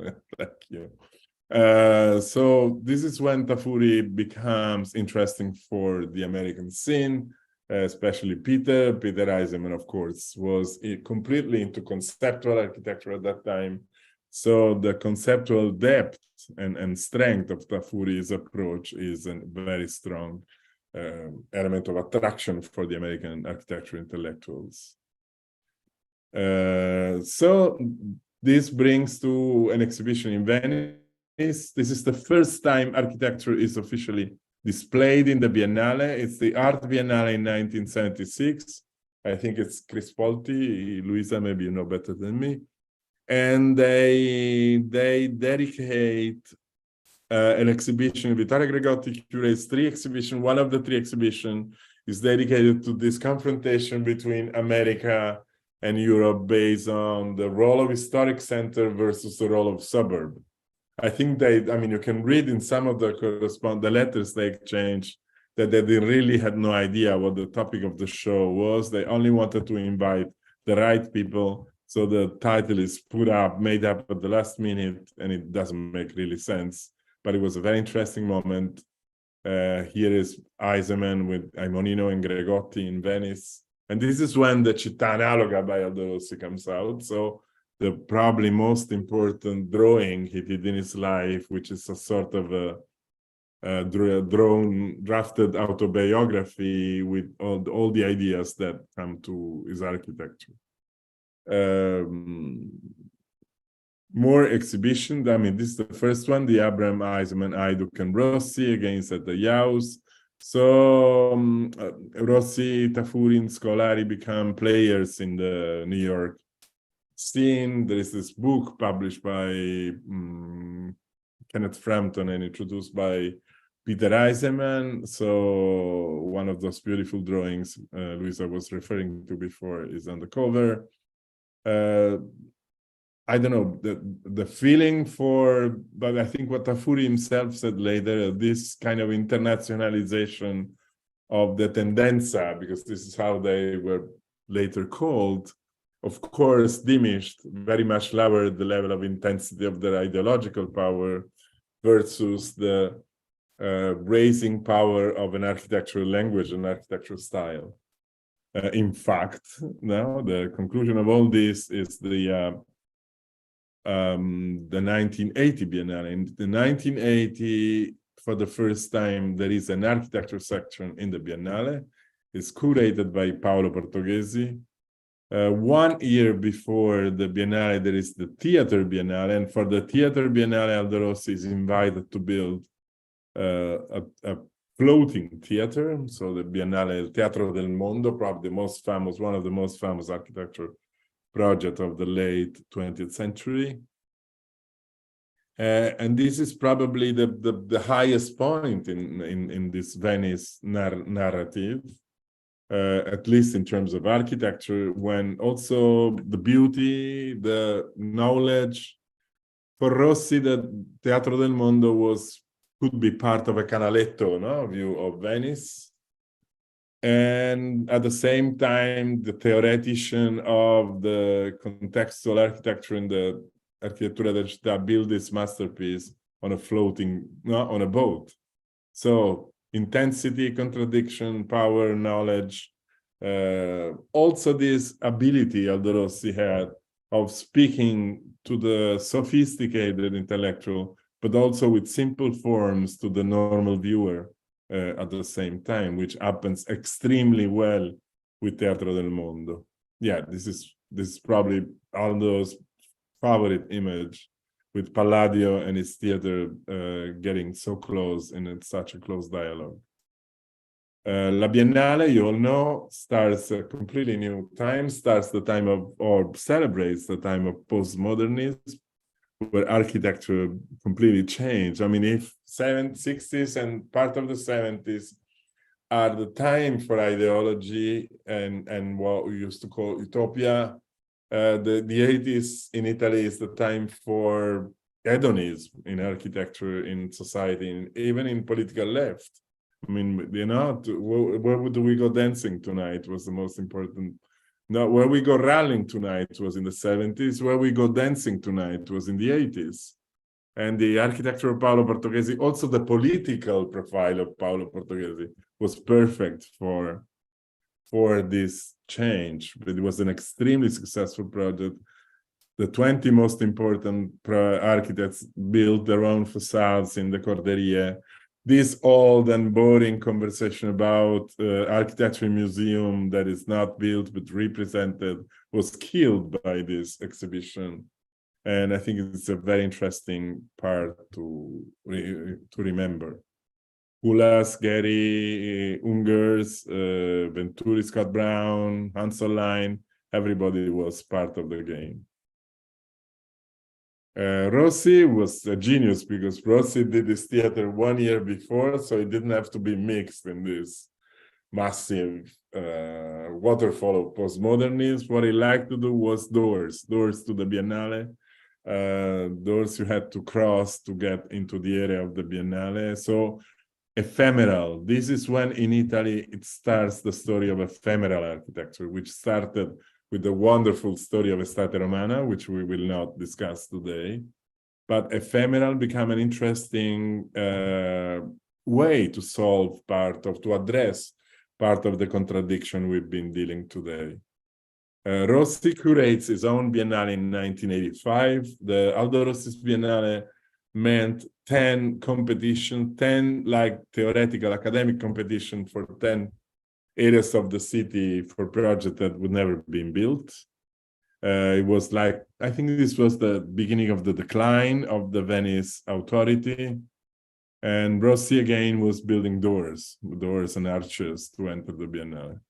So this is when Tafuri becomes interesting for the American scene, especially Peter. Peter Eisenman, of course, was completely into conceptual architecture at that time. So the conceptual depth and strength of Tafuri's approach is a very strong element of attraction for the American architecture intellectuals. So this brings to an exhibition in Venice. This is the first time architecture is officially displayed in the Biennale. It's the Art Biennale in 1976. I think it's Crispolti. Luisa, maybe you know better than me. And they dedicate an exhibition. Vittorio Gregotti curates 3 exhibitions. One of the 3 exhibitions is dedicated to this confrontation between America and Europe based on the role of historic center versus the role of suburb. I think you can read in some of the letters they exchanged that they really had no idea what the topic of the show was. They only wanted to invite the right people. So the title is made up at the last minute, and it doesn't make really sense. But it was a very interesting moment. Here is Eisenman with Aimonino and Gregotti in Venice. And this is when the Città Analoga by Aldo Rossi comes out. So the probably most important drawing he did in his life, which is a sort of a drafted autobiography with all the ideas that come to his architecture. More exhibitions. This is the first one, the Abraham, Eisenman, Hajduk, and Rossi against the Yaus. So Rossi, Tafuri, and Scolari become players in the New York scene. There is this book published by Kenneth Frampton and introduced by Peter Eisenman. So one of those beautiful drawings Luisa was referring to before is on the cover. I don't know, the feeling but I think what Tafuri himself said later, this kind of internationalization of the Tendensa, because this is how they were later called, of course, diminished, very much lowered the level of intensity of their ideological power versus the raising power of an architectural language and architectural style. In fact, now the conclusion of all this is the 1980 Biennale. In the 1980, for the first time, there is an architecture section in the Biennale. It's curated by Paolo Portoghesi, 1 year before the Biennale, there is the Theater Biennale, and for the Theater Biennale, Aldo Rossi is invited to build a floating theater. So the Biennale, El Teatro del Mondo, probably the most famous, one of the most famous architecture project of the late 20th century. And this is probably the highest point in this Venice narrative. At least in terms of architecture, when also the beauty, the knowledge. For Rossi, the Teatro del Mondo could be part of a canaletto, no, view of Venice. And at the same time, the theoretician of the contextual architecture in the Architettura della Città build this masterpiece on a floating, no, on a boat. So intensity, contradiction, power, knowledge, also this ability Aldo Rossi had of speaking to the sophisticated intellectual, but also with simple forms to the normal viewer at the same time, which happens extremely well with Teatro del Mondo. Yeah, this is probably Aldo's favorite image, with Palladio and his theater getting so close in such a close dialogue. La Biennale, you all know, starts a completely new time, starts the time of, or celebrates the time of postmodernism, where architecture completely changed. I mean, if 60s and part of the 70s are the time for ideology and what we used to call utopia, the 80s in Italy is the time for hedonism in architecture, in society, and even in political left. I mean, you know, where do we go dancing tonight was the most important. No, where we go rallying tonight was in the 70s. Where we go dancing tonight was in the 80s. And the architecture of Paolo Portoghesi, also the political profile of Paolo Portoghesi, was perfect for this change. But it was an extremely successful project. The 20 most important architects built their own facades in the Corderie. This old and boring conversation about architecture museum that is not built but represented was killed by this exhibition. And I think it's a very interesting part to remember. Hulas, Gehry, Ungers, Venturi, Scott Brown, Hansel Line, everybody was part of the game. Rossi was a genius because Rossi did this theater 1 year before, so it didn't have to be mixed in this massive waterfall of postmodernism. What he liked to do was doors to the Biennale, doors you had to cross to get into the area of the Biennale. So ephemeral. This is when in Italy it starts the story of ephemeral architecture, which started with the wonderful story of Estate Romana, which we will not discuss today. But ephemeral became an interesting way to address part of the contradiction we've been dealing today. Rossi curates his own Biennale in 1985. The Aldo Rossi's Biennale meant 10 like theoretical academic competition for 10 areas of the city for projects that would never been built. It was like, I think this was the beginning of the decline of the Venice authority. And Rossi again was building doors and arches to enter the Biennale.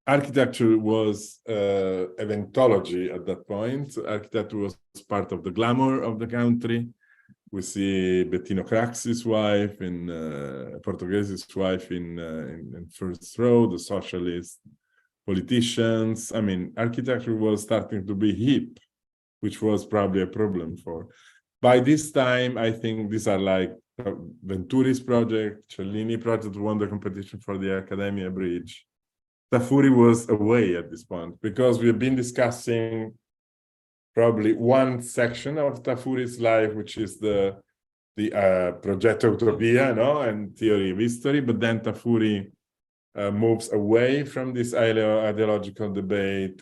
Architecture was eventology at that point. Architecture was part of the glamour of the country. We see Bettino Craxi's wife, Portoghesi's wife in first row, the socialist politicians. I mean, architecture was starting to be hip, which was probably a problem for. By this time, I think these are like Venturi's project, Cellini project won the competition for the Accademia Bridge. Tafuri was away at this point because we have been discussing probably one section of Tafuri's life, which is the Progetto Utopia, no, and theory of history. But then Tafuri moves away from this ideological debate.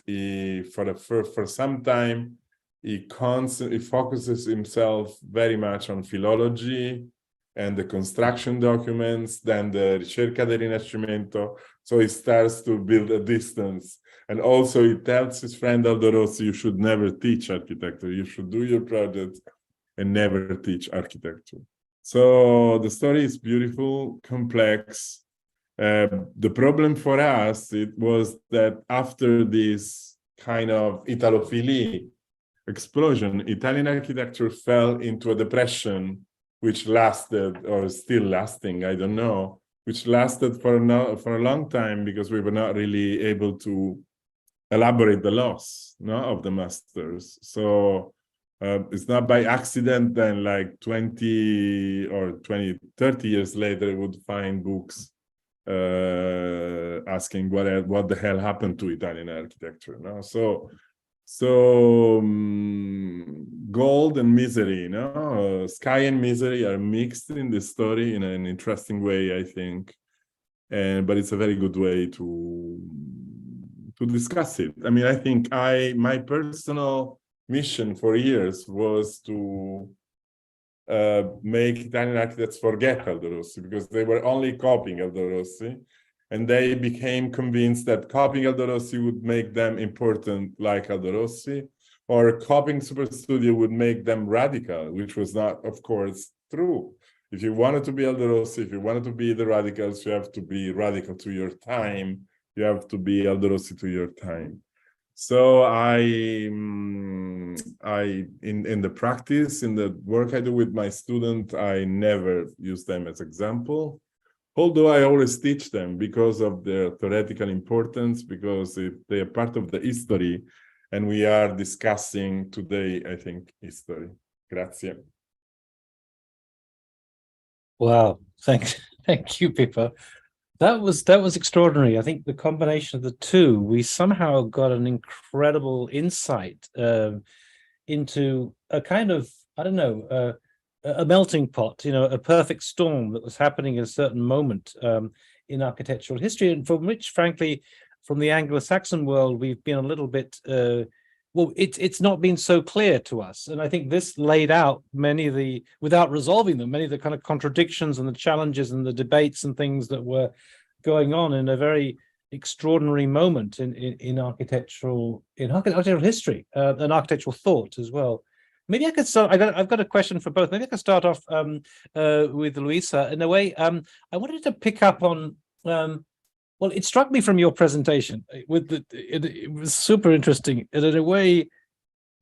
For some time, he focuses himself very much on philology, and the construction documents, then the Ricerca del Rinascimento. So he starts to build a distance. And also he tells his friend Aldo Rossi, you should never teach architecture. You should do your project and never teach architecture. So the story is beautiful, complex. The problem for us, it was that after this kind of Italophilia explosion, Italian architecture fell into a depression which lasted, or still lasting, I don't know, which lasted for a long time because we were not really able to elaborate the loss, no, of the masters. So it's not by accident then like 20 or 20, 30 years later, we would find books asking what the hell happened to Italian architecture. No? So gold and misery, sky and misery are mixed in this story in an interesting way, I think. But it's a very good way to discuss it. I mean, I think my personal mission for years was to make Italian architects forget Aldo Rossi, because they were only copying Aldo Rossi, and they became convinced that copying Aldo Rossi would make them important like Aldo Rossi, or copying Superstudio would make them radical, which was not, of course, true. If you wanted to be Aldo Rossi, if you wanted to be the radicals, you have to be radical to your time. You have to be Aldo Rossi to your time. So in the practice, in the work I do with my student, I never use them as example, although I always teach them because of their theoretical importance, because they are part of the history, and we are discussing today, I think, history. Grazie. Wow, thank you, Pippo. That was extraordinary. I think the combination of the two, we somehow got an incredible insight into a kind of, I don't know, a melting pot, a perfect storm that was happening at a certain moment in architectural history, and from which, frankly, from the Anglo-Saxon world, we've been a little bit, well, it's not been so clear to us. And I think this laid out many of the, without resolving them, many of the kind of contradictions and the challenges and the debates and things that were going on in a very extraordinary moment in architectural history and architectural thought as well. Maybe I could start. I've got a question for both. Maybe I could start off with Luisa. In a way, I wanted to pick up on. Well, it struck me from your presentation. It was super interesting. And in a way,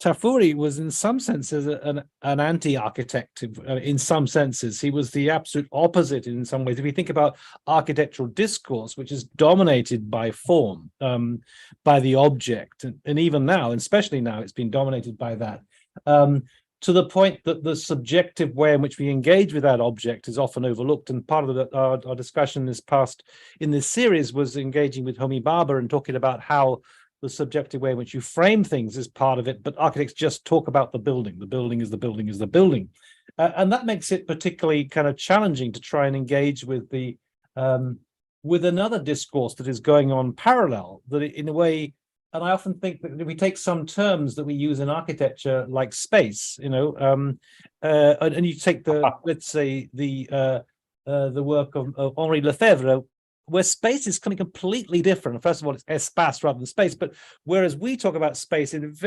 Tafuri was, in some senses, an anti-architect. In some senses, he was the absolute opposite. In some ways, if we think about architectural discourse, which is dominated by form, by the object, and even now, and especially now, it's been dominated by that. To the point that the subjective way in which we engage with that object is often overlooked. And part of our discussion in this series was engaging with Homi Bhabha and talking about how the subjective way in which you frame things is part of it, but architects just talk about the building. The building is the building is the building. And that makes it particularly kind of challenging to try and engage with with another discourse that is going on parallel, that in a way. And I often think that if we take some terms that we use in architecture, like space, and you take let's say the work of Henri Lefebvre, where space is kind of completely different. First of all, it's espace rather than space. But whereas we talk about space as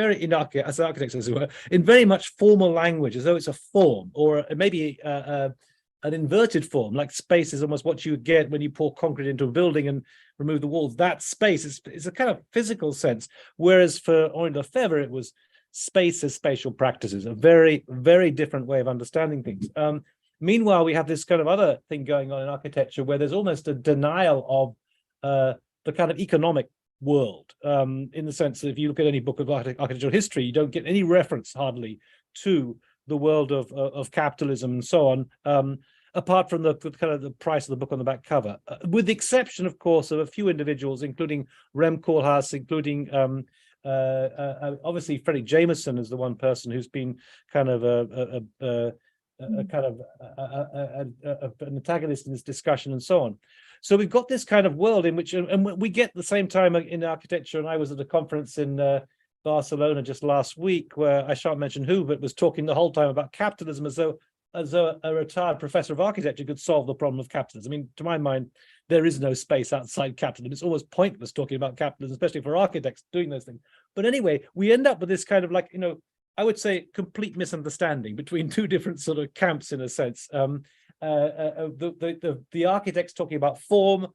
architects, as it were, in very much formal language, as though it's a form, or maybe an inverted form, like space is almost what you get when you pour concrete into a building and remove the walls. That space is a kind of physical sense. Whereas for Henri Lefebvre, it was space as spatial practices, a very, very different way of understanding things. Meanwhile, we have this kind of other thing going on in architecture where there's almost a denial of the kind of economic world, in the sense that if you look at any book of architectural history, you don't get any reference hardly to the world of capitalism and so on, apart from the kind of the price of the book on the back cover, with the exception, of course, of a few individuals, including Rem Koolhaas, including obviously Frederick Jameson is the one person who's been kind of an antagonist in this discussion and so on. So we've got this kind of world in which, and we get the same time in architecture, and I was at a conference in Barcelona just last week where I shan't mention who, but was talking the whole time about capitalism as though as a retired professor of architecture could solve the problem of capitalism. I mean, to my mind, there is no space outside capitalism. It's almost pointless talking about capitalism, especially for architects doing those things. But anyway, we end up with this kind of like, you know, I would say complete misunderstanding between two different sort of camps in a sense. The architects talking about form,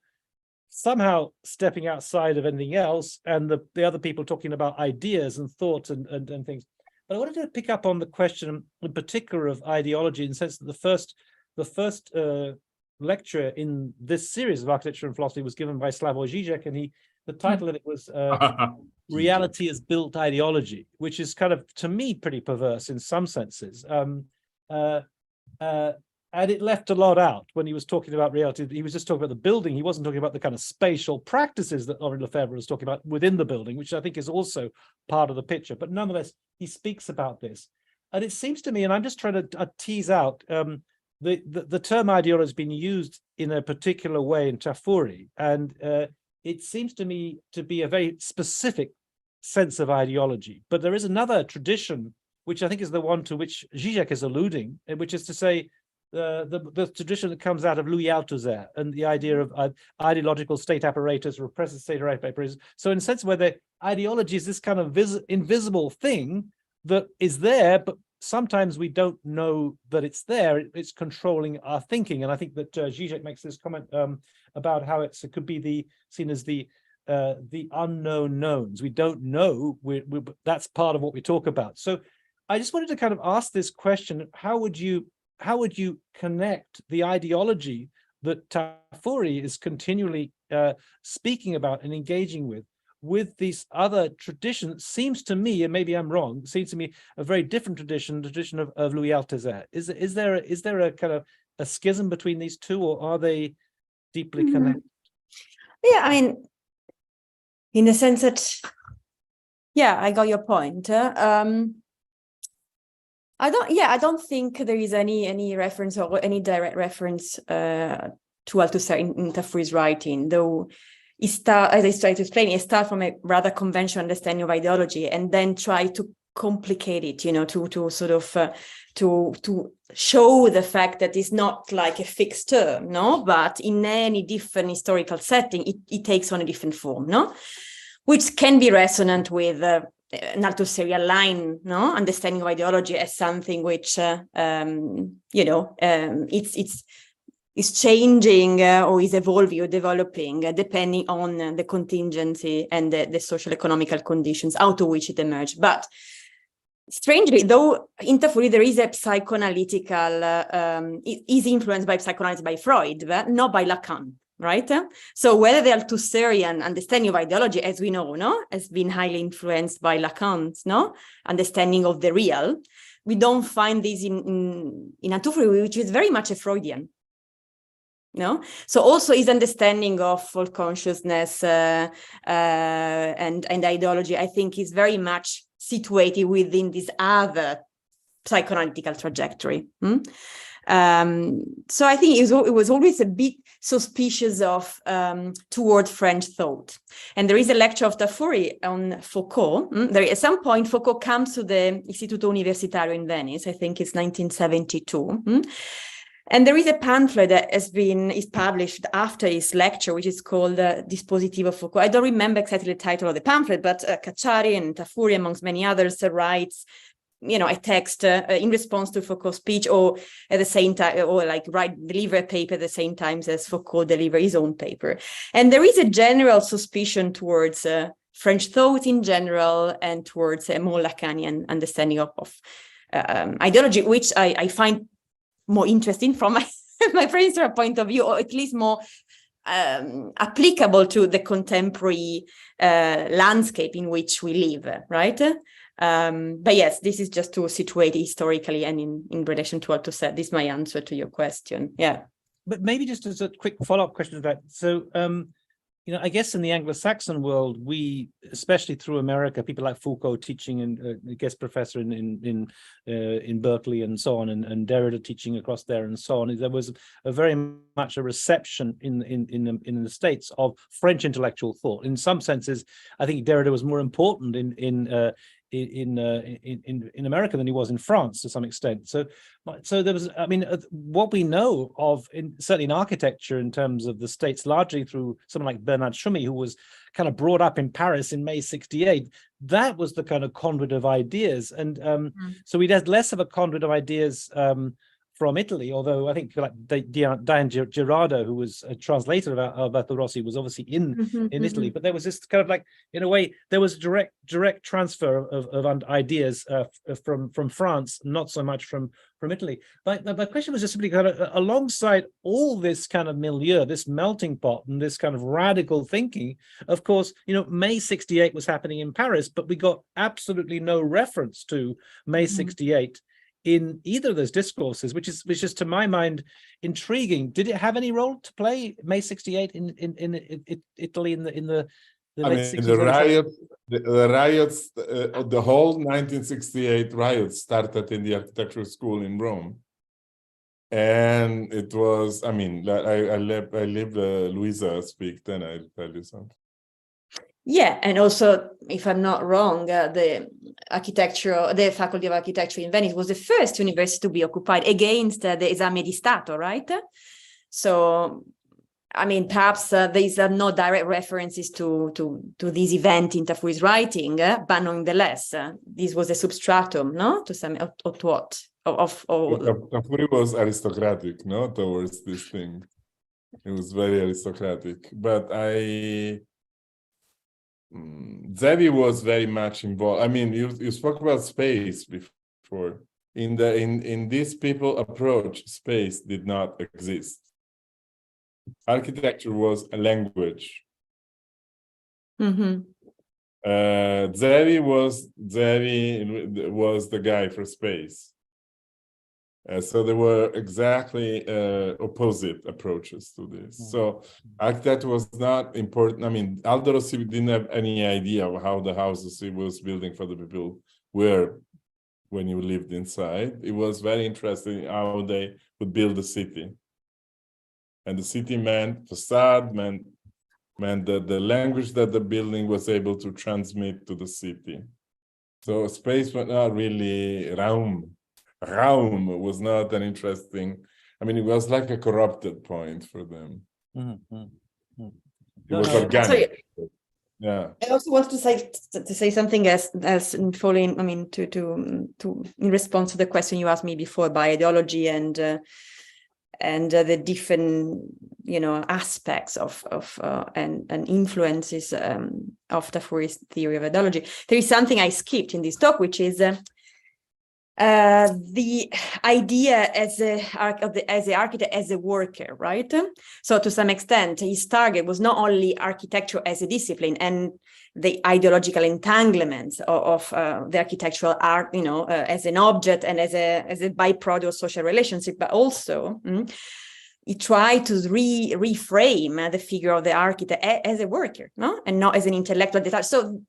somehow stepping outside of anything else, and the other people talking about ideas and thoughts and things. But I wanted to pick up on the question in particular of ideology, in the sense that the first lecture in this series of architecture and philosophy was given by Slavoj Žižek, and the title of it was Reality as Built Ideology, which is kind of, to me, pretty perverse in some senses. And it left a lot out when he was talking about reality. He was just talking about the building. He wasn't talking about the kind of spatial practices that Henri Lefebvre was talking about within the building, which I think is also part of the picture. But nonetheless, he speaks about this. And it seems to me, and I'm just trying to tease out, the term ideology has been used in a particular way in Tafuri. And it seems to me to be a very specific sense of ideology. But there is another tradition, which I think is the one to which Žižek is alluding, which is to say, the tradition that comes out of Louis Althusser and the idea of ideological state apparatus, repressive state apparatus. So in a sense where the ideology is this kind of invisible thing that is there, but sometimes we don't know that it's there. It's controlling our thinking. And I think that Žižek makes this comment about how it could be seen as the unknown knowns. We don't know. That's part of what we talk about. So I just wanted to kind of ask this question: How would you connect the ideology that Tafuri is continually speaking about and engaging with these other traditions? Seems to me, and maybe I'm wrong, seems to me a very different tradition of Louis Althusser. Is there a kind of a schism between these two, or are they deeply connected? Yeah, I mean, in the sense that, yeah, I got your point. I don't think there is any reference or any direct reference to Althusser in Tafuri's writing, though as I tried to explain, it starts from a rather conventional understanding of ideology and then try to complicate it, you know, to sort of to show the fact that it's not like a fixed term, no, but in any different historical setting, it takes on a different form, no, which can be resonant with an Althusserian line, no, understanding of ideology as something which, it's changing or is evolving or developing depending on the contingency and the social economical conditions out of which it emerged. But strangely, though, in Tafuri there is a psychoanalytical, it is influenced by psychoanalysis by Freud, but not by Lacan. Right? So whether the Althusserian understanding of ideology, as we know, no, has been highly influenced by Lacan's, no, understanding of the real, we don't find this in Tafuri, which is very much a Freudian. No, so also his understanding of full consciousness and ideology, I think, is very much situated within this other psychoanalytical trajectory. So I think it was always a bit suspicious of toward French thought. And there is a lecture of Tafuri on Foucault. At some point, Foucault comes to the Istituto Universitario in Venice. I think it's 1972. And there is a pamphlet that is published after his lecture, which is called Dispositivo Foucault. I don't remember exactly the title of the pamphlet, but Cacciari and Tafuri, amongst many others, writes, you know, a text in response to Foucault's speech, or at the same time, or like deliver a paper at the same time as Foucault deliver his own paper. And there is a general suspicion towards French thought in general and towards a more Lacanian understanding of ideology, which I find more interesting from my principal point of view, or at least more applicable to the contemporary landscape in which we live, right? But yes, this is just to situate historically and in relation to what to say. This is my answer to your question. Yeah. But maybe just as a quick follow-up question to that. So, you know, I guess in the Anglo-Saxon world, we, especially through America, people like Foucault teaching and guest professor in Berkeley and so on, and Derrida teaching across there and so on. There was a very much a reception in the States of French intellectual thought. In some senses, I think Derrida was more important in in America than he was in France to some extent. So there was, I mean, what we know of, certainly in architecture, in terms of the states, largely through someone like Bernard Tschumi, who was kind of brought up in Paris in May '68. That was the kind of conduit of ideas, and so we had less of a conduit of ideas from Italy, although I think like Diane Girardo, who was a translator of Alberto Rossi, was obviously in Italy. But there was this kind of like, in a way, there was direct transfer of ideas from France, not so much from Italy. But my question was just simply kind of alongside all this kind of milieu, this melting pot, and this kind of radical thinking. Of course, you know, May '68 was happening in Paris, but we got absolutely no reference to May '68 in either of those discourses, which is to my mind intriguing. Did it have any role to play, May '68 in Italy in the late 60s? The riots, the whole 1968 riots started in the architectural school in Rome, and it was, I mean, I lived Luisa speak, then I'll tell you something. Yeah, and also, if I'm not wrong, the Faculty of Architecture in Venice was the first university to be occupied against the Esame di Stato, right? So, I mean, perhaps these are no direct references to this event in Tafuri's writing, but nonetheless, this was a substratum, no? To some of what? Tafuri was aristocratic, no? Towards this thing. It was very aristocratic, but Zevi was very much involved. I mean, you spoke about space before. In this people approach, space did not exist. Architecture was a language. Zevi was the guy for space. So there were exactly opposite approaches to this. So architecture was not important. I mean, Aldo Rossi didn't have any idea of how the houses he was building for the people were when you lived inside. It was very interesting how they would build a city. And the city meant facade, meant that the language that the building was able to transmit to the city. So space was not really Raum was not an interesting, I mean, it was like a corrupted point for them. It was organic. Yeah. I also wanted to say something as following, I mean, to in response to the question you asked me before by ideology and the different, you know, aspects of and influences of Tafuri's theory of ideology. There is something I skipped in this talk, which is the idea as an architect, as a worker, right? So to some extent, his target was not only architecture as a discipline and the ideological entanglements of the architectural art, you know, as an object and as a byproduct of social relationship, but also he tried to reframe the figure of the architect as a worker, no, and not as an intellectual detached. So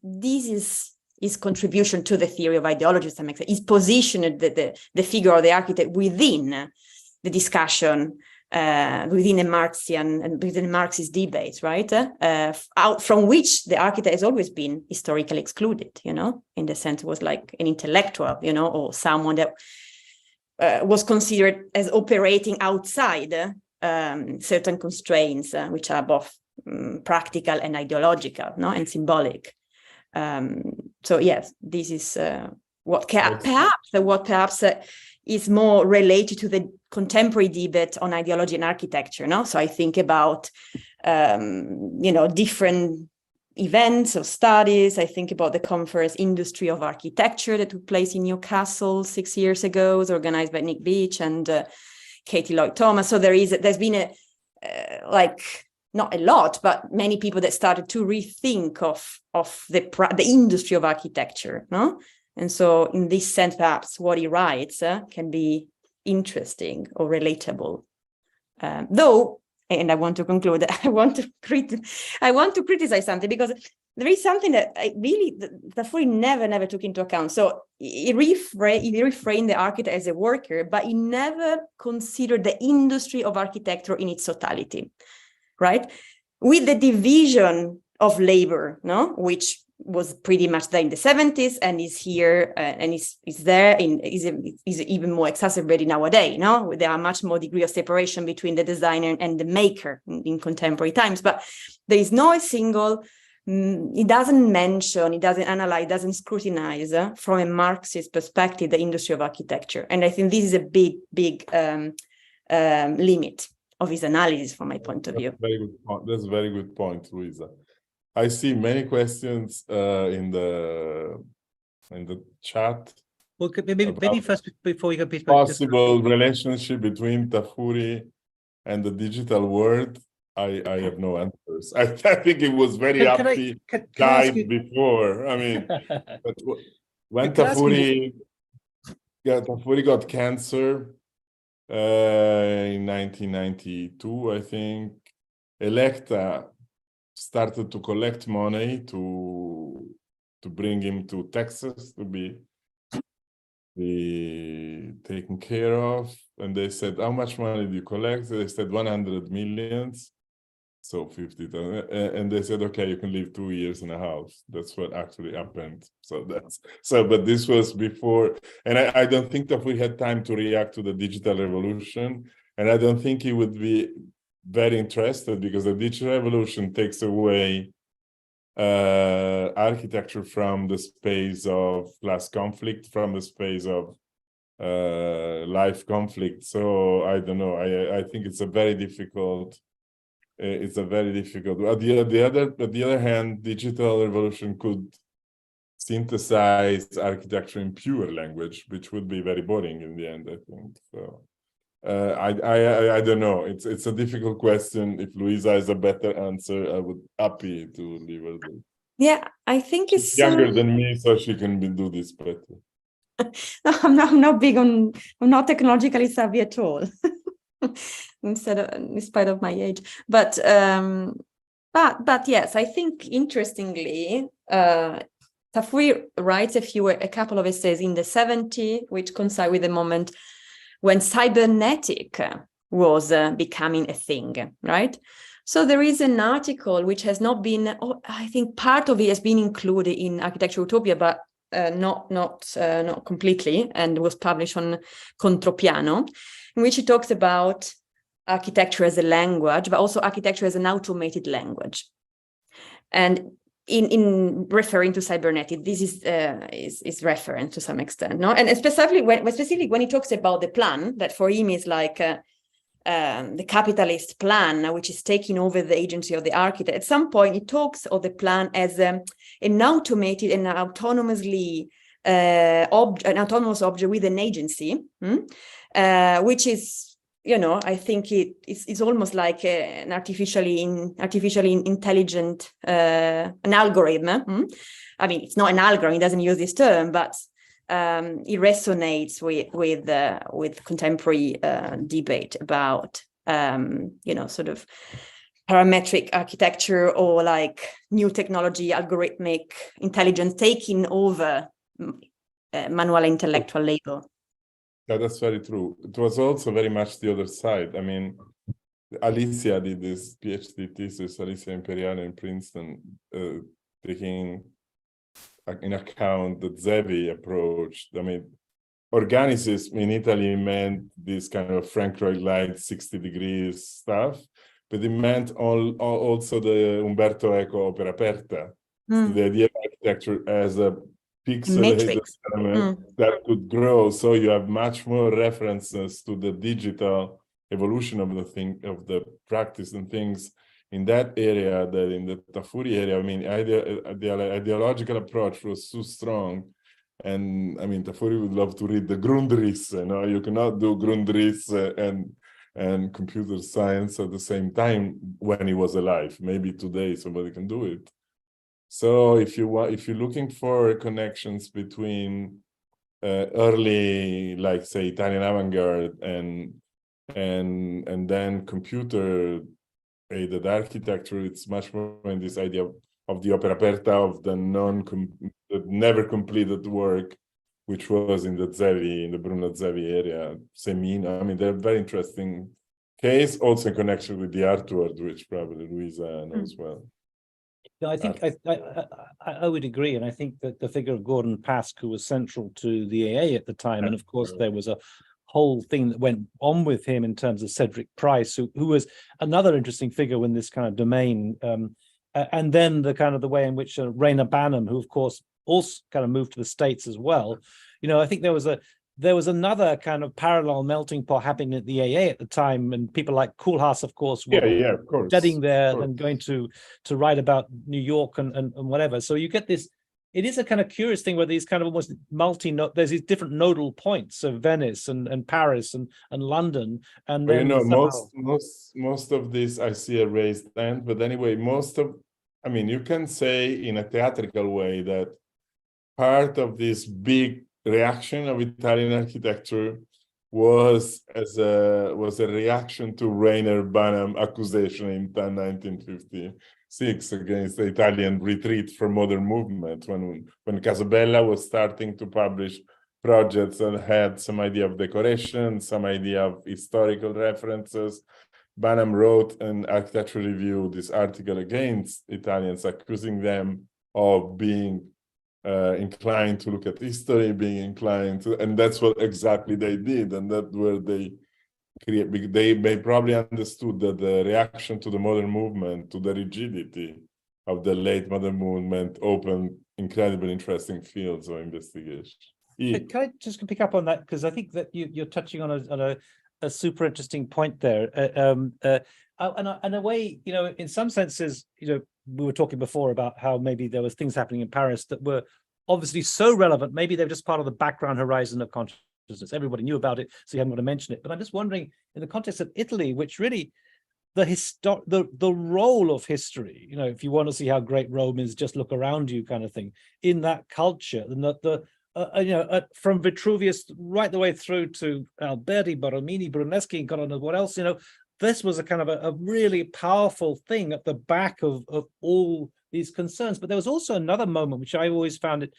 this is his contribution to the theory of ideology, to some extent. He's positioned the figure of the architect within the discussion, within a Marxian and within the Marxist debates, right? Out from which the architect has always been historically excluded, you know, in the sense it was like an intellectual, you know, or someone that was considered as operating outside certain constraints, which are both practical and ideological, no, and symbolic. So yes, this is what perhaps is more related to the contemporary debate on ideology and architecture. No, so I think about you know, different events or studies. I think about the conference Industry of Architecture that took place in Newcastle 6 years ago. It was organized by Nick Beach and Katie Lloyd Thomas. So there's been not a lot, but many people that started to rethink of the industry of architecture, no? And so in this sense, perhaps what he writes can be interesting or relatable. Though, and I want to conclude, I want to criticize something, because there is something that Tafuri never took into account. So he reframed the architect as a worker, but he never considered the industry of architecture in its totality. Right, with the division of labor, no, which was pretty much there in the 70s and is here and is even more exacerbated nowadays. No, there are much more degree of separation between the designer and the maker in contemporary times. But there is no single. It doesn't mention, it doesn't analyze, it doesn't scrutinize from a Marxist perspective the industry of architecture. And I think this is a big limit of his analysis from my point of view. Very good point. That's a very good point, Luisa. I see many questions in the chat. Well, maybe first, before we go, possible relationship between Tafuri and the digital world. I have no answers. I think it was very happy died before. I mean, but when Tafuri got cancer in 1992, I think Electa started to collect money to bring him to Texas to be taken care of. And they said, how much money do you collect? They said 100 million. So 50,000, and they said, okay, you can live 2 years in a house. That's what actually happened. But this was before, and I don't think that we had time to react to the digital revolution. And I don't think he would be very interested, because the digital revolution takes away architecture from the space of class conflict, from the space of life conflict. So I don't know. I think it's a very difficult. It's a very difficult. On the other hand, digital revolution could synthesize architecture in pure language, which would be very boring in the end, I think. So I don't know. It's a difficult question. If Luisa has a better answer, I would happy to leave her there. Yeah, I think it's younger than me, so she can do this better. I'm not technologically savvy at all. In spite of my age, but yes, I think interestingly, Tafuri writes a couple of essays in the 70s, which coincide with the moment when cybernetic was becoming a thing, right? So there is an article which has not been, I think part of it has been included in Architecture Utopia, but not completely, and was published on Contropiano, in which he talks about architecture as a language, but also architecture as an automated language. And in referring to cybernetic, this is reference to some extent, no? And especially when he talks about the plan, that for him is like the capitalist plan, which is taking over the agency of the architect. At some point, he talks of the plan as an automated and autonomously an autonomous object with an agency, which is, I think it's almost like an artificially intelligent an algorithm. I mean, it's not an algorithm; it doesn't use this term, but it resonates with contemporary debate about sort of parametric architecture, or like new technology, algorithmic intelligence taking over manual intellectual labor. Yeah, that's very true. It was also very much the other side. I mean, Alicia did this PhD thesis, Alicia Imperiale in Princeton, taking in account the Zevi approach. I mean, organicism in Italy meant this kind of Frank Lloyd Wright 60 degrees stuff, but it meant also the Umberto Eco opera aperta, so the idea of architecture as a pixelated element that could grow. So you have much more references to the digital evolution of the practice and things in that area than in the Tafuri area. I mean, the ideological approach was so strong. And I mean, Tafuri would love to read the Grundrisse. You cannot do Grundrisse and computer science at the same time when he was alive. Maybe today somebody can do it. So if you're looking for connections between early, like say Italian avant-garde and then computer aided architecture, it's much more in this idea of the opera aperta, of the never completed work, which was in the Zevi, in the Bruno Zevi area, Semina. I mean, they're very interesting case, also in connection with the art world, which probably Luisa knows well. No, I think I would agree, and I think that the figure of Gordon Pask, who was central to the AA at the time, and of course there was a whole thing that went on with him in terms of Cedric Price, who was another interesting figure in this kind of domain, and then the kind of the way in which Rayner Banham, who of course also kind of moved to the States as well. You know, I think there was another kind of parallel melting pot happening at the AA at the time, and people like Koolhaas, of course, were of course, studying there and going to write about New York and whatever. So you get this. It is a kind of curious thing where these kind of almost there's these different nodal points of Venice and Paris and London, and then most of this I see a raised hand. But anyway, I mean, you can say in a theatrical way that part of this big reaction of Italian architecture was a reaction to Rayner Banham accusation in 1956 against the Italian retreat from modern movement, when Casabella was starting to publish projects and had some idea of decoration, some idea of historical references. Banham wrote an architecture review, this article against Italians, accusing them of being inclined to look at history, being inclined to, and that's what exactly they did, and that's where they probably understood that the reaction to the modern movement, to the rigidity of the late modern movement, opened incredibly interesting fields of investigation. Can I just pick up on that, because I think that you're touching on a super interesting point there, and a way, you know, in some senses, you know, we were talking before about how maybe there was things happening in Paris that were obviously so relevant. Maybe they're just part of the background horizon of consciousness. Everybody knew about it, so you haven't got to mention it. But I'm just wondering, in the context of Italy, which really the role of history, you know, if you want to see how great Rome is, just look around you, kind of thing, in that culture, and you know, from Vitruvius right the way through to Alberti, Borromini, Brunelleschi, and God knows what else, you know. This was a kind of a really powerful thing at the back of all these concerns. But there was also another moment, which I always found it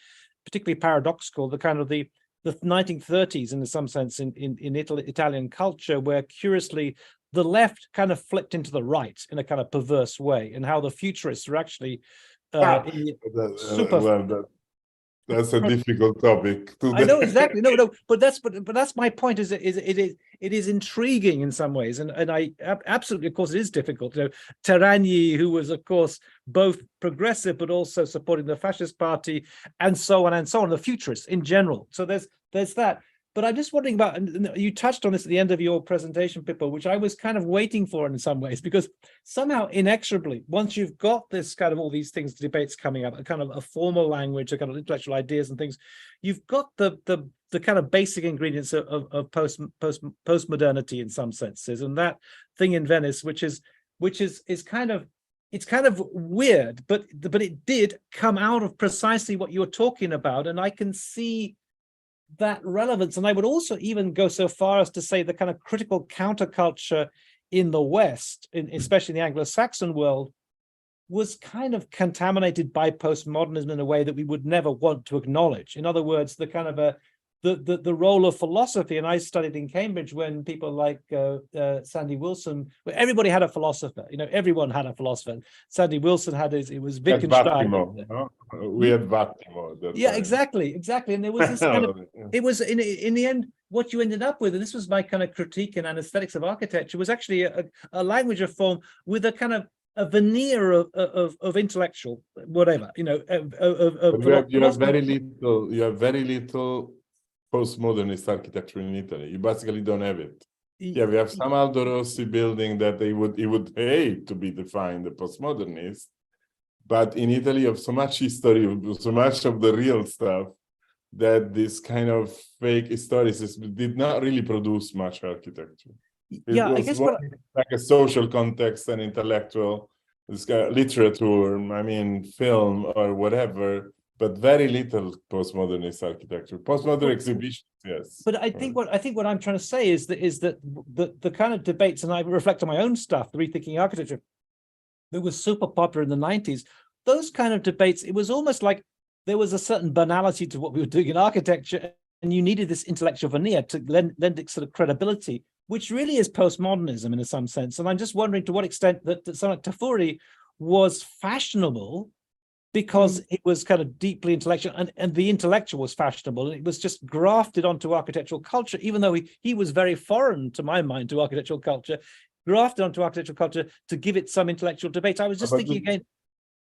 particularly paradoxical, the kind of the 1930s, in some sense, in Italian culture, where curiously the left kind of flipped into the right in a kind of perverse way, and how the futurists are actually that's a difficult topic. I know exactly. No, but that's my point. Is it is intriguing in some ways, and I absolutely, of course, it is difficult. You know, Terragni, who was, of course, both progressive but also supporting the fascist party, and so on and so on. The futurists in general. So there's that. But I'm just wondering about, and you touched on this at the end of your presentation, Pippo, which I was kind of waiting for in some ways, because somehow inexorably, once you've got this kind of all these things, debates coming up, a kind of a formal language, a kind of intellectual ideas and things, you've got the kind of basic ingredients of postmodernity in some senses, and that thing in Venice, which is kind of, it's kind of weird, but it did come out of precisely what you're talking about, and I can see that relevance. And I would also even go so far as to say the kind of critical counterculture in the West, especially in the Anglo-Saxon world, was kind of contaminated by postmodernism in a way that we would never want to acknowledge. In other words, the kind of the role of philosophy, and I studied in Cambridge when people like Sandy Wilson, where everybody had a philosopher, you know, everyone had a philosopher. Sandy Wilson had it was Wittgenstein. We had Vattimo. Yeah, exactly. And there was this kind of, it was in the end, what you ended up with, and this was my kind of critique in anesthetics of architecture, was actually a language of form with a kind of a veneer of intellectual, whatever, you know. You have very little postmodernist architecture in Italy. You basically don't have it. Yeah, we have some Aldo Rossi building that he would hate to be defined a postmodernist, but in Italy, of so much history, so much of the real stuff, that this kind of fake historicism did not really produce much architecture. Yeah, I guess like a social context and intellectual, this kind of literature, I mean, film or whatever, but very little postmodernist architecture, postmodern exhibitions, yes. But I think what I'm trying to say is that the kind of debates, and I reflect on my own stuff, the rethinking architecture, that was super popular in the 90s. Those kind of debates, it was almost like there was a certain banality to what we were doing in architecture, and you needed this intellectual veneer to lend it sort of credibility, which really is postmodernism in some sense. And I'm just wondering to what extent that someone like Tafuri was fashionable because it was kind of deeply intellectual, and the intellectual was fashionable, and it was just grafted onto architectural culture, even though he was very foreign, to my mind, to architectural culture, grafted onto architectural culture to give it some intellectual debate. I was just thinking again.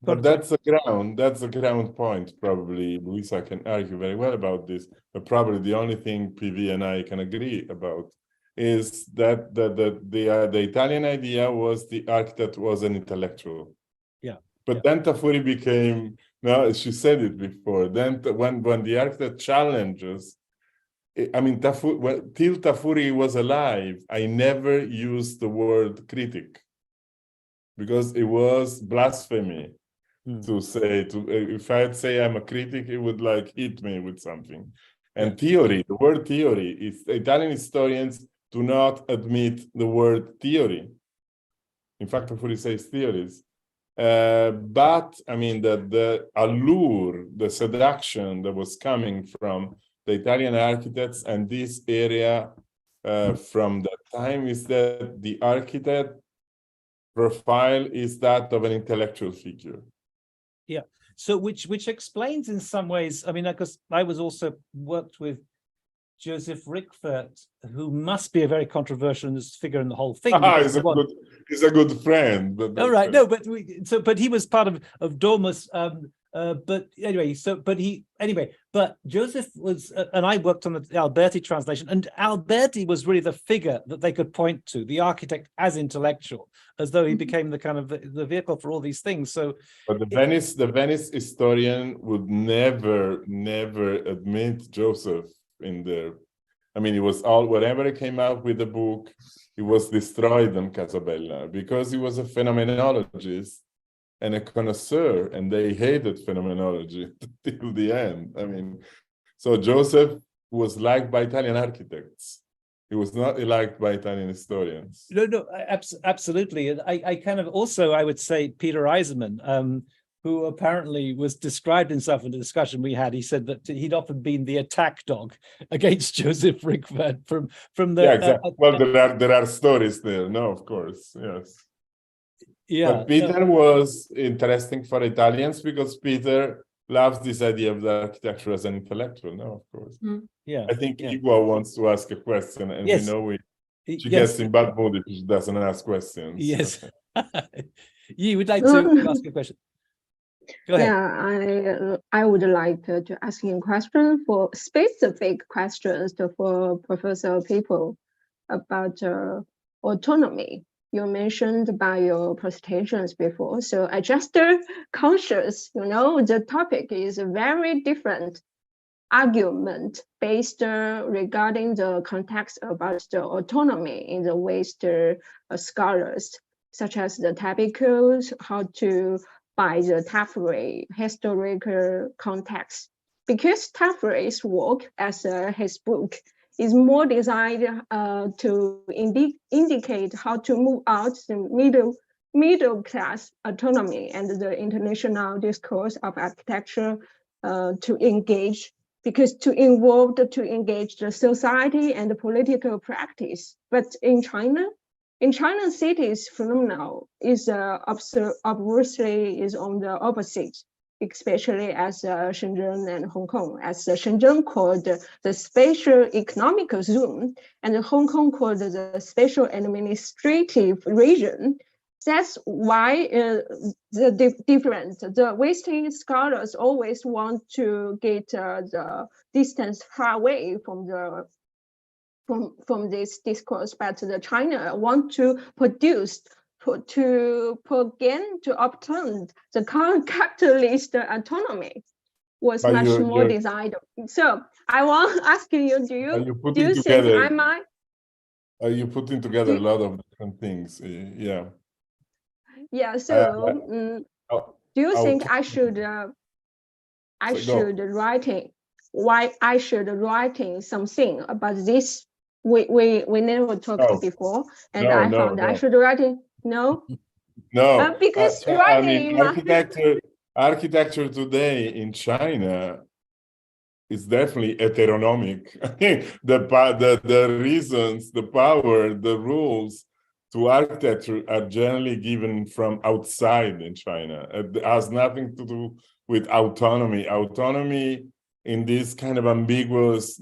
But that's the ground point. Probably Luisa can argue very well about this, but probably the only thing PV and I can agree about is that the Italian idea was the architect was an intellectual. Yeah. But then Tafuri became, no, she said it before. Then when the architect challenges, I mean, till Tafuri was alive, I never used the word critic because it was blasphemy. To say, if I'd say I'm a critic, it would like hit me with something. And theory, the word theory, is Italian historians do not admit the word theory. In fact, Tafuri says theories. But I mean, the allure, the seduction that was coming from the Italian architects and this area from that time is that the architect profile is that of an intellectual figure. Yeah, so which explains in some ways, I mean, because I was also worked with Joseph Ricfert, who must be a very controversial figure in the whole thing. He's a good friend. But all right, no, but he was part of Domus. But anyway, but Joseph was, and I worked on the Alberti translation, and Alberti was really the figure that they could point to, the architect as intellectual, as though he became the kind of the vehicle for all these things. So, but the Venice historian would never admit Joseph in there. I mean, it was all, whenever he came out with a book, it was destroyed on Casabella because he was a phenomenologist and a connoisseur, and they hated phenomenology till the end. I mean, so Joseph was liked by Italian architects. He was not liked by Italian historians. No, absolutely. And I kind of also, I would say, Peter Eisenman, who apparently was described himself in the discussion we had. He said that he'd often been the attack dog against Joseph Ricfert from the... Yeah, exactly. Well, there are stories there. No, of course, yes. Yeah, but Peter was interesting for Italians because Peter loves this idea of the architecture as an intellectual. No, of course. Yeah. I think Igor wants to ask a question, and we know she gets in bad mood if she doesn't ask questions. Yes. You would like to ask a question? Go ahead. Yeah, I would like to ask you a question for specific questions for Professor Pippo about autonomy. You mentioned about your presentations before, so I just conscious, the topic is a very different argument based regarding the context about the autonomy in the Western scholars, such as the Tabicus, how to by the Tafuri historical context. Because Tafuri's work as his book is more designed to indicate how to move out the middle class autonomy and the international discourse of architecture to engage the society and the political practice. But in China, cities phenomenon is obviously is on the opposite, especially as Shenzhen and Hong Kong, as Shenzhen called the spatial economic zone and Hong Kong called the spatial administrative region. That's why the Western scholars always want to get the distance far away from this discourse, but the China want to obtain the capitalist autonomy was much more desired. So I want to ask you, do you think I might? You're putting together a lot of different things. Yeah. Yeah. So do you think I should writing something about this? We never talked before, and I found I should write it. No, because writing architecture today in China is definitely heteronomic. The reasons, the power, the rules to architecture are generally given from outside in China. It has nothing to do with autonomy. Autonomy in this kind of ambiguous,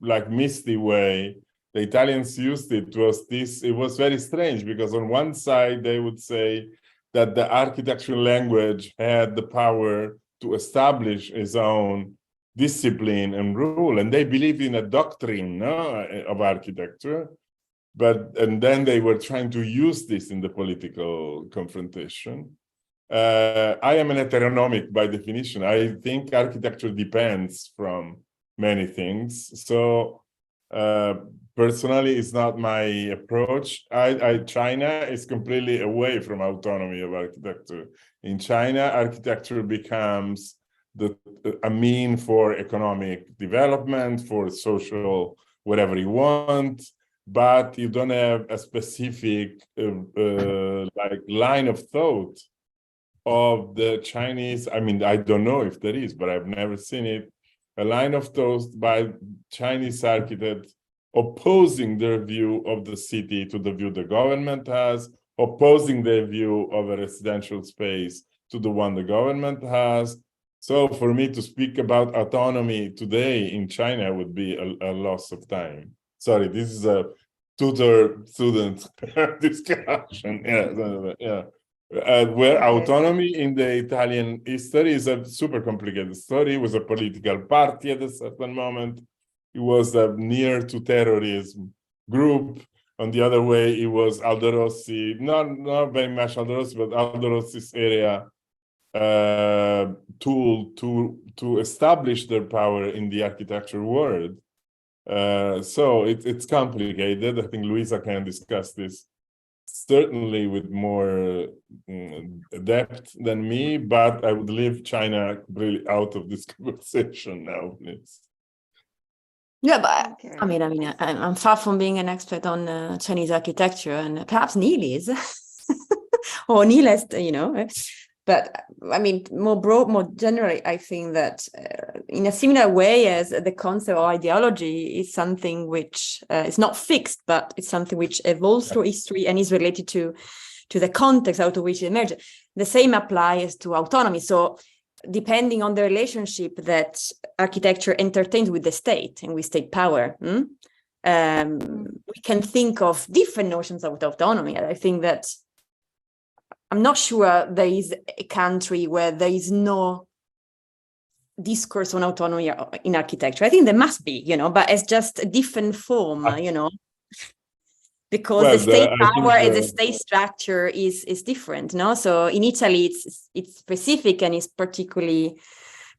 like misty way, the Italians used it was very strange, because on one side they would say that the architectural language had the power to establish its own discipline and rule, and they believed in a doctrine of architecture. And then they were trying to use this in the political confrontation. I am an heteronomic by definition. I think architecture depends from many things. So personally, it's not my approach. China is completely away from autonomy of architecture. In China, architecture becomes a mean for economic development, for social whatever you want, but you don't have a specific like line of thought of the Chinese. I mean, I don't know if there is, but I've never seen it. A line of thought by Chinese architects opposing their view of the city to the view the government has, opposing their view of a residential space to the one the government has. So for me to speak about autonomy today in China would be a loss of time. Sorry, this is a tutor-student discussion. Yeah. Where autonomy in the Italian history is a super complicated story. It was a political party at a certain moment. It was a near to terrorism group. On the other way, it was Aldo Rossi, not very much Aldo Rossi, but Aldo Rossi's area tool to establish their power in the architecture world. So it's complicated. I think Luisa can discuss this certainly with more depth than me, but I would leave China really out of this conversation now, please. Yeah, but okay. I mean, I'm far from being an expert on Chinese architecture, and perhaps Neil is, or Neil has, But I mean, more generally, I think that in a similar way as the concept of ideology is something which is not fixed, but it's something which evolves through history and is related to the context out of which it emerges. The same applies to autonomy. So depending on the relationship that architecture entertains with the state and with state power, we can think of different notions of autonomy. I think that I'm not sure there is a country where there is no discourse on autonomy in architecture. I think there must be, but it's just a different form, because the state power as a state structure is different, no? So in Italy, it's specific and is particularly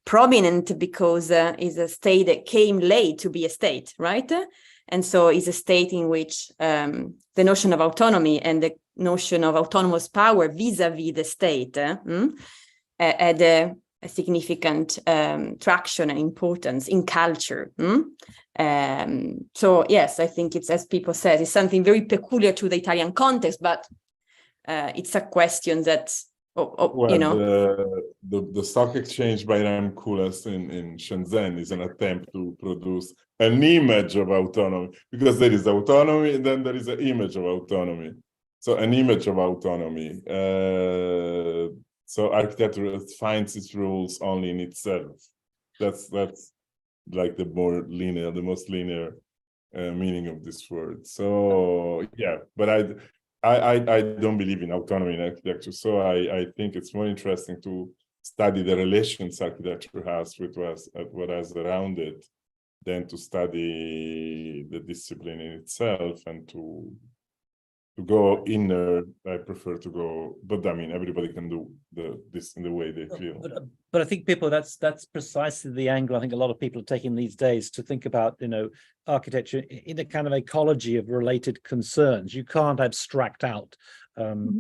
prominent because it's a state that came late to be a state, right? And so it's a state in which the notion of autonomy and the notion of autonomous power vis-a-vis the state had a significant traction and importance in culture. So yes, I think it's, as Pippo said, it's something very peculiar to the Italian context, but it's a question that, The stock exchange by Ram Koolhaas in Shenzhen is an attempt to produce an image of autonomy, because there is autonomy and then there is an image of autonomy. So an image of autonomy. So architecture finds its rules only in itself. That's like the most linear meaning of this word. So yeah, but I don't believe in autonomy in architecture. So I think it's more interesting to study the relations architecture has with what is around it than to study the discipline in itself and to go inner. I prefer to go, but I mean, everybody can do this in the way they feel. But I think, Pippo, that's precisely the angle I think a lot of people are taking these days to think about, architecture in a kind of ecology of related concerns. You can't abstract out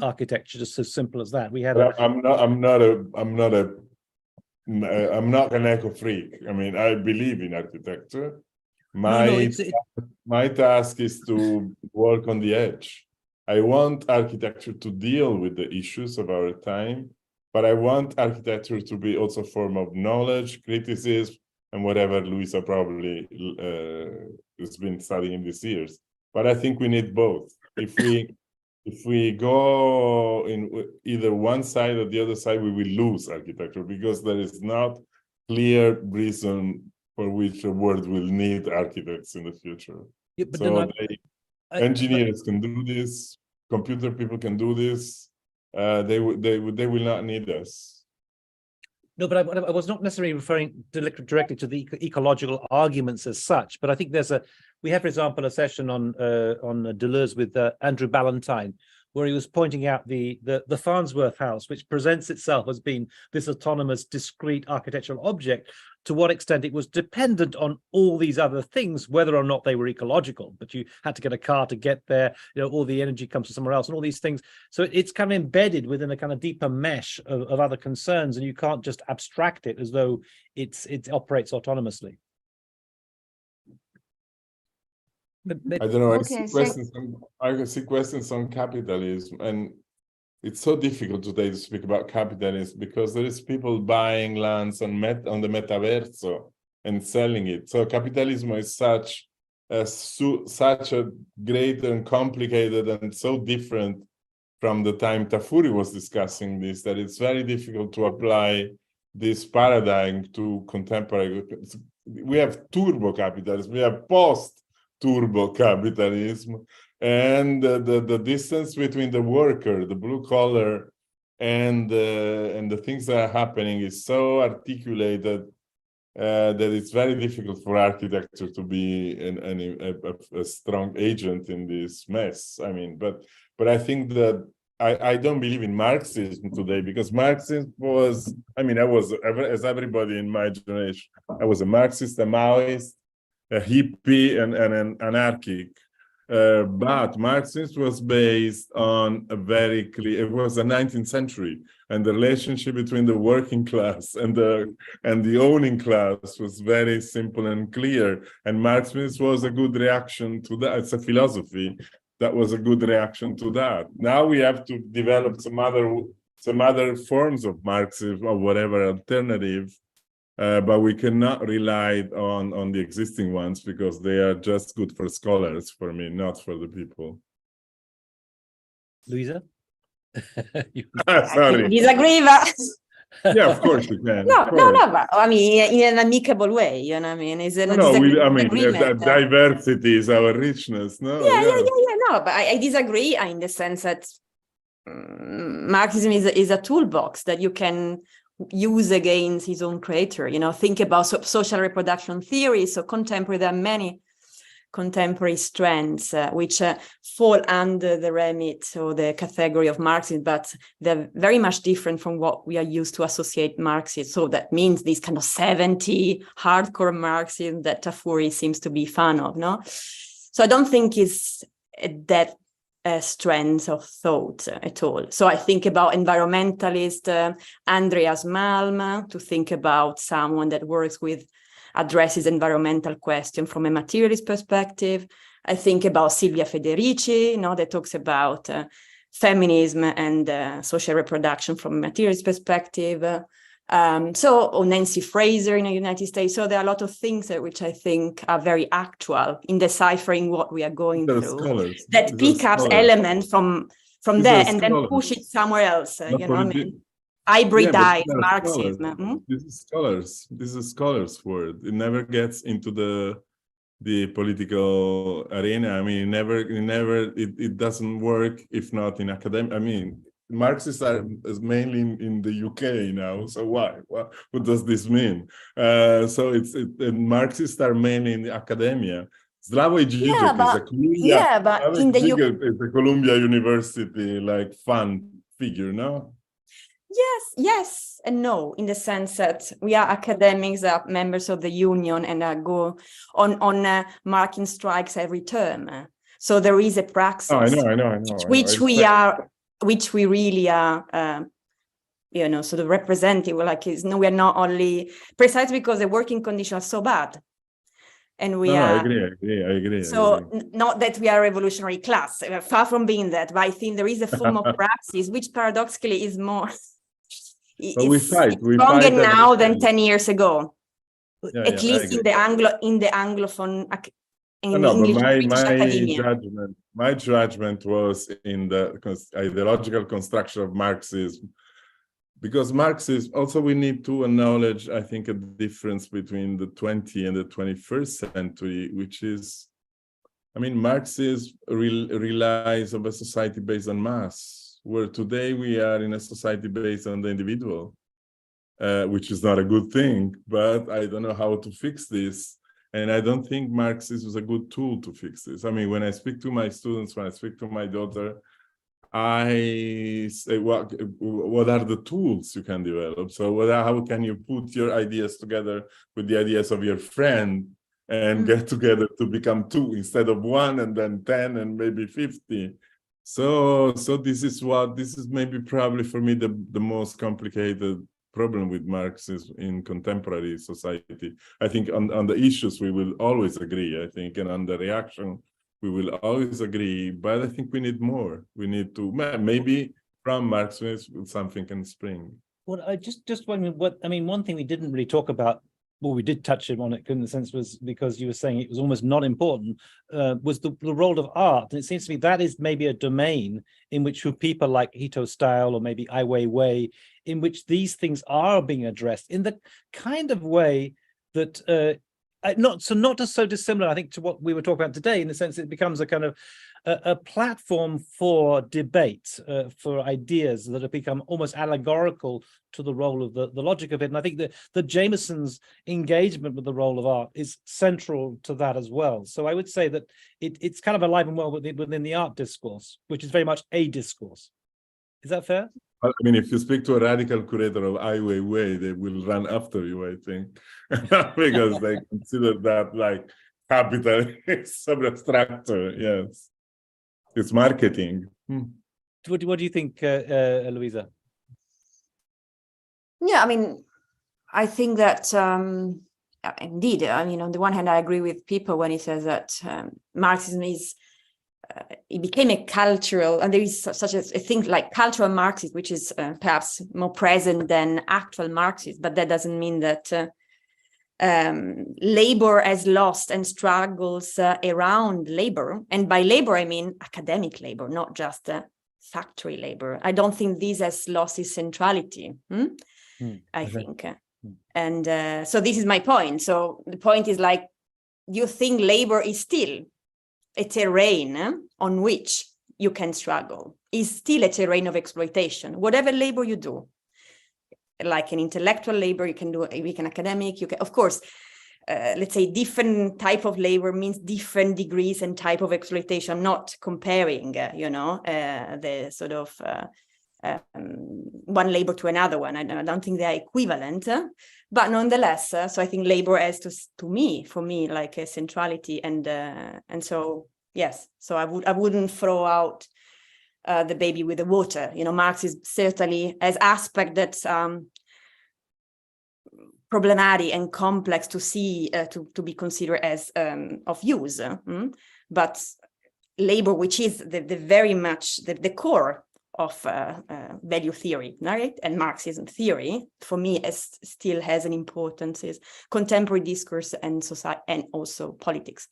architecture just so simple as that. We had. I'm not an eco freak. I mean, I believe in architecture. My task is to work on the edge. I want architecture to deal with the issues of our time, but I want architecture to be also a form of knowledge, criticism, and whatever Luisa probably has been studying these years. But I think we need both. If we if we go in either one side or the other side, we will lose architecture because there is not clear reason for which the world will need architects in the future. Yeah, but so engineers can do this, computer people can do this. They will not need us. No, but I was not necessarily referring directly to the ecological arguments as such. But I think we have, for example, a session on Deleuze with Andrew Ballantyne, where he was pointing out the Farnsworth house, which presents itself as being this autonomous, discrete architectural object. To what extent it was dependent on all these other things, whether or not they were ecological, but you had to get a car to get there, all the energy comes from somewhere else and all these things. So it's kind of embedded within a kind of deeper mesh of other concerns, and you can't just abstract it as though it operates autonomously. I don't know, I see questions on capitalism, and it's so difficult today to speak about capitalism because there is people buying lands on the metaverso and selling it. So capitalism is such a great and complicated and so different from the time Tafuri was discussing this, that it's very difficult to apply this paradigm to contemporary. We have turbo capitalism, we have post-turbo capitalism, and the distance between the worker, the blue collar, and the things that are happening is so articulated that it's very difficult for architecture to be a strong agent in this mess. I mean, but I think that I don't believe in Marxism today, because Marxism was, I was, as everybody in my generation, I was a Marxist, a Maoist, a hippie, and an anarchic. But Marxism was based on a very clear, it was the 19th century, and the relationship between the working class and the owning class was very simple and clear. And Marxism was a good reaction to that. It's a philosophy that was a good reaction to that. Now we have to develop some other forms of Marxism or whatever alternative. But we cannot rely on the existing ones because they are just good for scholars, for me, not for the people. Luisa? I Sorry. disagree, but Yeah, of course you can. no, but I mean, in an amicable way, you know what I mean? It's diversity is our richness, no? No, but I disagree in the sense that Marxism is a toolbox that you can use against his own creator. Think about social reproduction theory. So there are many contemporary strands which fall under the remit or the category of Marxism, but they're very much different from what we are used to associate Marxism. So that means this kind of 70 hardcore Marxism that Tafuri seems to be fan of, no? So I don't think it's that strands of thought at all. So I think about environmentalist Andreas Malm, to think about someone that addresses environmental question from a materialist perspective. I think about Silvia Federici, that talks about feminism and social reproduction from a materialist perspective. Or Nancy Fraser in the United States. So there are a lot of things which I think are very actual in deciphering what we are going through. That pick up elements from there and then push it somewhere else. Hybridize Marxism. This is scholars' word. It never gets into the political arena. It doesn't work if not in academia. Marxists are mainly in the UK now, so why? What does this mean? Marxists are mainly in the academia. Slavoj Žižek is a Columbia University fun figure, no? Yes and no, in the sense that we are academics, are members of the union, and go on marking strikes every term. So there is a praxis. I know. Which we really are, sort of representing. We are not only, precisely because the working conditions are so bad. And we are. I agree. So not that we are a revolutionary class, far from being that, but I think there is a form of praxis, which paradoxically is more, we fight stronger now than 10 years ago. Yeah, At least in the Anglophone in No, but English British academia. my judgment was in the ideological construction of Marxism, because Marxism, also we need to acknowledge, I think, a difference between the 20th and the 21st century, which is, I mean, Marxism relies on a society based on mass, where today we are in a society based on the individual, which is not a good thing, but I don't know how to fix this. And I don't think Marxism is a good tool to fix this. I mean, when I speak to my students, when I speak to my daughter, I say, what are the tools you can develop? So how can you put your ideas together with the ideas of your friend and get together to become two instead of one, and then 10 and maybe 50? So this is maybe probably for me the most complicated problem with Marxism in contemporary society. I think on the issues we will always agree, I think, and on the reaction we will always agree, but I think we need more. We need to, maybe from Marxism something can spring. Well, I just wondering one thing we didn't really talk about, well, we did touch on it in the sense, was because you were saying it was almost not important, was the role of art. And it seems to me that is maybe a domain in which people like Hito Style or maybe Ai Weiwei, in which these things are being addressed in the kind of way that not so dissimilar, I think, to what we were talking about today, in the sense it becomes a kind of a platform for debate, for ideas that have become almost allegorical to the role of the logic of it. And I think that Jameson's engagement with the role of art is central to that as well. So I would say that it's kind of alive and well within the art discourse, which is very much a discourse. Is that fair? I mean, if you speak to a radical curator of Ai Weiwei, they will run after you, I think, because they consider that like capital substructure. Yes, it's marketing. What do you think, Luisa? Yeah, I mean, I think that indeed, I mean, on the one hand, I agree with Pippo when he says that Marxism is. It became a cultural, and there is such a thing like cultural Marxism, which is perhaps more present than actual Marxism, but that doesn't mean that labor has lost and struggles around labor. And by labor, I mean academic labor, not just factory labor. I don't think this has lost its centrality, I think. And so this is my point. So the point is like, you think labor is still a terrain on which you can struggle, is still a terrain of exploitation. Whatever labor you do, like an intellectual labor, you can do an academic, you can, of course, let's say different type of labor means different degrees and type of exploitation. I'm not comparing, the sort of one labor to another one. I don't think they're equivalent, but nonetheless, so I think labor has for me, like a centrality, and so yes, so I wouldn't throw out the baby with the water. Marx is certainly as aspect that's problematic and complex to see to be considered as of use, but labor, which is the very much the core of value theory, right? And Marxism theory, for me, still has an importance, is contemporary discourse and society, and also politics.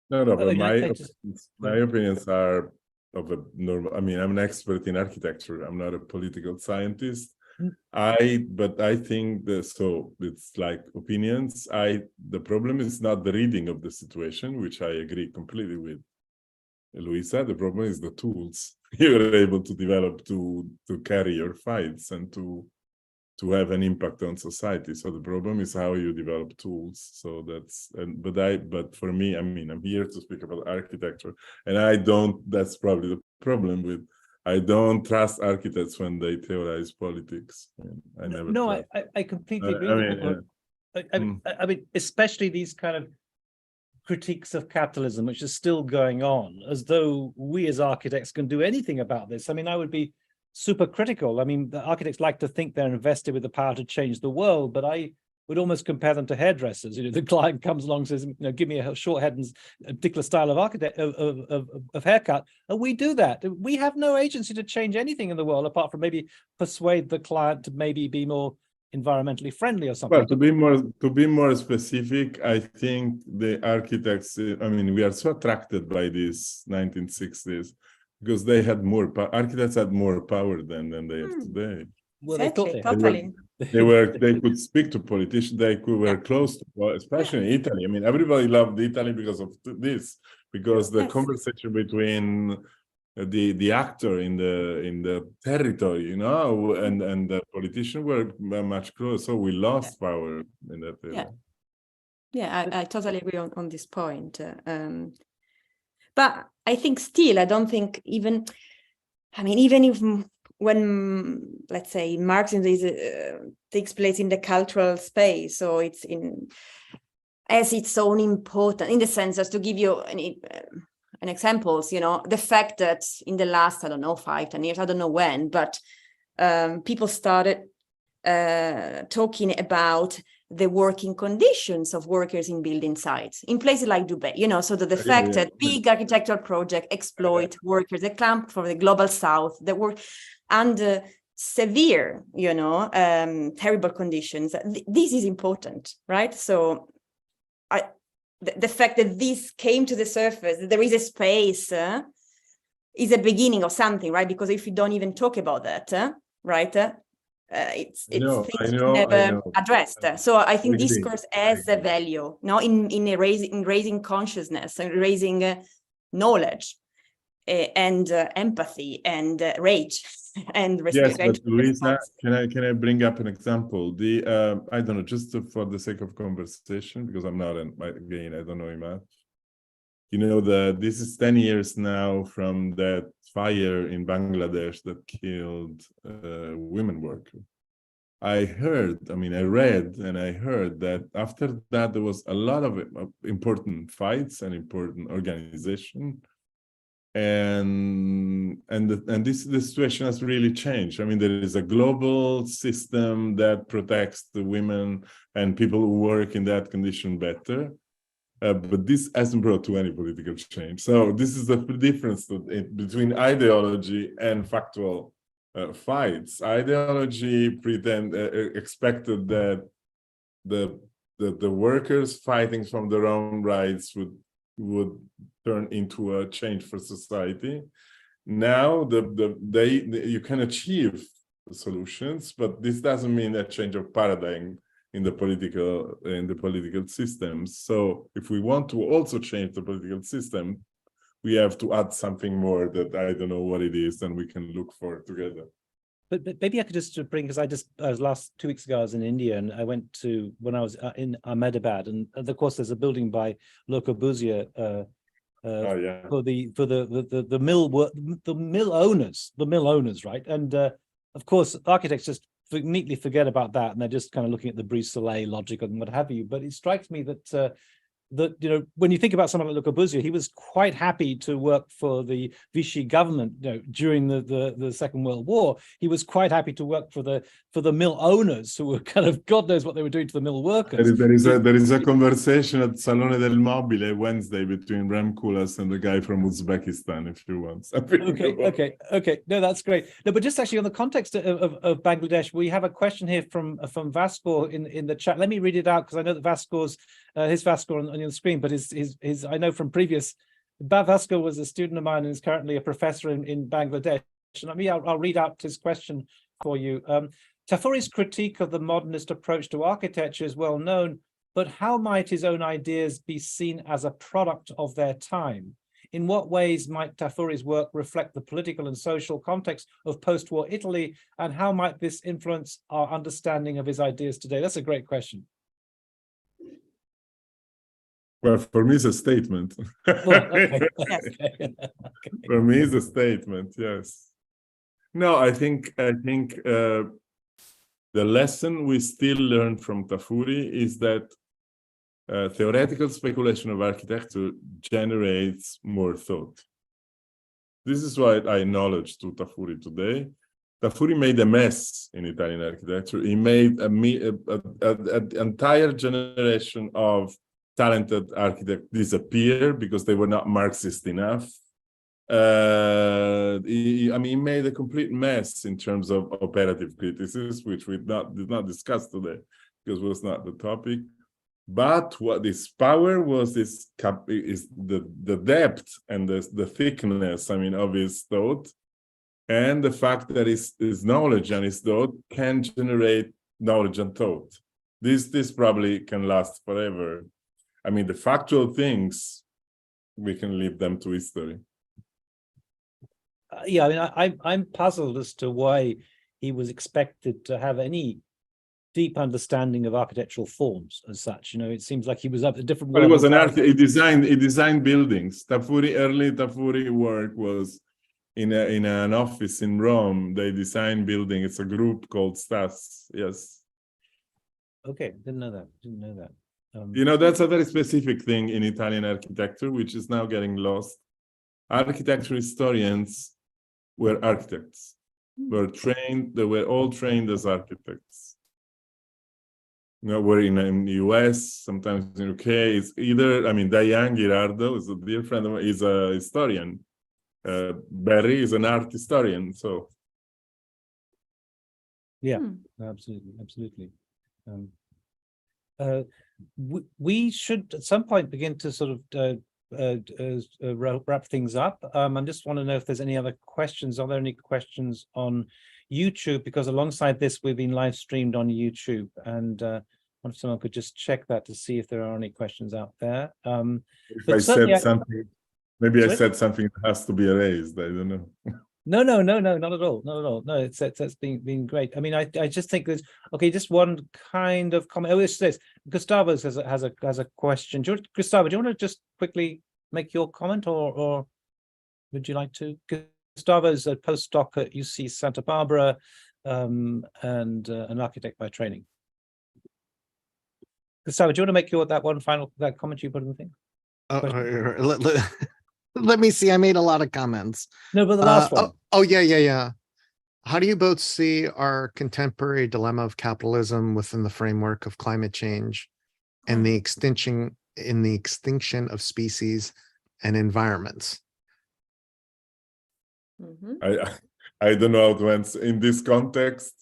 No, but my opinions are of a normal. I mean, I'm an expert in architecture. I'm not a political scientist. But I think so it's like opinions. The problem is not the reading of the situation, which I agree completely with Luisa. The problem is the tools you're able to develop to carry your fights and to have an impact on society. So the problem is how you develop tools. So but for me, I mean, I'm here to speak about architecture, and that's probably the problem with, I don't trust architects when they theorize politics. I never. No, I completely agree. I mean, especially these kind of critiques of capitalism, which is still going on, as though we as architects can do anything about this. I mean, I would be super critical. I mean, the architects like to think they're invested with the power to change the world, but I would almost compare them to hairdressers. The client comes along and says, give me a short head and a particular style of haircut, and we do that. We have no agency to change anything in the world apart from maybe persuade the client to maybe be more environmentally friendly or something. Well, to be more specific, I think the architects, I mean, we are so attracted by these 1960s because they had more architects had more power then than they have today. Well, they thought Totally. They could speak to politicians, were close to, especially in Italy. I mean, everybody loved Italy because of this, because the conversation between the actor in the territory, you know, and the politician were much closer. So we lost power in that area. Yeah, I totally agree on this point. But I think still, I don't think even if when, let's say, Marxism takes place in the cultural space, so it's as its own important, in the sense, as to give you an examples, you know, the fact that in the last, I don't know, 5-10 years, I don't know when, but people started talking about the working conditions of workers in building sites in places like Dubai, you know, so that the fact that big architectural projects exploit workers, they come from the global south, that work under severe, you know, terrible conditions. This is important, right? So the fact that this came to the surface, that there is a space, is a beginning of something, right? Because if you don't even talk about that, right, it's never addressed. So I think discourse has a value, no, in raising consciousness and raising knowledge and empathy and rage and respect. Yes, but Luisa, can I bring up an example? I don't know, just for the sake of conversation, because I'm not again, I don't know enough. You know, this is 10 years now from that fire in Bangladesh that killed women workers. I read and I heard that after that there was a lot of important fights and important organization, and the situation has really changed. I mean, there is a global system that protects the women and people who work in that condition better. But this hasn't brought to any political change. So this is the difference between ideology and factual fights. Ideology expected that the workers fighting from their own rights would turn into a change for society. Now you can achieve solutions, but this doesn't mean a change of paradigm in the political systems. So if we want to also change the political system, we have to add something more that I don't know what it is, and we can look for together. But maybe I could just bring, because I was last 2 weeks ago, I was in India, and I went to, when I was in Ahmedabad, and of course there's a building by Le Corbusier for the mill owners, right? And of course architects just neatly forget about that, and they're just kind of looking at the Brise Soleil logic and what have you. But it strikes me that you know, when you think about someone like Le Corbusier, he was quite happy to work for the Vichy government, you know, during the Second World War. He was quite happy to work for the mill owners, who were kind of, God knows what they were doing to the mill workers. There is a conversation at Salone del Mobile Wednesday between Rem Koolhaas and the guy from Uzbekistan, if you want. Okay. No, that's great. No, but just actually on the context of Bangladesh, we have a question here from Vasco in the chat. Let me read it out, because I know that Vasco's his Vasco on your screen, but his I know from previous, Vasco was a student of mine and is currently a professor in Bangladesh. And I'll read out his question for you. Tafuri's critique of the modernist approach to architecture is well known, but how might his own ideas be seen as a product of their time? In what ways might Tafuri's work reflect the political and social context of post-war Italy, and how might this influence our understanding of his ideas today? That's a great question. Well, for me, it's a statement. Okay. For me, it's a statement. Yes. No, I think the lesson we still learn from Tafuri is that theoretical speculation of architecture generates more thought. This is what I acknowledge to Tafuri today. Tafuri made a mess in Italian architecture. He made an entire generation of talented architects disappear because they were not Marxist enough. he made a complete mess in terms of operative criticism, which we did not discuss today because it was not the topic. But what this power was is the depth and the thickness, of his thought, and the fact that his knowledge and his thought can generate knowledge and thought. This probably can last forever. The factual things, we can leave them to history. I'm puzzled as to why he was expected to have any deep understanding of architectural forms as such. It seems like he was up a different. But he was an architect. He designed buildings. Early Tafuri work was in an office in Rome. They designed building. It's a group called Stas. Yes. Okay, didn't know that. That's a very specific thing in Italian architecture, which is now getting lost. Architecture historians were architects. They were all trained as architects. We're in the US, sometimes in the UK. It's either, Diane Girardo is a dear friend of mine, is a historian. Barry is an art historian. So, yeah, absolutely. We should at some point begin to sort of wrap things up. I just want to know if there's any other questions. Are there any questions on YouTube? Because alongside this, we've been live streamed on YouTube, and if someone could just check that to see if there are any questions out there. If I said something, maybe I said something that has to be erased. I don't know. No, not at all. No, it's been great. I just think there's just one kind of comment. Oh, it says Gustavo has a question. Gustavo, do you want to just quickly make your comment, or would you like to? Gustavo's a postdoc at UC Santa Barbara, and an architect by training. Gustavo, do you want to make that one final comment you put in the thing? Let me see. I made a lot of comments. No, but the last one. Yeah. How do you both see our contemporary dilemma of capitalism within the framework of climate change and the extinction of species and environments? I don't know how to answer in this context.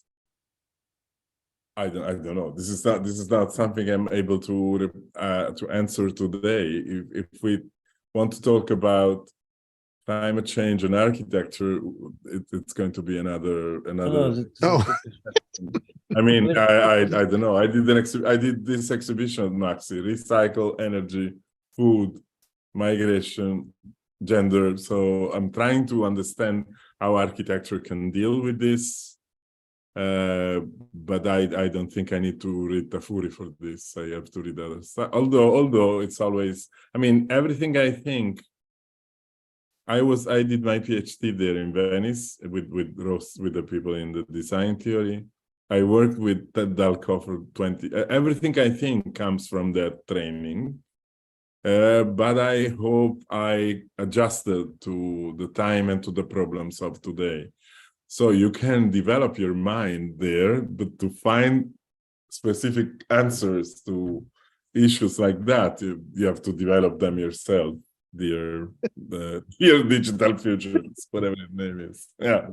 I don't know. This is not something I'm able to answer today. If we want to talk about climate change and architecture, it's going to be another. Oh. I don't know. I did this exhibition at MAXXI: recycle, energy, food, migration, gender. So I'm trying to understand how architecture can deal with this. But I don't think I need to read Tafuri for this. I have to read other stuff. Although it's always, everything I think. I did my PhD there in Venice with Rossi, with the people in the design theory. I worked with Dalco for 20. Everything I think comes from that training. But I hope I adjusted to the time and to the problems of today. So you can develop your mind there, but to find specific answers to issues like that, you have to develop them yourself, dear Digital Futures, whatever the name is. Yeah.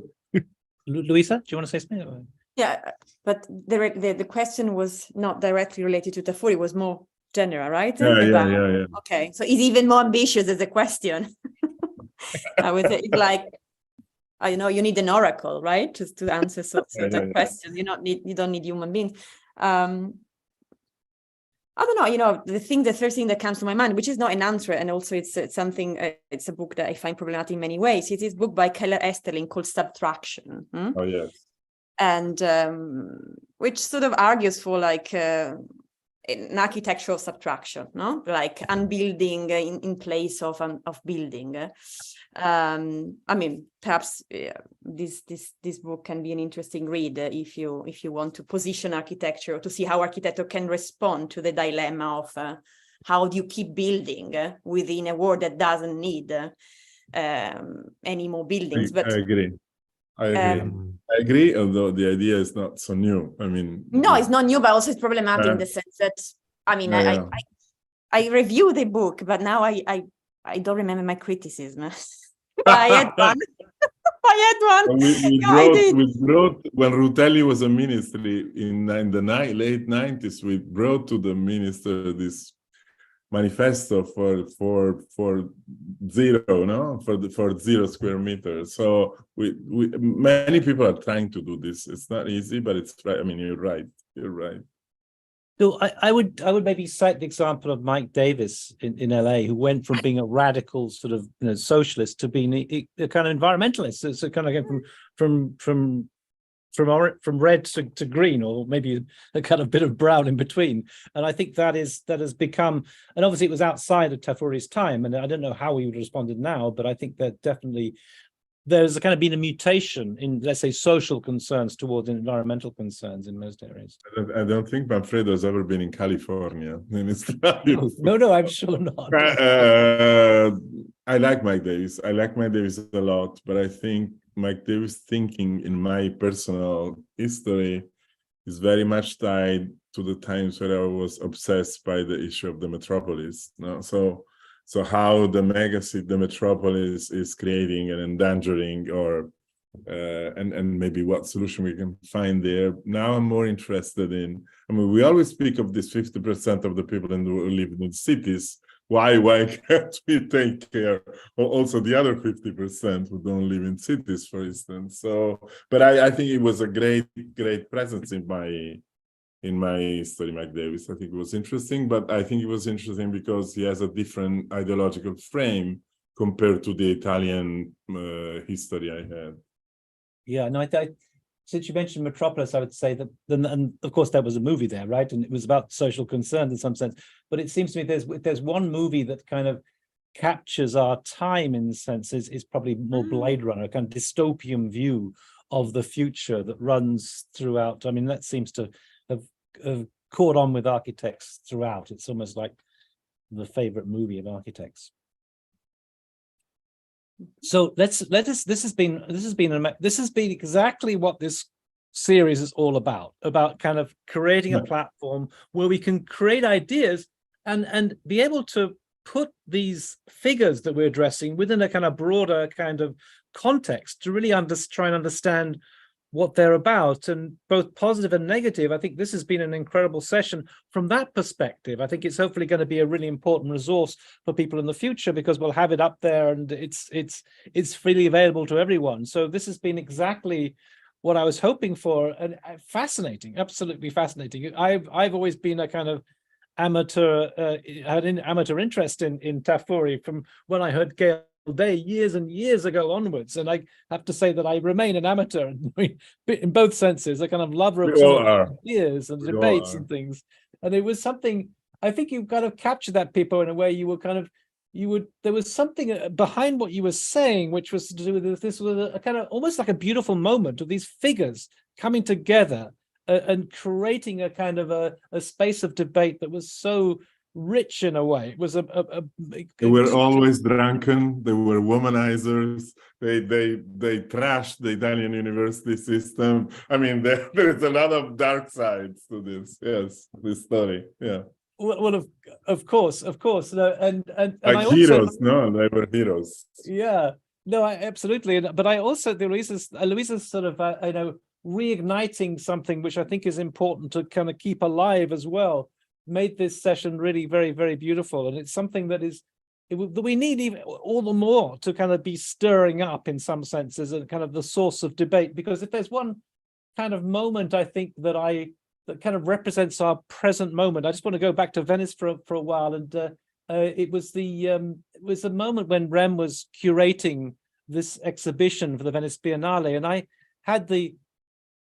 Luisa, do you want to say something? Yeah, but the question was not directly related to Tafuri, it was more general, right? Yeah. Okay, so it's even more ambitious as a question. I would say it's like, I know you need an oracle, right, just to answer certain questions. You don't need human beings. I don't know. The first thing that comes to my mind, which is not an answer, and also it's something. It's a book that I find problematic in many ways. It is a book by Keller Esterling called Subtraction. Oh yes. And which sort of argues for like an architectural subtraction, no, like unbuilding in place of building. Perhaps this book can be an interesting read if you want to position architecture, to see how architecture can respond to the dilemma of how do you keep building within a world that doesn't need any more buildings. But I agree, although the idea is not so new. No, it's not new, but also it's problematic in the sense that I review the book, but now I don't remember my criticism. I had one. I had one. We brought when Rutelli was a ministry in the late 90s. We brought to the minister this manifesto for zero, no, for 0 square meters. So we many people are trying to do this. It's not easy, but it's right. I mean, you're right. You're right. So I would maybe cite the example of Mike Davis in LA, who went from being a radical sort of socialist to being a kind of environmentalist. So kind of going from red to green, or maybe a kind of bit of brown in between. And I think that has become, and obviously it was outside of Tafuri's time, and I don't know how he would have responded now, but I think that definitely there's kind of been a mutation in, let's say, social concerns towards environmental concerns in most areas. I don't think Manfredo has ever been in California. No, I'm sure not. I like Mike Davis. I like Mike Davis a lot, but I think Mike Davis' thinking in my personal history is very much tied to the times where I was obsessed by the issue of the metropolis. No? So how the megacity, the metropolis, is creating and endangering, or and maybe what solution we can find there. Now I'm more interested in. I mean, we always speak of this 50% of the people who live in cities. Why can't we take care of also the other 50% who don't live in cities, for instance? So, but I think it was a great presence in my history, Mike Davis. I think it was interesting, but I think it was interesting because he has a different ideological frame compared to the Italian history I had. Yeah, no, since you mentioned Metropolis, I would say that, and of course there was a movie there, right? And it was about social concerns in some sense. But it seems to me there's one movie that kind of captures our time in the sense is probably more Blade Runner, a kind of dystopian view of the future that runs throughout. I mean, that seems to have caught on with architects throughout. It's almost like the favorite movie of architects. So this has been exactly what this series is all about kind of creating a platform where we can create ideas and be able to put these figures that we're addressing within a kind of broader kind of context to really try and understand what they're about, and both positive and negative. I think this has been an incredible session from that perspective. I think it's hopefully going to be a really important resource for people in the future, because we'll have it up there and it's freely available to everyone. So this has been exactly what I was hoping for, and fascinating, absolutely fascinating. I've always been a kind of amateur, had an amateur interest in Tafuri from when I heard Gail Day years and years ago onwards, and I have to say that I remain an amateur in both senses, a kind of lover of ideas and debates and things. And it was something, I think you kind of captured that, Pippo, in a way. There was something behind what you were saying, which was to do with this was a kind of almost like a beautiful moment of these figures coming together and creating a kind of a space of debate that was so rich in a way. It was they were always drunken. They were womanizers. They trashed the Italian university system. I mean, there's a lot of dark sides to this. Yes, this story. Yeah. Well, of course. No, and like heroes. No, they were heroes. Yeah. No, absolutely. But I also, Luisa's sort of reigniting something which I think is important to kind of keep alive as well, made this session really very, very beautiful. And it's something that we need even all the more to kind of be stirring up in some senses, and kind of the source of debate. Because if there's one kind of moment, I think that kind of represents our present moment, I just want to go back to Venice for a while. And it was the moment when Rem was curating this exhibition for the Venice Biennale, and I had the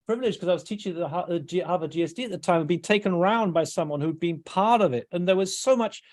privilege, because I was teaching at Harvard GSD at the time, and been taken around by someone who'd been part of it. And there was so much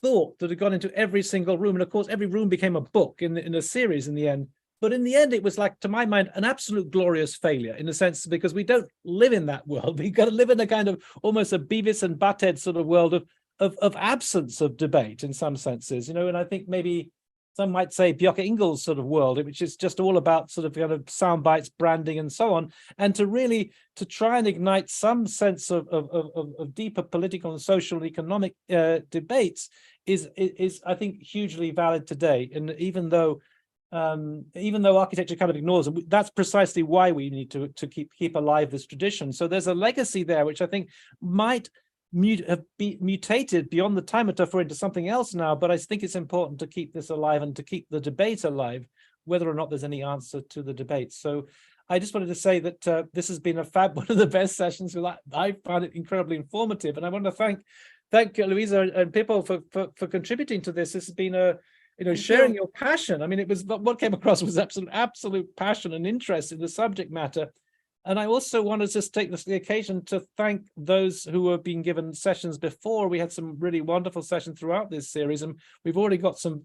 thought that had gone into every single room. And of course, every room became a book in a series in the end. But in the end, it was like, to my mind, an absolute glorious failure, in a sense, because we don't live in that world. We've got to live in a kind of almost a Beavis and Butthead sort of world of absence of debate in some senses, and I think maybe some might say Björk Ingel's sort of world, which is just all about sort of kind of sound bites, branding, and so on. And to try and ignite some sense of deeper political and social and economic debates is I think hugely valid today. And even though even though architecture kind of ignores them, that's precisely why we need to keep alive this tradition. So there's a legacy there, which I think might have mutated beyond the time of Tafuri into something else now, but I think it's important to keep this alive and to keep the debate alive, whether or not there's any answer to the debate. So I just wanted to say that this has been one of the best sessions. I found it incredibly informative, and I want to thank Luisa and Pippo for contributing to this. This has been sharing your passion. I mean, it was what came across was absolute passion and interest in the subject matter. And I also want to just take the occasion to thank those who have been given sessions before. We had some really wonderful sessions throughout this series, and we've already got some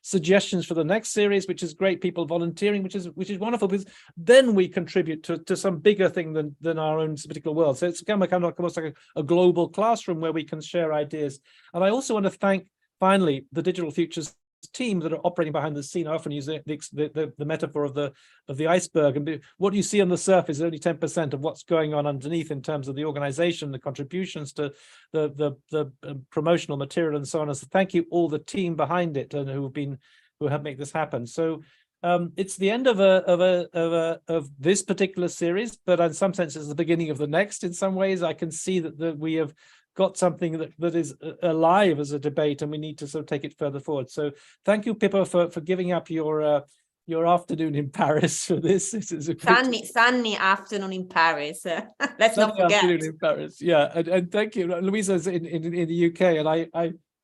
suggestions for the next series, which is great. People volunteering, which is wonderful, because then we contribute to some bigger thing than our own particular world. So it's kind of almost like a global classroom where we can share ideas. And I also want to thank, finally, the Digital Futures team that are operating behind the scene. I often use the metaphor of the iceberg, and what you see on the surface is only 10% of what's going on underneath in terms of the organization, the contributions to the promotional material, and so on. So thank you all the team behind it and who have made this happen. So it's the end of this particular series, but in some sense it's the beginning of the next. In some ways, I can see that we have got something that is alive as a debate, and we need to sort of take it further forward. So thank you, Pippo, for giving up your afternoon in Paris for this. This is a sunny afternoon in Paris. Let's not forget. Afternoon in Paris, yeah, and thank you. Luisa's in the UK, and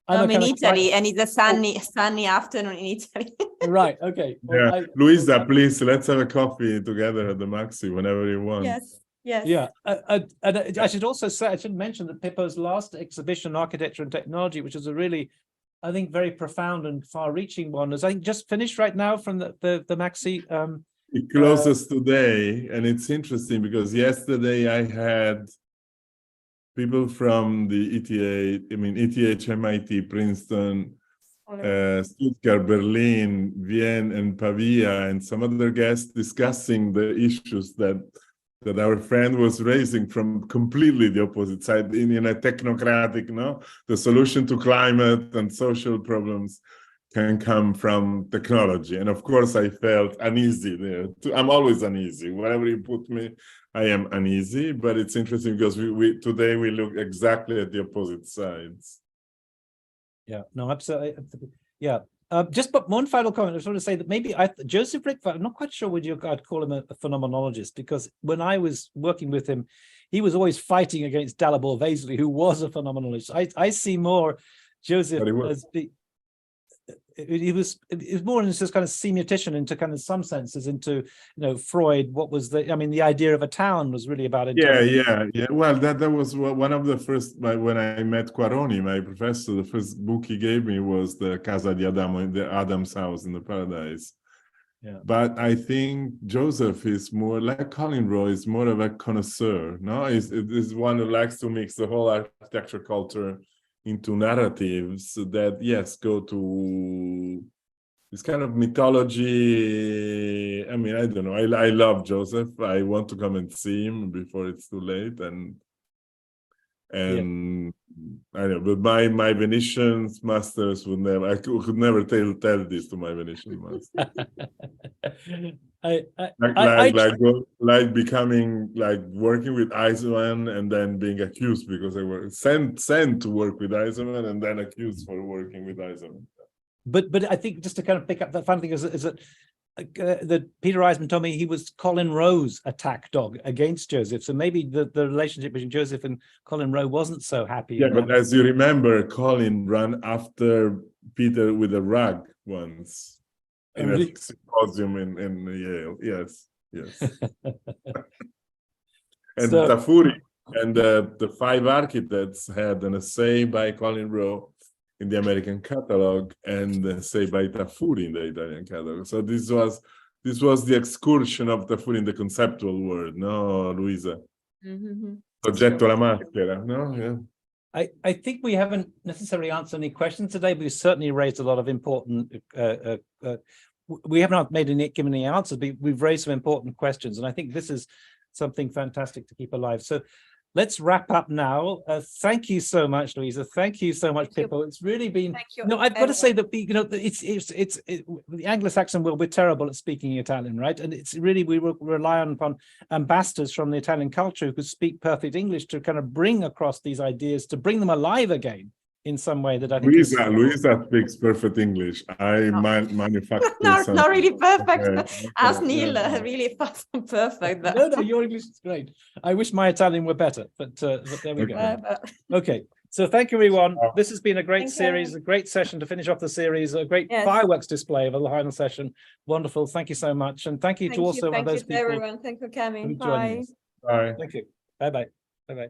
I'm in Italy, and it's a sunny afternoon in Italy. Right. Okay. Well, yeah. Luisa, please, let's have a coffee together at the MAXXI whenever you want. Yes. Yes. Yeah, and I should also say, I should mention that Pippo's last exhibition, Architecture and Technology, which is a really, I think, very profound and far-reaching one, is I think just finished right now from the MAXXI. It closes today, and it's interesting because yesterday I had people from the ETH, MIT, Princeton, Stuttgart, Berlin, Vienna, and Pavia, and some other guests discussing the issues that our friend was raising from completely the opposite side in a technocratic, the solution to climate and social problems can come from technology. And of course, I felt uneasy there. I'm always uneasy. Wherever you put me, I am uneasy. But it's interesting because today we look exactly at the opposite sides. Yeah, no, absolutely. Yeah. Just but one final comment. I just want to say that maybe Joseph Rickfeld, I'm not quite sure I'd call him a phenomenologist, because when I was working with him, he was always fighting against Dalibor Vesely, who was a phenomenologist. I see more Joseph as he was more in this kind of semiotician into kind of some senses into Freud. What was the idea of a town was really about it. Yeah. Well, that was one of the first, when I met Quaroni, my professor. The first book he gave me was the Casa di Adamo, the Adam's house in the paradise. Yeah. But I think Joseph is more like Colin Rowe, is more of a connoisseur. No, is one who likes to mix the whole architecture culture into narratives that, yes, go to this kind of mythology. I don't know. I love Joseph. I want to come and see him before it's too late. And I know, but my Venetian masters would never. I could never tell this to my Venetian master. Working with Eisenman and then being accused because I was sent to work with Eisenman and then accused for working with Eisenman. But I think just to kind of pick up that fun thing is that Peter Eisman told me he was Colin Rowe's attack dog against Joseph. So maybe the relationship between Joseph and Colin Rowe wasn't so happy. Yeah, but as you remember, Colin ran after Peter with a rug once in a symposium in Yale. Yes. And Tafuri and the 5 architects had an essay by Colin Rowe in the American catalog and say by Tafuri in the Italian catalog. So this was the excursion of Tafuri in the conceptual world, no, Luisa? Mm-hmm. Progetto alla maschera, no? Yeah. I think we haven't necessarily answered any questions today, but we certainly raised a lot of important. We have not given any answers, but we've raised some important questions, and I think this is something fantastic to keep alive. So let's wrap up now. Thank you so much, Luisa. Thank you so much, Thank you. Pippo. It's really been. Thank you. No, I've got to say that the Anglo-Saxon world, we're terrible at speaking Italian, right? And it's really, we rely upon ambassadors from the Italian culture who could speak perfect English to kind of bring across these ideas, to bring them alive again in some way that I think Luisa speaks perfect English. I manufacture not really perfect. Okay, As okay, Neil, yeah. really fast and perfect. No, your English is great. I wish my Italian were better, but there we go. Okay, so thank you, everyone. This has been a great series, a great session to finish off the series, a great fireworks display of the final session. Wonderful. Thank you so much. And thank you to also those people. Everyone. Thank you for coming. Bye. Bye. Thank you. Bye-bye. Bye-bye.